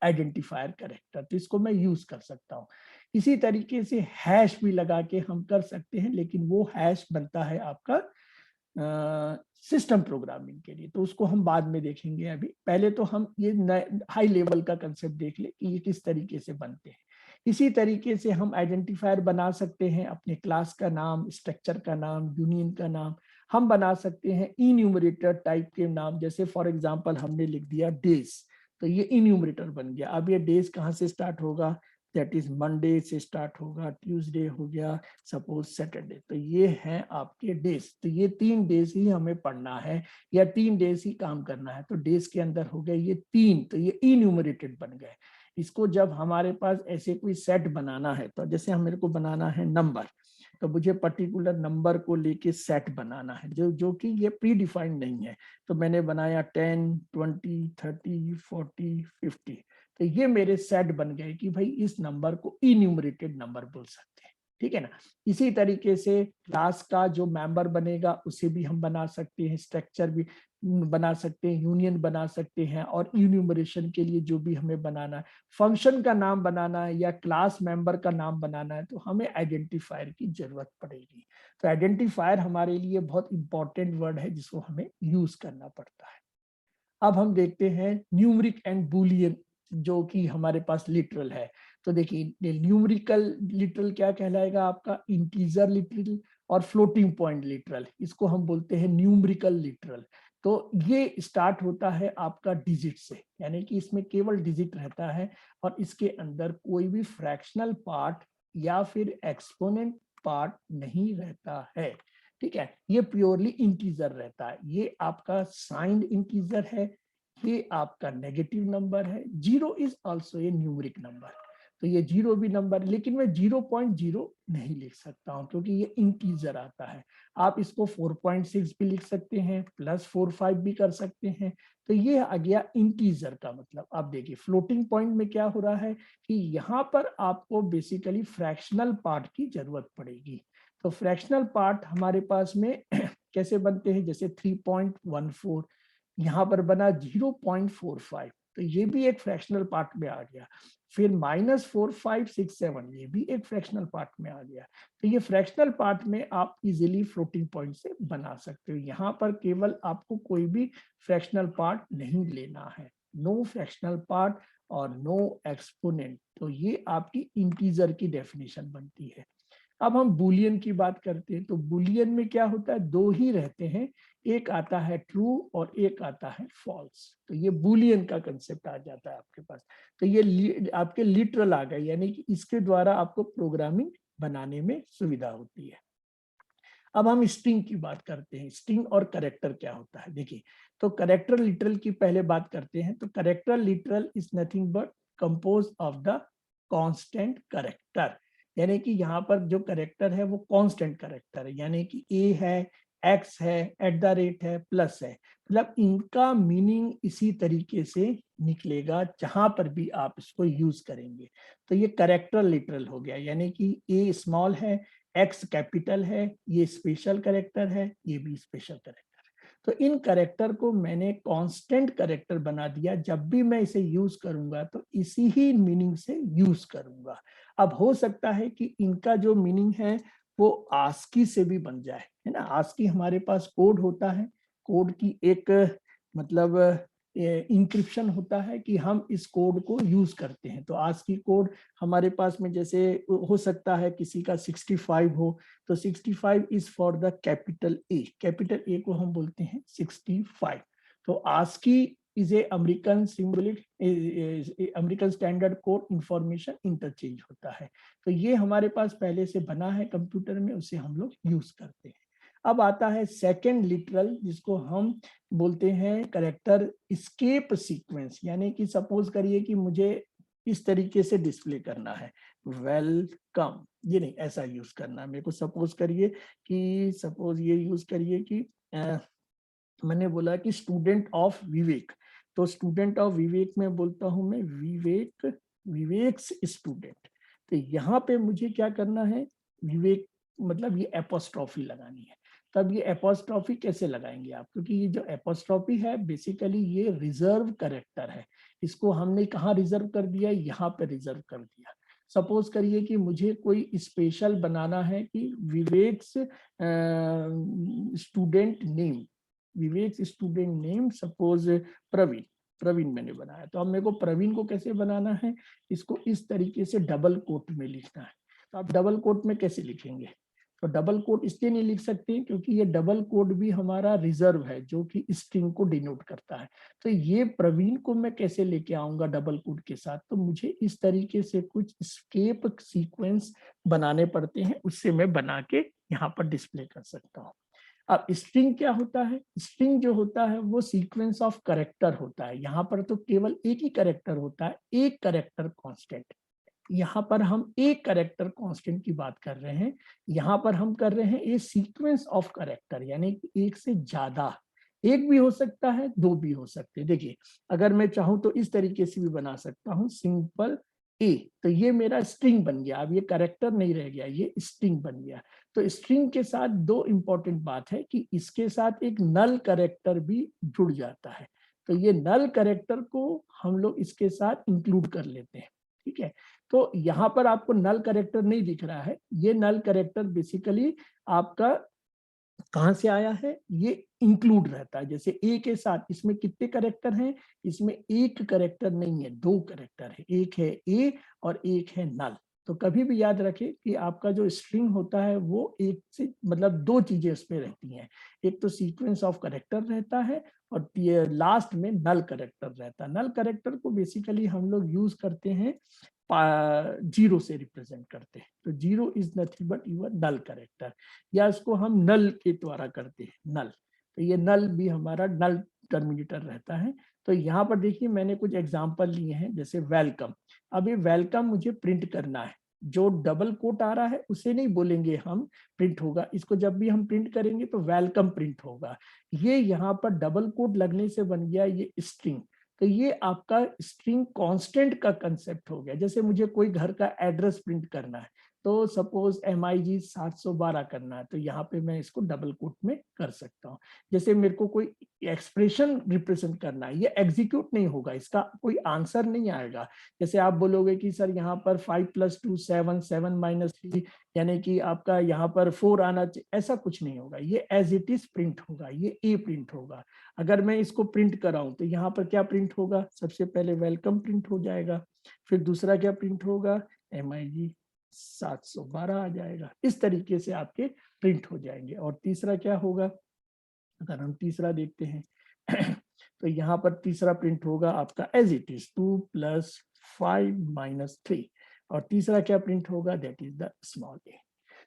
identifier character, तो इसको मैं यूज कर सकता हूं। इसी तरीके से हैश भी लगा के हम कर सकते हैं, लेकिन वो हैश बनता है आपका सिस्टम प्रोग्रामिंग के लिए, तो उसको हम बाद में देखेंगे। अभी पहले तो हम ये हाई लेवल का कंसेप्ट देख ले कि ये किस तरीके से बनते हैं। इसी तरीके से हम आइडेंटिफायर बना सकते हैं अपने क्लास का नाम, स्ट्रक्चर का नाम, यूनियन का नाम। हम बना सकते हैं इन्यूमरेटर टाइप के नाम, जैसे फॉर एग्जांपल हमने लिख दिया डेज, तो ये इन्यूमरेटर बन गया। अब ये डेज कहाँ से स्टार्ट होगा? दैट इज मंडे से स्टार्ट होगा, ट्यूसडे हो गया, सपोज सैटरडे, तो ये हैं आपके डेज। तो ये 3 डेज ही हमें पढ़ना है या 3 डेज ही काम करना है, तो डेज के अंदर हो गए ये 3, तो ये इन्यूमरेटेड बन गए। इसको जब हमारे पास ऐसे कोई सेट बनाना है, तो जैसे हम मेरे को बनाना है नंबर, तो मुझे पर्टिकुलर नंबर को लेके सेट बनाना है जो कि ये प्री डिफाइंड नहीं है। तो मैंने बनाया 10, 20, 30, 40, 50, तो ये मेरे सेट बन गए कि भाई इस नंबर को इन्यूमरेटेड नंबर बोल सकते हैं, ठीक है ना। इसी तरीके से क्लास का जो मेंबर बनेगा उसे भी हम बना सकते हैं, स्ट्रक्चर भी बना सकते हैं, यूनियन बना सकते हैं, और इन्यूमरेशन के लिए जो भी हमें बनाना है, फंक्शन का नाम बनाना है या क्लास मेंबर का नाम बनाना है, तो हमें आइडेंटिफायर की जरूरत पड़ेगी। तो आइडेंटिफायर हमारे लिए बहुत इंपॉर्टेंट वर्ड है जिसको हमें यूज करना पड़ता है। अब हम देखते हैं न्यूमरिक एंड बुलियन, जो कि हमारे पास लिटरल है। तो देखिए न्यूमरिकल लिटरल क्या कहलाएगा आपका? इंटीजर लिटरल और फ्लोटिंग पॉइंट लिटरल, इसको हम बोलते हैं न्यूमरिकल लिटरल। तो ये स्टार्ट होता है आपका डिजिट से, यानी कि इसमें केवल डिजिट रहता है और इसके अंदर कोई भी फ्रैक्शनल पार्ट या फिर एक्सपोनेंट पार्ट नहीं रहता है, ठीक है। ये प्योरली इंटीजर रहता है, ये आपका साइंड इंटीजर है, ये आपका नेगेटिव नंबर है। 0 is also a numeric number, तो ये 0 भी नंबर, लेकिन मैं 0.0 नहीं लिख सकता हूं क्योंकि ये इंटीजर आता है। आप इसको 4.6 भी लिख सकते हैं, +45 भी कर सकते हैं। तो ये आ गया इंटीजर का मतलब। आप देखिए फ्लोटिंग पॉइंट में क्या हो रहा है कि यहाँ पर आपको बेसिकली फ्रैक्शनल पार्ट की जरूरत पड़ेगी। तो फ्रैक्शनल पार्ट हमारे पास में कैसे बनते हैं, जैसे 3.14, यहाँ पर बना 0.45, तो ये भी एक फ्रैक्शनल पार्ट में आ गया। फिर -4567, ये भी एक फ्रैक्शनल पार्ट में आ गया। तो ये फ्रैक्शनल पार्ट में आप इजीली फ्लोटिंग पॉइंट से बना सकते हो। यहाँ पर केवल आपको कोई भी फ्रैक्शनल पार्ट नहीं लेना है, नो फ्रैक्शनल पार्ट और नो एक्सपोनेंट। तो ये आपकी इंटीजर की डेफिनेशन बनती है। अब हम बुलियन की बात करते हैं, तो बुलियन में क्या होता है, दो ही रहते हैं, एक आता है ट्रू और एक आता है फॉल्स। तो ये बुलियन का कंसेप्ट आ जाता है आपके पास। तो ये आपके लिटरल आ गए, यानी कि इसके द्वारा आपको प्रोग्रामिंग बनाने में सुविधा होती है। अब हम स्ट्रिंग की बात करते हैं, स्ट्रिंग और कैरेक्टर क्या होता है। देखिए, तो कैरेक्टर लिटरल की पहले बात करते हैं। तो character literal is nothing but compose of the constant character, यानी कि यहाँ पर जो कैरेक्टर है वो कांस्टेंट कैरेक्टर है, यानी कि ए है, एक्स है, @ है, प्लस है, मतलब इनका मीनिंग इसी तरीके से निकलेगा जहां पर भी आप इसको यूज करेंगे। तो ये कैरेक्टर लिटरल हो गया, यानी कि ए स्मॉल है, एक्स कैपिटल है, ये स्पेशल कैरेक्टर है, ये भी स्पेशल कैरेक्टर है। तो इन कैरेक्टर को मैंने कांस्टेंट कैरेक्टर बना दिया, जब भी मैं इसे यूज करूंगा तो इसी ही मीनिंग से यूज करूंगा। अब हो सकता है कि इनका जो मीनिंग है वो आस्की से भी बन जाए, है ना। आस्की हमारे पास कोड होता है, कोड की एक मतलब इंक्रिप्शन होता है कि हम इस कोड को यूज करते हैं। तो आस्की कोड हमारे पास में जैसे हो सकता है किसी का 65 हो, तो 65 is for the capital A को हम बोलते हैं 65। तो ASCII is a American symbolic American standard code information interchange होता है। तो ये हमारे पास पहले से बना है कंप्यूटर में, उसे हम लोग यूज करते हैं। अब आता है सेकंड लिटरल, जिसको हम बोलते हैं कैरेक्टर एस्केप सीक्वेंस, यानी कि सपोज करिए कि मुझे इस तरीके से डिस्प्ले करना है, वेलकम, ये नहीं, ऐसा यूज करना है मेरे को। सपोज करिए कि सपोज ये यूज करिए कि मैंने बोला कि स्टूडेंट ऑफ विवेक, तो स्टूडेंट ऑफ विवेक में बोलता हूं मैं विवेक, विवेक्स स्टूडेंट। तो यहाँ पे मुझे क्या करना है, विवेक मतलब ये एपोस्ट्रॉफी लगानी है। तब ये एपोस्ट्रॉफी कैसे लगाएंगे आप, क्योंकि ये जो एपोस्ट्रॉफी है बेसिकली ये रिजर्व कैरेक्टर है। इसको हमने कहाँ रिजर्व कर दिया, यहाँ पे रिजर्व कर दिया। सपोज करिए कि मुझे कोई स्पेशल बनाना है कि Vivek's student name, Vivek student name suppose Praveen, Praveen मैंने बनाया। तो अब मेरे को प्रवीण को कैसे बनाना है, इसको इस तरीके से डबल कोट में लिखना है। तो आप डबल कोट में कैसे लिखेंगे, तो डबल कोट इसलिए नहीं लिख सकते क्योंकि ये डबल कोट भी हमारा रिजर्व है जो कि स्ट्रिंग को डिनोट करता है। तो ये प्रवीण को मैं कैसे लेके आऊंगा डबल कोट के साथ, तो मुझे इस तरीके से कुछ एस्केप सीक्वेंस बनाने पड़ते हैं, उससे मैं बना के यहाँ पर डिस्प्ले कर सकता हूँ। अब स्ट्रिंग क्या होता है, स्ट्रिंग जो होता है वो सीक्वेंस ऑफ कैरेक्टर होता है। यहाँ पर तो केवल एक ही कैरेक्टर होता है, एक कैरेक्टर कांस्टेंट। यहाँ पर हम एक कैरेक्टर कांस्टेंट की बात कर रहे हैं, यहाँ पर हम कर रहे हैं ए सीक्वेंस ऑफ कैरेक्टर, यानी कि एक से ज्यादा, एक भी हो सकता है, दो भी हो सकते हैं। देखिए, अगर मैं चाहूं तो इस तरीके से भी बना सकता हूं, सिंपल ए, तो ये मेरा स्ट्रिंग बन गया। अब ये कैरेक्टर नहीं रह गया, ये स्ट्रिंग बन गया। तो स्ट्रिंग के साथ दो इंपॉर्टेंट बात है कि इसके साथ एक नल कैरेक्टर भी जुड़ जाता है। तो ये नल कैरेक्टर को हम लोग इसके साथ इंक्लूड कर लेते हैं, ठीक है। तो यहाँ पर आपको नल कैरेक्टर नहीं दिख रहा है, ये नल कैरेक्टर बेसिकली आपका कहाँ से आया है, ये इंक्लूड रहता है। जैसे ए के साथ इसमें कितने कैरेक्टर हैं, इसमें एक कैरेक्टर नहीं है, दो कैरेक्टर है, एक है ए और एक है नल। तो कभी भी याद रखें कि आपका जो स्ट्रिंग होता है वो एक से मतलब दो चीजें इसमें रहती हैं, एक तो सीक्वेंस ऑफ कैरेक्टर रहता है और लास्ट में नल कैरेक्टर रहता है। नल कैरेक्टर को बेसिकली हम लोग यूज करते हैं, जीरो से रिप्रेजेंट करते हैं। तो zero is nothing but your null character, या इसको हम नल के द्वारा करते हैं, नल। तो ये नल भी हमारा नल टर्मिनेटर रहता है। तो यहाँ पर देखिए मैंने कुछ एग्जांपल लिए हैं, जैसे वेलकम। अब ये वेलकम मुझे प्रिंट करना है, जो डबल कोट आ रहा है उसे नहीं बोलेंगे हम प्रिंट होगा, इसको जब भी हम प्रिंट करेंगे तो वेलकम प्रिंट होगा। ये यहाँ पर डबल कोट लगने से बन गया ये स्ट्रिंग। तो ये आपका स्ट्रिंग कांस्टेंट का कंसेप्ट हो गया। जैसे मुझे कोई घर का एड्रेस प्रिंट करना है, तो सपोज MIG 712 करना है, तो यहाँ पे मैं इसको डबल कोट में कर सकता हूँ। जैसे मेरे को कोई एक्सप्रेशन रिप्रेजेंट करना है, ये एग्जीक्यूट नहीं होगा, इसका कोई आंसर नहीं आएगा। जैसे आप बोलोगे कि सर यहाँ पर 5 + 2 7, 7 - 3 यानी कि आपका यहाँ पर 4 आना चाहिए, ऐसा कुछ नहीं होगा। ये एज इट इज प्रिंट होगा, ये ए प्रिंट होगा। अगर मैं इसको प्रिंट कराऊं तो यहाँ पर क्या प्रिंट होगा, सबसे पहले वेलकम प्रिंट हो जाएगा, फिर दूसरा क्या प्रिंट होगा, MIG 712 आ जाएगा। इस तरीके से आपके प्रिंट हो जाएंगे। और तीसरा क्या होगा, अगर हम तीसरा देखते हैं तो यहाँ पर तीसरा प्रिंट होगा आपका एज इट इज 2 + 5 - 3, और तीसरा क्या प्रिंट होगा, दैट इज द स्मॉल ए।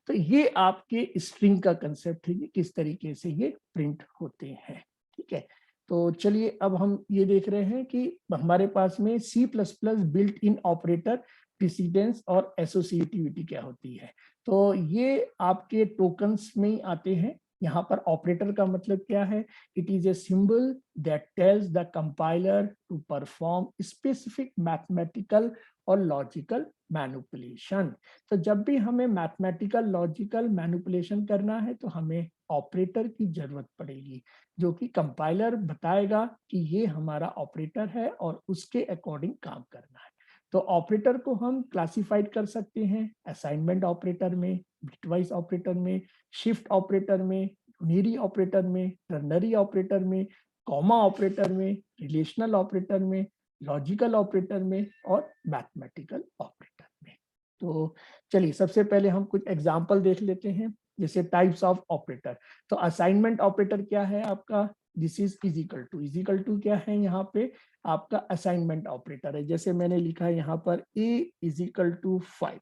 तो ये आपके स्ट्रिंग का कंसेप्ट है, किस तरीके से ये प्रिंट होते हैं। ठीक है, तो चलिए अब हम ये देख रहे हैं कि हमारे पास में C++ built in operator, precedence और एसोसिएटिविटी क्या होती है। तो ये आपके टोकन्स में ही आते हैं। यहाँ पर ऑपरेटर का मतलब क्या है, it is a symbol that tells the compiler to perform specific mathematical और लॉजिकल मैनिपुलेशन। तो जब भी हमें मैथमेटिकल लॉजिकल मैनिपुलेशन करना है तो हमें ऑपरेटर की जरूरत पड़ेगी, जो कि कंपाइलर बताएगा कि ये हमारा ऑपरेटर है और उसके अकॉर्डिंग काम करना है। तो ऑपरेटर को हम क्लासिफाइड कर सकते हैं असाइनमेंट ऑपरेटर में, बिटवाइज ऑपरेटर में, शिफ्ट ऑपरेटर में, यूनिरी ऑपरेटर में, टर्नरी ऑपरेटर में, कॉमा ऑपरेटर में, रिलेशनल ऑपरेटर में, लॉजिकल ऑपरेटर में और मैथमेटिकल ऑपरेटर में। तो चलिए सबसे पहले हम कुछ एग्जांपल देख लेते हैं, जैसे टाइप्स ऑफ ऑपरेटर। तो असाइनमेंट ऑपरेटर क्या है आपका, this is is equal to क्या है, यहाँ पे आपका असाइनमेंट ऑपरेटर है। जैसे मैंने लिखा है यहाँ पर a = 5,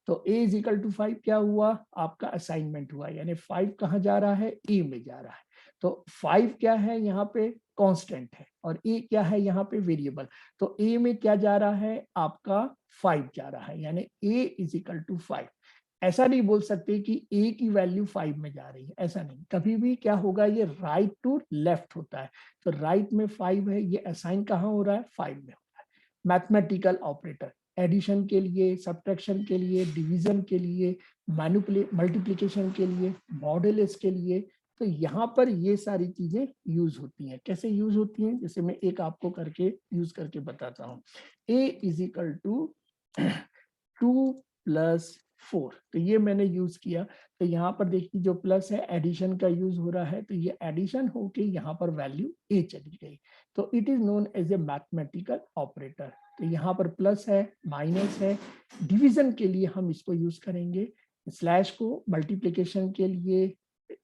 तो a = 5 क्या हुआ, आपका असाइनमेंट हुआ, यानी 5 कहाँ जा रहा है, a में जा रहा है। तो 5 क्या है यहाँ पे, कांस्टेंट है, और a क्या है यहाँ पे, वेरिएबल। तो a में क्या जा रहा है, आपका 5 जा रहा है, यानी a = 5। ऐसा नहीं बोल सकते कि a की वैल्यू 5 में जा रही है, ऐसा नहीं। कभी भी क्या होगा, ये राइट टू लेफ्ट होता है। तो राइट में 5 है, ये असाइन कहाँ हो रहा है, 5 में हो रहा है। मैथमेटिकल ऑपरेटर एडिशन के लिए, सब्ट्रैक्शन के लिए, डिवीजन के लिए, मल्टीप्लिकेशन के लिए, मॉडुलस के लिए। तो यहाँ पर ये सारी चीजें यूज होती हैं। कैसे यूज होती हैं, जैसे मैं एक आपको करके यूज करके बताता हूँ। a = 2 + 4, तो ये मैंने यूज किया। तो यहाँ पर देखिए जो प्लस है एडिशन का यूज हो रहा है, तो ये एडिशन होके यहाँ पर वैल्यू a चली गई। तो it is known as a mathematical operator. तो यहाँ पर प्लस है, माइनस है। डिवीजन के लिए हम इसको यूज करेंगे, स्लैश को मल्टीप्लिकेशन के लिए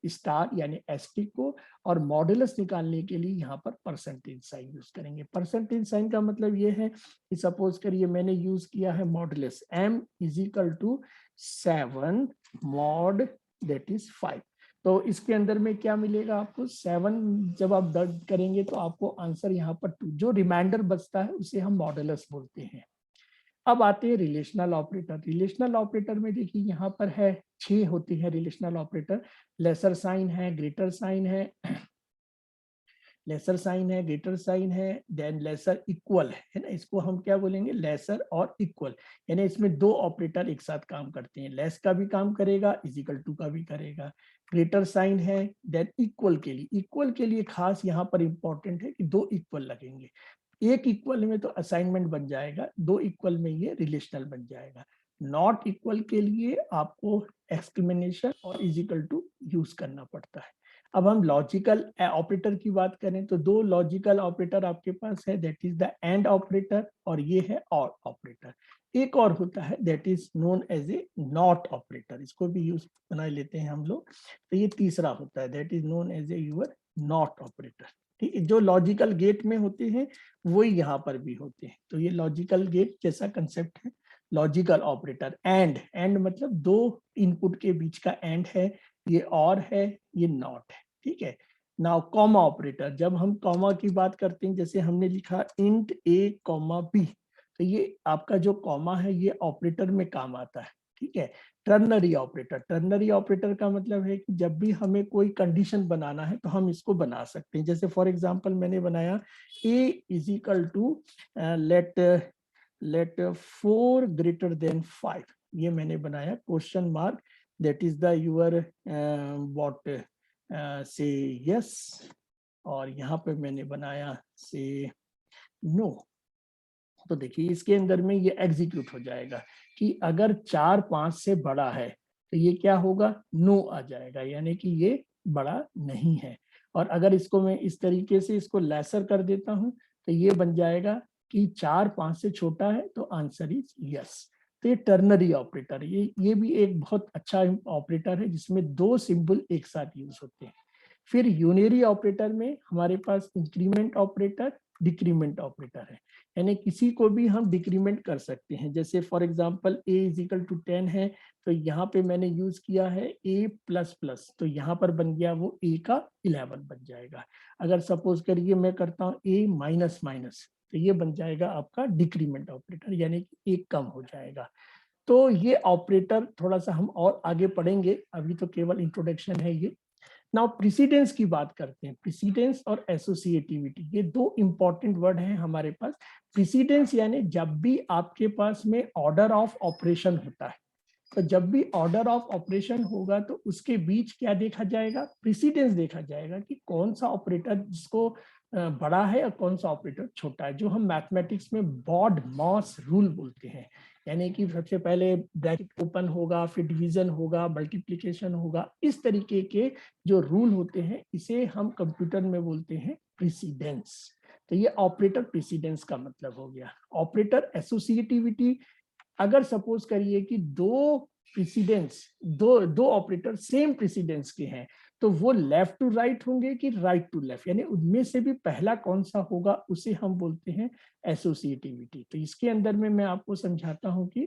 स्टार यानी एस्टिक को, और मॉडुलस निकालने के लिए यहाँ पर परसेंटेज साइन यूज करेंगे। परसेंटेज साइन का मतलब ये है कि सपोज करिए मैंने यूज किया है modulus, m = 7 mod that is 5। तो इसके अंदर में क्या मिलेगा आपको, 7 जब आप दर्ज करेंगे तो आपको आंसर यहाँ पर 2, जो रिमाइंडर बचता है उसे हम मॉडुलस बोलते हैं। अब आते हैं रिलेशनल ऑपरेटर। रिलेशनल ऑपरेटर में देखिए यहाँ पर है 6 होती है रिलेशनल ऑपरेटर। लेसर साइन है, ग्रेटर साइन है, लेसर साइन है, ग्रेटर साइन है, देन लेसर इक्वल है ना। इसको हम क्या बोलेंगे, लेसर और इक्वल, यानी इसमें 2 ऑपरेटर एक साथ काम करते हैं। लेस का भी काम करेगा, = का भी करेगा। ग्रेटर साइन है, देन इक्वल के लिए खास यहाँ पर इंपॉर्टेंट है कि 2 इक्वल लगेंगे। एक इक्वल में तो असाइनमेंट बन जाएगा, 2 इक्वल में ये रिलेशनल बन जाएगा। नॉट इक्वल के लिए आपको एक्सक्लेमेशन और = यूज करना पड़ता है। अब हम लॉजिकल ऑपरेटर की बात करें तो 2 लॉजिकल ऑपरेटर आपके पास है, that is the and operator, और ये है और ऑपरेटर। एक और होता है that is known as a not operator, इसको भी यूज बना लेते हैं हम लोग। तो ये तीसरा होता है, that is known as a your not operator. ठीक है, जो लॉजिकल गेट में होते हैं वही यहाँ पर भी होते हैं। तो ये लॉजिकल गेट जैसा कंसेप्ट है। लॉजिकल ऑपरेटर एंड मतलब 2 इनपुट के बीच का एंड है, ये और है, ये नॉट है। ठीक है, नाउ कॉमा ऑपरेटर, जब हम कॉमा की बात करते हैं, जैसे हमने लिखा int a, b, तो ये आपका जो कॉमा है ये ऑपरेटर में काम आता है। ठीक है, टर्नरी ऑपरेटर का मतलब है कि जब भी हमें कोई कंडीशन बनाना है तो हम इसको बना सकते हैं। जैसे फॉर एग्जांपल मैंने बनाया a = let let 4 greater than 5, ये मैंने बनाया question mark, that is the your what say yes, और यहाँ पे मैंने बनाया से नो। तो देखिए इसके अंदर में ये एग्जीक्यूट हो जाएगा कि अगर 4 5 से बड़ा है तो ये क्या होगा, नो आ जाएगा, यानी कि ये बड़ा नहीं है। और अगर इसको मैं इस तरीके से इसको लेसर कर देता हूं तो ये बन जाएगा कि 4 5 से छोटा है, तो आंसर इज यस। तो ये टर्नरी ऑपरेटर, ये भी एक बहुत अच्छा ऑपरेटर है जिसमें 2 सिंबल एक साथ यूज होते हैं। फिर यूनियरी ऑपरेटर में हमारे पास इंक्रीमेंट ऑपरेटर, डिक्रीमेंट ऑपरेटर है, यानी किसी को भी हम डिक्रीमेंट कर सकते हैं। जैसे for example a equal to 10 है, तो यहाँ पे मैंने यूज किया है a प्लस प्लस, तो यहाँ पर बन गया वो a का 11 बन जाएगा। अगर सपोज करिए मैं करता हूँ a माइनस माइनस, तो ये बन जाएगा आपका डिक्रीमेंट ऑपरेटर, यानी कि एक कम हो जाएगा। तो ये ऑपरेटर थोड़ा सा हम और आगे पढ़ेंगे, अभी तो केवल इंट्रोडक्शन है ये। नाउ प्रेसिडेंस की बात करते हैं। प्रेसिडेंस और एसोसिएटिविटी, ये 2 इंपॉर्टेंट वर्ड हैं हमारे पास। प्रेसिडेंस यानी जब भी आपके पास में ऑर्डर ऑफ ऑपरेशन होता है, तो जब भी ऑर्डर ऑफ ऑपरेशन होगा तो उसके बीच क्या देखा जाएगा, प्रेसिडेंस देखा जाएगा कि कौन सा ऑपरेटर जिसको बड़ा है और कौन सा ऑपरेटर छोटा है, जो हम मैथमेटिक्स में बॉड मॉस रूल बोलते हैं। यानी कि सबसे पहले ब्रैकेट ओपन होगा, फिर डिवीजन होगा, मल्टीप्लिकेशन होगा, इस तरीके के जो रूल होते हैं इसे हम कंप्यूटर में बोलते हैं प्रेसिडेंस। तो ये ऑपरेटर प्रेसिडेंस का मतलब हो गया। ऑपरेटर एसोसिएटिविटी, अगर सपोज करिए कि दो प्रेसिडेंस, दो ऑपरेटर सेम प्रेसिडेंस के हैं, तो वो लेफ्ट टू राइट होंगे कि राइट टू लेफ्ट, यानी उनमें से भी पहला कौन सा होगा उसे हम बोलते हैं एसोसिएटिविटी। तो इसके अंदर में मैं आपको समझाता हूं कि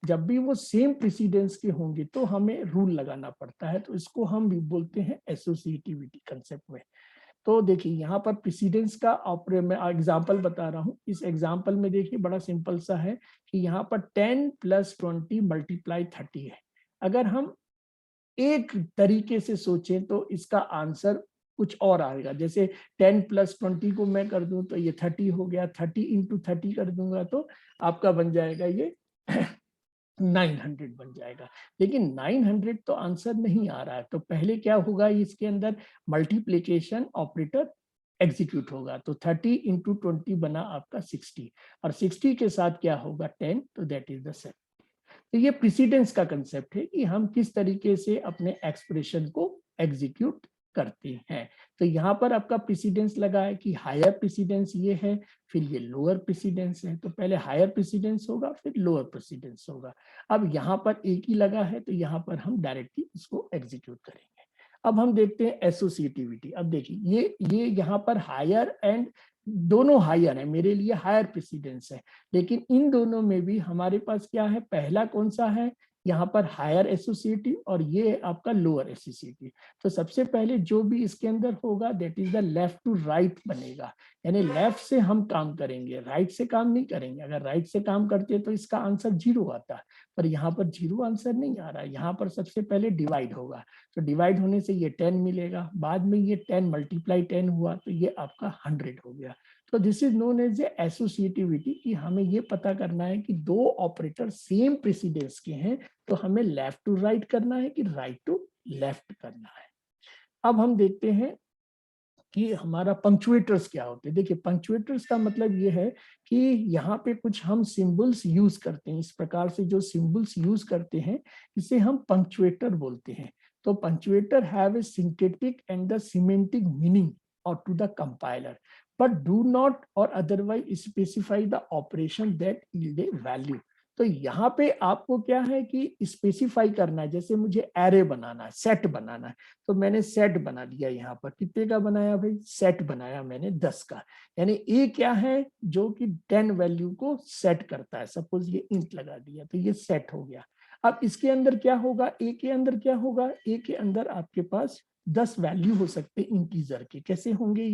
जब भी वो सेम प्रेसिडेंस के होंगे तो हमें रूल लगाना पड़ता है, तो इसको हम भी बोलते हैं एसोसिएटिविटी कंसेप्ट में। तो देखिए यहाँ पर प्रेसिडेंस का मैं एग्जांपल बता रहा हूँ। इस एग्जांपल में देखिए बड़ा सिंपल सा है कि यहाँ पर 10 प्लस 20 मल्टीप्लाई 30 है। अगर हम एक तरीके से सोचें तो इसका आंसर कुछ और आएगा। जैसे 10 प्लस 20 को मैं कर दूं तो ये 30 हो गया, 30 इंटू 30 कर दूंगा तो आपका बन जाएगा ये 900 बन जाएगा। लेकिन 900 तो आंसर नहीं आ रहा है, तो पहले क्या होगा, इसके अंदर मल्टीप्लिकेशन ऑपरेटर एग्जीक्यूट होगा। तो 30 इंटू 20 बना आपका 60, और 60 के साथ क्या होगा 10, तो दैट इज द सेट। तो ये प्रेसिडेंस का कंसेप्ट है कि हम किस तरीके से अपने एक्सप्रेशन को एग्जीक्यूट करते हैं। तो यहाँ पर आपका प्रेसिडेंस लगा है कि हायर प्रेसिडेंस ये है, फिर ये लोअर प्रेसिडेंस है। तो पहले हायर प्रेसिडेंस होगा, फिर लोअर प्रेसिडेंस होगा। अब यहाँ पर एक ही लगा है, तो यहाँ पर हम डायरेक्टली इसको एग्जीक्यूट करेंगे। अब हम देखते हैं एसोसिएटिविटी। अब देखिए ये यहाँ पर हायर एंड, दोनों हायर है, मेरे लिए हायर प्रेसिडेंस है, लेकिन इन दोनों में भी हमारे पास क्या है, पहला कौन सा है, यहाँ पर हायर एसोसिएटिव और ये आपका लोअर एसोसिएटिव। तो सबसे पहले जो भी इसके अंदर होगा that is the left to right बनेगा, यानी लेफ्ट से हम काम करेंगे, राइट से काम नहीं करेंगे। अगर राइट से काम करते तो इसका आंसर 0 आता, पर यहाँ पर 0 आंसर नहीं आ रहा है। यहाँ पर सबसे पहले डिवाइड होगा, तो डिवाइड होने से ये 10 मिलेगा, बाद में ये 10 मल्टीप्लाई 10 हुआ तो ये आपका 100 हो गया। तो this is known as associativity, कि हमें ये पता करना है कि दो ऑपरेटर सेम प्रेसिडेंस के हैं, तो हमें लेफ्ट टू राइट करना है कि राइट टू लेफ्ट करना है। अब हम देखते हैं कि हमारा पंक्चुएटर्स क्या होते हैं। देखिए पंक्चुएटर्स का मतलब ये है कि यहाँ पे कुछ हम सिंबल्स यूज करते हैं, इस प्रकार से जो सिंबल्स यूज करते हैं इसे हम पंक्चुएटर बोलते हैं। तो punctuator have a synthetic and the semantic meaning और to the compiler, but do not or otherwise specify the operation that yield a value। तो यहाँ पे आपको क्या है कि स्पेसिफाई करना है। जैसे मुझे एरे बनाना है, सेट बनाना है, तो मैंने सेट बना दिया। यहाँ पर कितने का बनाया भाई, सेट बनाया मैंने 10 का। यानी ए क्या है, जो कि 10 वैल्यू को सेट करता है। सपोज ये इंट लगा दिया तो ये सेट हो गया। अब इसके अंदर क्या होगा, ए के अंदर क्या होगा, ए के अंदर आपके पास 10 वैल्यू हो सकते हैं इंटीजर के। कैसे होंगे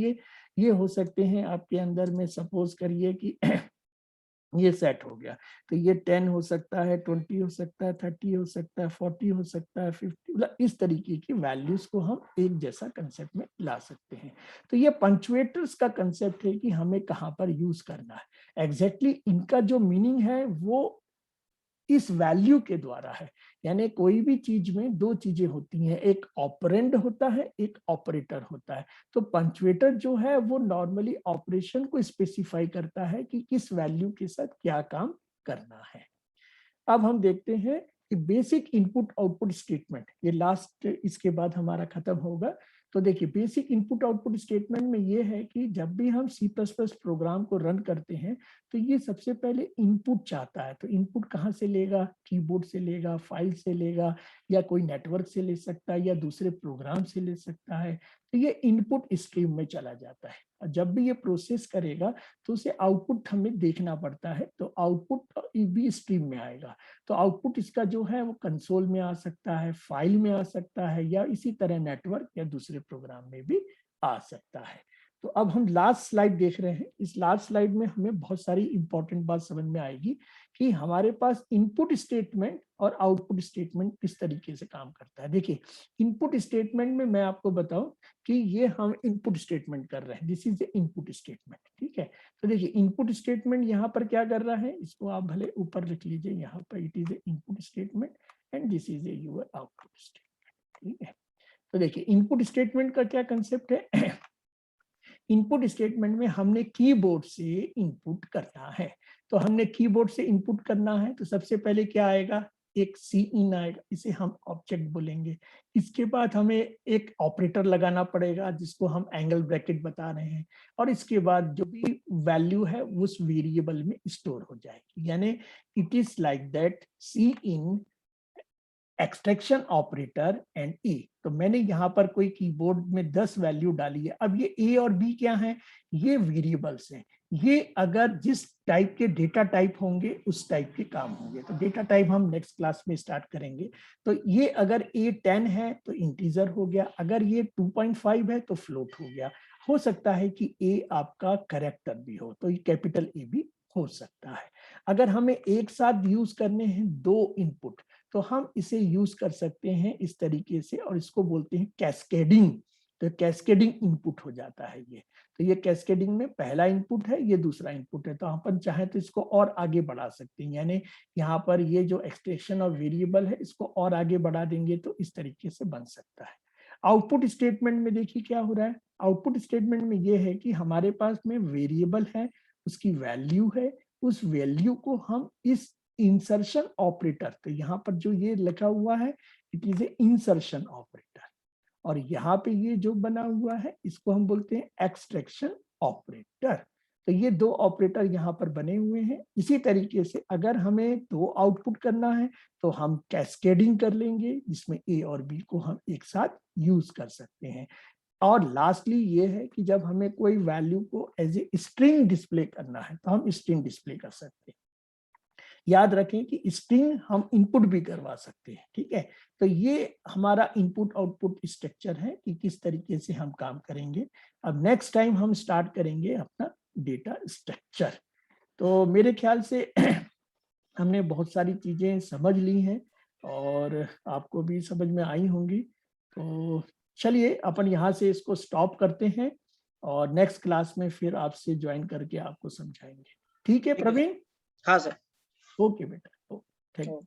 ये हो सकते हैं आपके अंदर में, सपोज करिए कि ये सेट हो गया। तो ये 10 हो सकता है, 20 हो सकता है, 30 हो सकता है, 40 हो सकता है, 50, मतलब इस तरीके की वैल्यूज को हम एक जैसा कंसेप्ट में ला सकते हैं। तो ये पंक्चुएटर्स का कंसेप्ट है कि हमें कहाँ पर यूज करना है। एग्जैक्टली इनका जो मीनिंग है वो इस वैल्यू के द्वारा है। यानी कोई भी चीज में दो चीजें होती हैं, एक ऑपरेंड होता है, एक ऑपरेटर होता है। तो पंक्चुएटर जो है वो नॉर्मली ऑपरेशन को स्पेसिफाई करता है कि किस वैल्यू के साथ क्या काम करना है। अब हम देखते हैं कि बेसिक इनपुट आउटपुट स्टेटमेंट, ये लास्ट इसके बाद हमारा खत्म होगा। तो देखिए बेसिक इनपुट आउटपुट स्टेटमेंट में ये है कि जब भी हम C++ प्रोग्राम को रन करते हैं तो ये सबसे पहले इनपुट चाहता है। तो इनपुट कहाँ से लेगा? कीबोर्ड से लेगा, फाइल से लेगा, या कोई नेटवर्क से ले सकता है, या दूसरे प्रोग्राम से ले सकता है। तो ये इनपुट स्ट्रीम में चला जाता है और जब भी ये प्रोसेस करेगा तो उसे आउटपुट हमें देखना पड़ता है। तो आउटपुट भी स्ट्रीम में आएगा। तो आउटपुट इसका जो है वो कंसोल में आ सकता है, फाइल में आ सकता है, या इसी तरह नेटवर्क या दूसरे प्रोग्राम में भी आ सकता है। तो अब हम लास्ट स्लाइड देख रहे हैं। इस लास्ट स्लाइड में हमें बहुत सारी इंपॉर्टेंट बात समझ में आएगी कि हमारे पास इनपुट स्टेटमेंट और आउटपुट स्टेटमेंट किस तरीके से काम करता है। देखिए इनपुट स्टेटमेंट में मैं आपको बताऊं कि ये हम इनपुट स्टेटमेंट कर रहे हैं, this is a input statement, ठीक है। तो देखिए इनपुट स्टेटमेंट यहाँ पर क्या कर रहा है, इसको आप भले ऊपर लिख लीजिए, यहाँ पर it is A input statement and this is a your output statement, ठीक है। तो देखिए इनपुट स्टेटमेंट का क्या कंसेप्ट है। इनपुट स्टेटमेंट में हमने कीबोर्ड से इनपुट करना है। तो हमने कीबोर्ड से इनपुट करना है तो सबसे पहले क्या आएगा, एक सी इन आएगा, इसे हम ऑब्जेक्ट बोलेंगे। इसके बाद हमें एक ऑपरेटर लगाना पड़ेगा जिसको हम एंगल ब्रैकेट बता रहे हैं, और इसके बाद जो भी वैल्यू है उस वेरिएबल में स्टोर हो जाएगी। यानी it is like that C in extraction operator and a. तो मैंने यहाँ पर कोई कीबोर्ड में 10 वैल्यू डाली है। अब ये ए और बी क्या है, ये वेरिएबल्स हैं। ये अगर जिस टाइप के डेटा टाइप होंगे उस टाइप के काम होंगे। तो डेटा टाइप हम नेक्स्ट क्लास में स्टार्ट करेंगे। तो ये अगर ए 10 है तो इंटीजर हो गया, अगर ये 2.5 है तो फ्लोट हो गया। हो सकता है कि ए आपका कैरेक्टर भी हो, तो ये कैपिटल ए भी हो सकता है। अगर हमें एक साथ यूज करने हैं दो इनपुट तो हम इसे यूज कर सकते हैं इस तरीके से, और इसको बोलते हैं कैस्केडिंग। तो कैस्केडिंग इनपुट हो जाता है ये। तो ये कैस्केडिंग में पहला इनपुट है, ये दूसरा इनपुट है। तो अपन चाहे तो इसको और आगे बढ़ा सकते हैं, यानी यहाँ पर ये जो एक्सटेंशन और वेरिएबल है इसको और आगे बढ़ा देंगे तो इस तरीके से बन सकता है। आउटपुट स्टेटमेंट में देखिए क्या हो रहा है। आउटपुट स्टेटमेंट में ये है कि हमारे पास में वेरिएबल है, उसकी वैल्यू है, उस वैल्यू को हम इस इंसर्शन ऑपरेटर, तो यहाँ पर जो ये लिखा हुआ है it is A insertion operator, और यहाँ पे ये जो बना हुआ है इसको हम बोलते हैं एक्सट्रैक्शन ऑपरेटर। तो ये दो ऑपरेटर यहाँ पर बने हुए हैं। इसी तरीके से अगर हमें दो आउटपुट करना है तो हम कैस्केडिंग कर लेंगे जिसमें ए और बी को हम एक साथ यूज कर सकते हैं। और लास्टली ये है कि जब हमें कोई वैल्यू को एज ए स्ट्रिंग डिस्प्ले करना है तो हम स्ट्रिंग डिस्प्ले कर सकते हैं। याद रखें कि स्ट्रिंग हम इनपुट भी करवा सकते हैं, ठीक है। तो ये हमारा इनपुट आउटपुट स्ट्रक्चर है कि किस तरीके से हम काम करेंगे। अब नेक्स्ट टाइम हम स्टार्ट करेंगे अपना डेटा स्ट्रक्चर। तो मेरे ख्याल से हमने बहुत सारी चीजें समझ ली हैं और आपको भी समझ में आई होंगी। तो चलिए अपन यहाँ से इसको स्टॉप करते हैं और नेक्स्ट क्लास में फिर आपसे ज्वाइन करके आपको समझाएंगे। ठीक है प्रवीण?
हाँ सर।
ओके बेटा, थैंक यू।